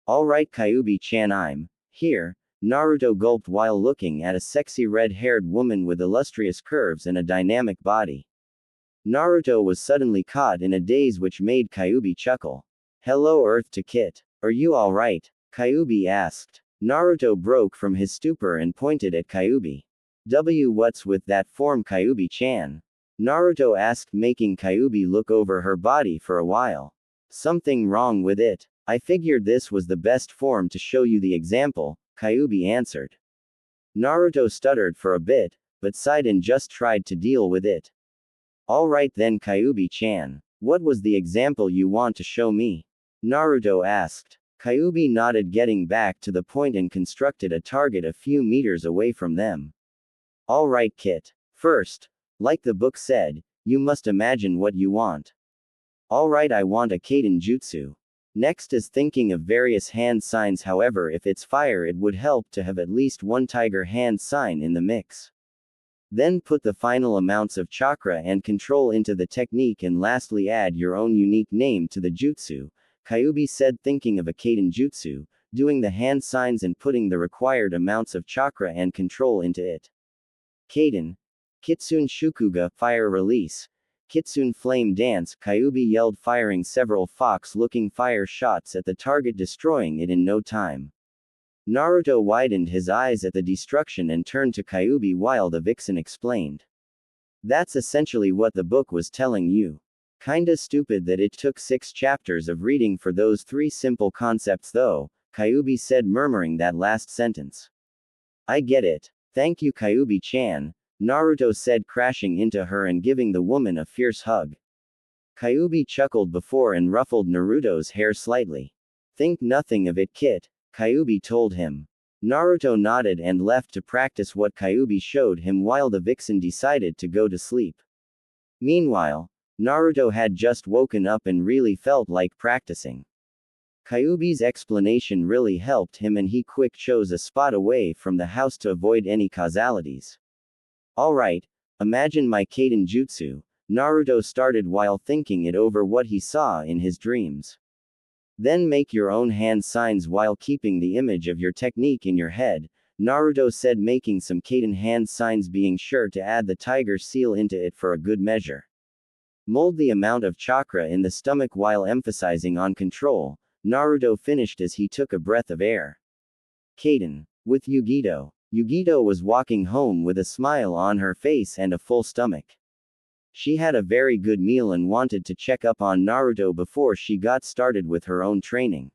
S2: Alright Kyubi-chan, I'm here. Naruto gulped while looking at a sexy red-haired woman with illustrious curves and a dynamic body. Naruto was suddenly caught in a daze, which made Kyubi chuckle. Hello Earth to Kit. Are you alright? Kyubi asked. Naruto broke from his stupor and pointed at Kyubi. What's with that form, Kyubi-chan? Naruto asked, making Kyubi look over her body for a while. Something wrong with it. I figured this was the best form to show you the example, Kyubi answered. Naruto stuttered for a bit, but sighed and just tried to deal with it. Alright then Kyubi-chan. What was the example you want to show me? Naruto asked. Kyubi nodded, getting back to the point, and constructed a target a few meters away from them. Alright Kit. First, like the book said, you must imagine what you want. Alright, I want a Kaden jutsu. Next is thinking of various hand signs, however if it's fire it would help to have at least one tiger hand sign in the mix. Then put the final amounts of chakra and control into the technique, and lastly add your own unique name to the jutsu, Kyubi said, thinking of a Kaden jutsu, doing the hand signs and putting the required amounts of chakra and control into it. Kaden. Kitsune Shukuga, fire release. Kitsune Flame Dance, Kyuubi yelled, firing several fox-looking fire shots at the target, destroying it in no time. Naruto widened his eyes at the destruction and turned to Kyuubi while the vixen explained. That's essentially what the book was telling you. Kinda stupid that it took 6 chapters of reading for those 3 simple concepts though, Kyuubi said, murmuring that last sentence. I get it. Thank you, Kyuubi-chan, Naruto said, crashing into her and giving the woman a fierce hug. Kyuubi chuckled before and ruffled Naruto's hair slightly. Think nothing of it, Kit, Kyuubi told him. Naruto nodded and left to practice what Kyuubi showed him while the vixen decided to go to sleep. Meanwhile, Naruto had just woken up and really felt like practicing. Kyuubi's explanation really helped him and he quick chose a spot away from the house to avoid any causalities. Alright, imagine my Kaden Jutsu, Naruto started while thinking it over what he saw in his dreams. Then make your own hand signs while keeping the image of your technique in your head, Naruto said, making some Kaden hand signs, being sure to add the tiger seal into it for a good measure. Mold the amount of chakra in the stomach while emphasizing on control, Naruto finished as he took a breath of air. Kaden. With Yugito. Yugito was walking home with a smile on her face and a full stomach. She had a very good meal and wanted to check up on Naruto before she got started with her own training.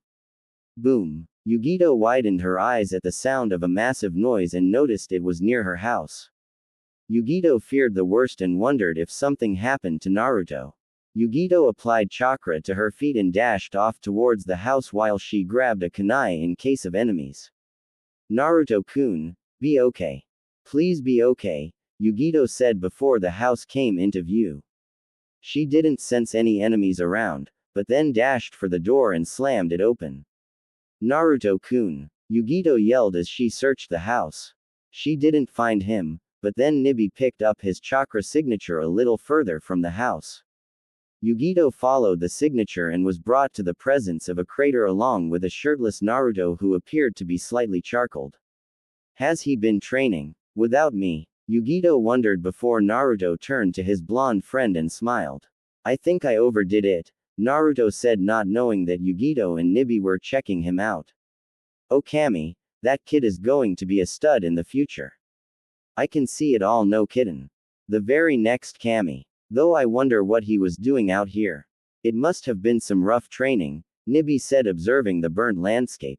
S2: Boom. Yugito widened her eyes at the sound of a massive noise and noticed it was near her house. Yugito feared the worst and wondered if something happened to Naruto. Yugito applied chakra to her feet and dashed off towards the house while she grabbed a kunai in case of enemies. Naruto-kun, be okay. Please be okay, Yugito said before the house came into view. She didn't sense any enemies around, but then dashed for the door and slammed it open. Naruto-kun, Yugito yelled as she searched the house. She didn't find him, but then Nibi picked up his chakra signature a little further from the house. Yugito followed the signature and was brought to the presence of a crater along with a shirtless Naruto who appeared to be slightly charcoaled. Has he been training? Without me? Yugito wondered before Naruto turned to his blonde friend and smiled. I think I overdid it, Naruto said, not knowing that Yugito and Nibi were checking him out. Oh Kami, that kid is going to be a stud in the future. I can see it all, no kiddin'. The very next Kami. Though I wonder what he was doing out here. It must have been some rough training, Nibi said, observing the burnt landscape.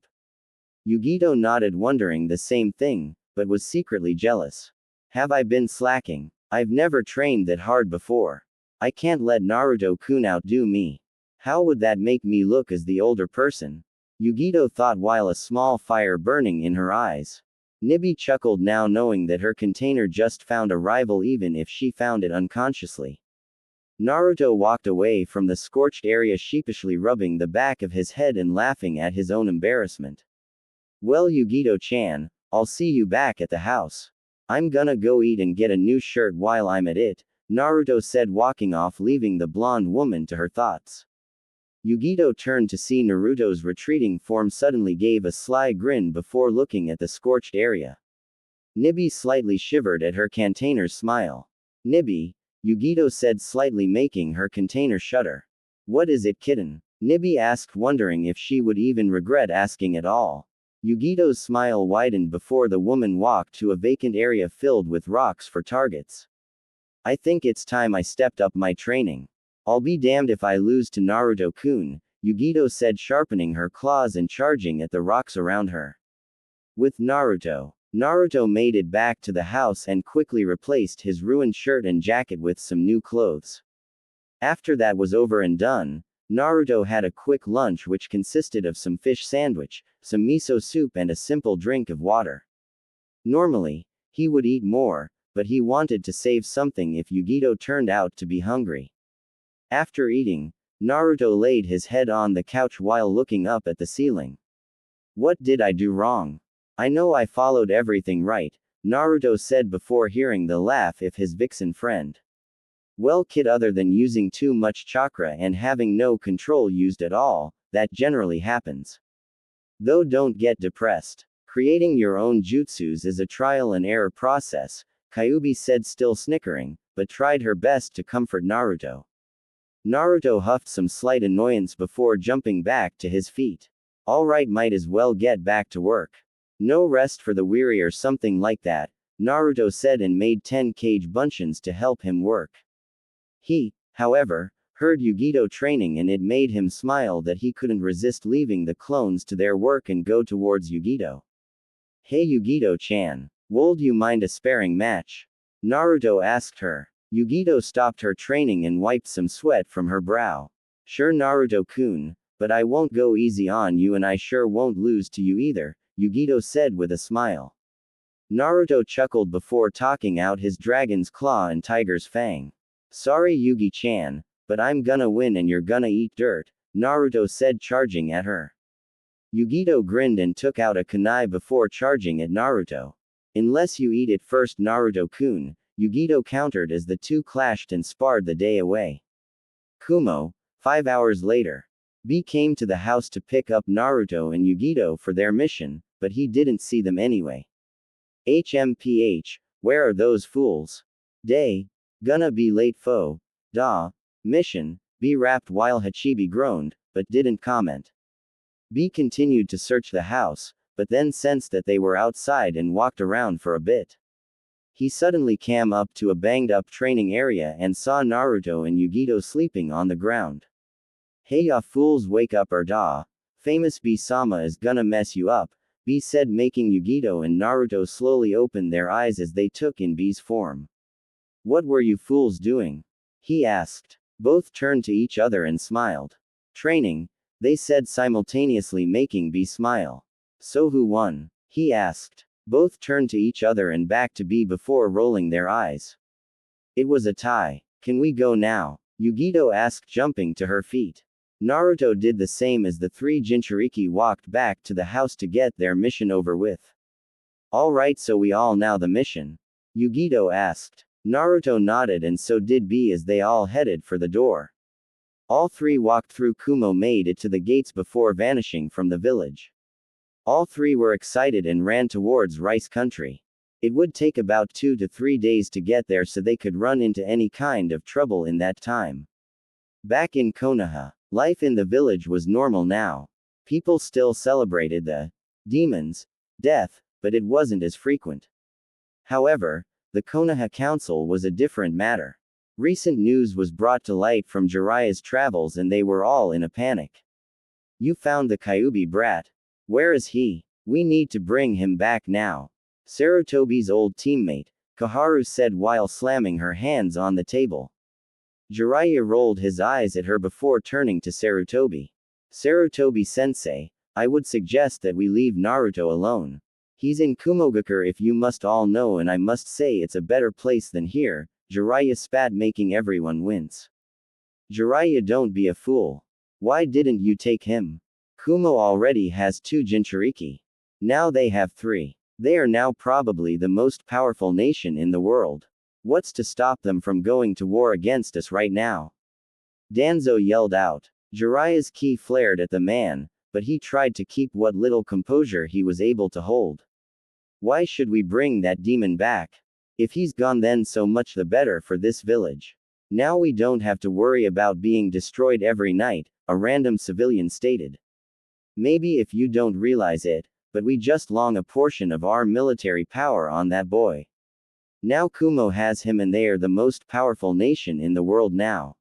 S2: Yugito nodded, wondering the same thing, but was secretly jealous. Have I been slacking? I've never trained that hard before. I can't let Naruto-kun outdo me. How would that make me look as the older person? Yugito thought while a small fire burning in her eyes. Nibi chuckled now, knowing that her container just found a rival even if she found it unconsciously. Naruto walked away from the scorched area, sheepishly rubbing the back of his head and laughing at his own embarrassment. Well, Yugito-chan, I'll see you back at the house. I'm gonna go eat and get a new shirt while I'm at it, Naruto said, walking off, leaving the blonde woman to her thoughts. Yugito turned to see Naruto's retreating form, suddenly gave a sly grin before looking at the scorched area. Nibi slightly shivered at her container's smile. Nibi, Yugito said, slightly making her container shudder. What is it, kitten? Nibi asked, wondering if she would even regret asking at all. Yugito's smile widened before the woman walked to a vacant area filled with rocks for targets. I think it's time I stepped up my training. I'll be damned if I lose to Naruto-kun, Yugito said, sharpening her claws and charging at the rocks around her. With Naruto made it back to the house and quickly replaced his ruined shirt and jacket with some new clothes. After that was over and done, Naruto had a quick lunch which consisted of some fish sandwich, some miso soup and a simple drink of water. Normally, he would eat more, but he wanted to save something if Yugito turned out to be hungry. After eating, Naruto laid his head on the couch while looking up at the ceiling. What did I do wrong? I know I followed everything right, Naruto said before hearing the laugh of his vixen friend. Well, kid, other than using too much chakra and having no control used at all, that generally happens. Though don't get depressed. Creating your own jutsus is a trial and error process, Kyuubi said, still snickering, but tried her best to comfort Naruto. Naruto huffed some slight annoyance before jumping back to his feet. Alright, might as well get back to work. No rest for the weary or something like that, Naruto said and made 10 cage buncheons to help him work. He, however, heard Yugito training and it made him smile that he couldn't resist leaving the clones to their work and go towards Yugito. Hey Yugito-chan, would you mind a sparring match? Naruto asked her. Yugito stopped her training and wiped some sweat from her brow. Sure Naruto-kun, but I won't go easy on you and I sure won't lose to you either, Yugito said with a smile. Naruto chuckled before talking out his dragon's claw and tiger's fang. Sorry Yugi-chan, but I'm gonna win and you're gonna eat dirt, Naruto said charging at her. Yugito grinned and took out a kunai before charging at Naruto. Unless you eat it first Naruto-kun, Yugito countered as the two clashed and sparred the day away. Kumo, 5 hours later. B came to the house to pick up Naruto and Yugito for their mission, but he didn't see them anyway. HMPH, where are those fools? Day. Gonna be late foe. Da. Mission. B rapped while Hachibi groaned, but didn't comment. B continued to search the house, but then sensed that they were outside and walked around for a bit. He suddenly came up to a banged up training area and saw Naruto and Yugito sleeping on the ground. Hey ya fools, wake up or da. Famous B-sama is gonna mess you up, B said, making Yugito and Naruto slowly open their eyes as they took in B's form. What were you fools doing? He asked. Both turned to each other and smiled. Training, they said simultaneously, making B smile. So who won? He asked. Both turned to each other and back to B before rolling their eyes. It was a tie. Can we go now? Yugito asked, jumping to her feet. Naruto did the same as the three Jinchuriki walked back to the house to get their mission over with. Alright, so we all know the mission? Yugito asked. Naruto nodded and so did B as they all headed for the door. All three walked through. Kumo made it to the gates before vanishing from the village. All three were excited and ran towards Rice Country. It would take about 2 to 3 days to get there so they could run into any kind of trouble in that time. Back in Konoha, life in the village was normal now. People still celebrated the demons' death, but it wasn't as frequent. However, the Konoha Council was a different matter. Recent news was brought to light from Jiraiya's travels and they were all in a panic. You found the Kyuubi brat. Where is he? We need to bring him back now. Sarutobi's old teammate, Koharu said while slamming her hands on the table. Jiraiya rolled his eyes at her before turning to Sarutobi. Sarutobi-sensei, I would suggest that we leave Naruto alone. He's in Kumogakure if you must all know, and I must say it's a better place than here, Jiraiya spat, making everyone wince. Jiraiya, don't be a fool. Why didn't you take him? Kumo already has 2 Jinchuriki. Now they have 3. They are now probably the most powerful nation in the world. What's to stop them from going to war against us right now? Danzo yelled out. Jiraiya's ki flared at the man, but he tried to keep what little composure he was able to hold. Why should we bring that demon back? If he's gone, then so much the better for this village. Now we don't have to worry about being destroyed every night, a random civilian stated. Maybe if you don't realize it, but we just long a portion of our military power on that boy. Now Kumo has him and they are the most powerful nation in the world now.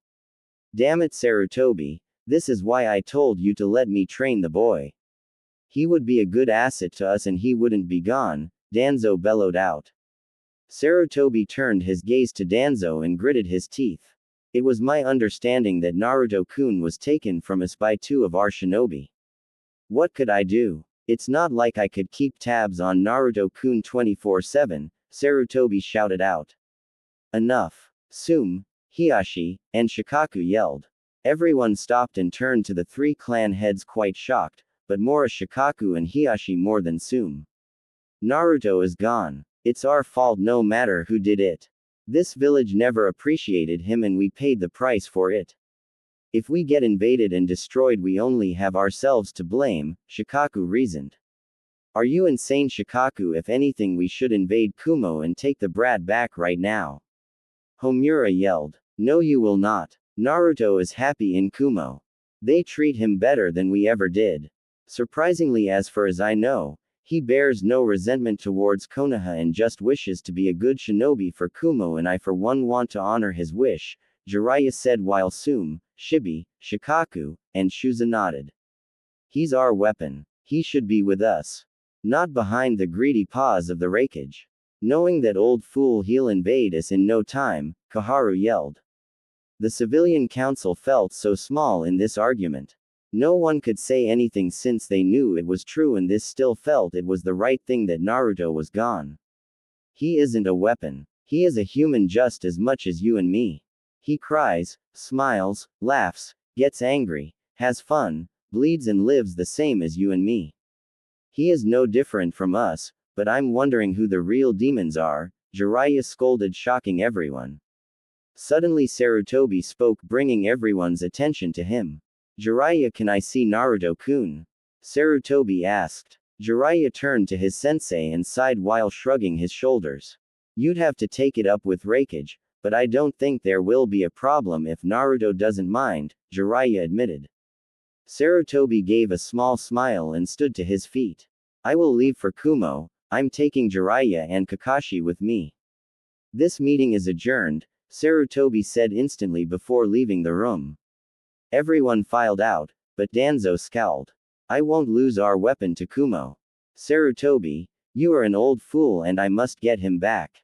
S2: Damn it, Sarutobi, this is why I told you to let me train the boy. He would be a good asset to us and he wouldn't be gone, Danzo bellowed out. Sarutobi turned his gaze to Danzo and gritted his teeth. It was my understanding that Naruto-kun was taken from us by 2 of our shinobi. What could I do? It's not like I could keep tabs on Naruto-kun 24/7, Sarutobi shouted out. Enough. Sume, Hiashi, and Shikaku yelled. Everyone stopped and turned to the 3 clan heads quite shocked, but more Shikaku and Hiashi more than Sume. Naruto is gone. It's our fault no matter who did it. This village never appreciated him and we paid the price for it. If we get invaded and destroyed, we only have ourselves to blame, Shikaku reasoned. Are you insane, Shikaku? If anything, we should invade Kumo and take the brat back right now. Homura yelled. No, you will not. Naruto is happy in Kumo. They treat him better than we ever did. Surprisingly, as far as I know, he bears no resentment towards Konoha and just wishes to be a good shinobi for Kumo, and I for one want to honor his wish, Jiraiya said while Sume, Shibi, Shikaku, and Shuza nodded. He's our weapon. He should be with us. Not behind the greedy paws of the Raikage. Knowing that old fool he'll invade us in no time, Kaharu yelled. The civilian council felt so small in this argument. No one could say anything since they knew it was true, and this still felt it was the right thing that Naruto was gone. He isn't a weapon. He is a human just as much as you and me. He cries, smiles, laughs, gets angry, has fun, bleeds and lives the same as you and me. He is no different from us, but I'm wondering who the real demons are, Jiraiya scolded, shocking everyone. Suddenly Sarutobi spoke, bringing everyone's attention to him. Jiraiya, can I see Naruto-kun? Sarutobi asked. Jiraiya turned to his sensei and sighed while shrugging his shoulders. You'd have to take it up with Raikage, but I don't think there will be a problem if Naruto doesn't mind, Jiraiya admitted. Sarutobi gave a small smile and stood to his feet. I will leave for Kumo. I'm taking Jiraiya and Kakashi with me. This meeting is adjourned, Sarutobi said instantly before leaving the room. Everyone filed out, but Danzo scowled. I won't lose our weapon to Kumo. Sarutobi, you are an old fool and I must get him back.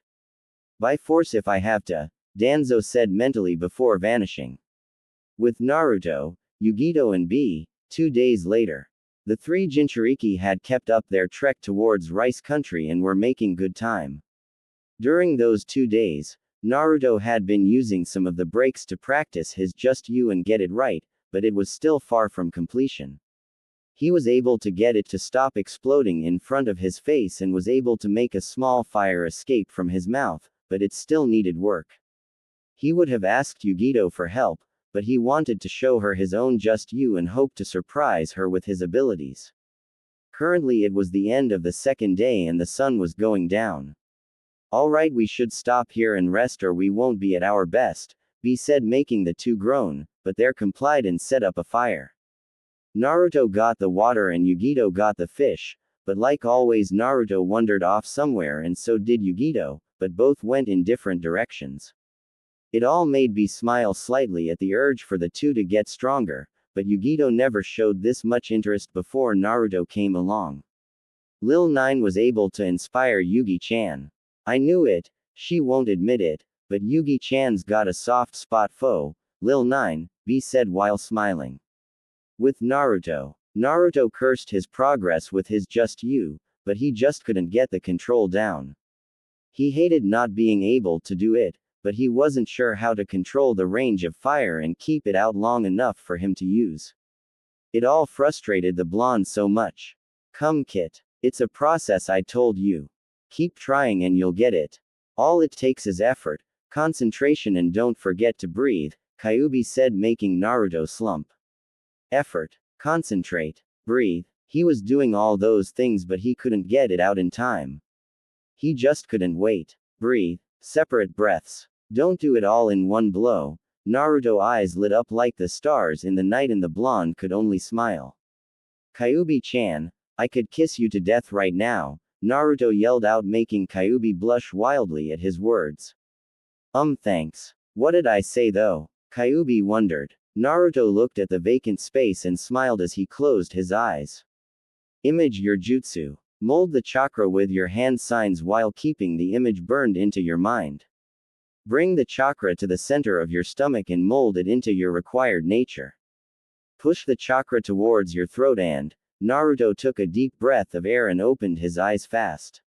S2: By force if I have to, Danzo said mentally before vanishing. With Naruto, Yugito and B, 2 days later. The three Jinchuriki had kept up their trek towards Rice Country and were making good time. During those 2 days, Naruto had been using some of the breaks to practice his just you and get it right, but it was still far from completion. He was able to get it to stop exploding in front of his face and was able to make a small fire escape from his mouth, but it still needed work. He would have asked Yugito for help, but he wanted to show her his own just you and hoped to surprise her with his abilities. Currently it was the end of the second day and the sun was going down. Alright, we should stop here and rest or we won't be at our best, B said, making the two groan, but they complied and set up a fire. Naruto got the water and Yugito got the fish, but like always Naruto wandered off somewhere and so did Yugito, but both went in different directions. It all made B smile slightly at the urge for the two to get stronger, but Yugito never showed this much interest before Naruto came along. Lil Nine was able to inspire Yugi-chan. I knew it, she won't admit it, but Yugi-chan's got a soft spot for Lil Nine, B said while smiling. With Naruto. Naruto cursed his progress with his just you, but he just couldn't get the control down. He hated not being able to do it, but he wasn't sure how to control the range of fire and keep it out long enough for him to use. It all frustrated the blonde so much. Come Kit. It's a process, I told you. Keep trying and you'll get it. All it takes is effort, concentration and don't forget to breathe, Kyuubi said, making Naruto slump. Effort, concentrate, breathe. He was doing all those things but he couldn't get it out in time. He just couldn't wait. Breathe, separate breaths. Don't do it all in one blow. Naruto eyes lit up like the stars in the night and the blonde could only smile. Kyuubi-chan, I could kiss you to death right now, Naruto yelled out, making Kyuubi blush wildly at his words. Thanks. What did I say though? Kyuubi wondered. Naruto looked at the vacant space and smiled as he closed his eyes. Image your jutsu. Mold the chakra with your hand signs while keeping the image burned into your mind. Bring the chakra to the center of your stomach and mold it into your required nature. Push the chakra towards your throat and, Naruto took a deep breath of air and opened his eyes fast.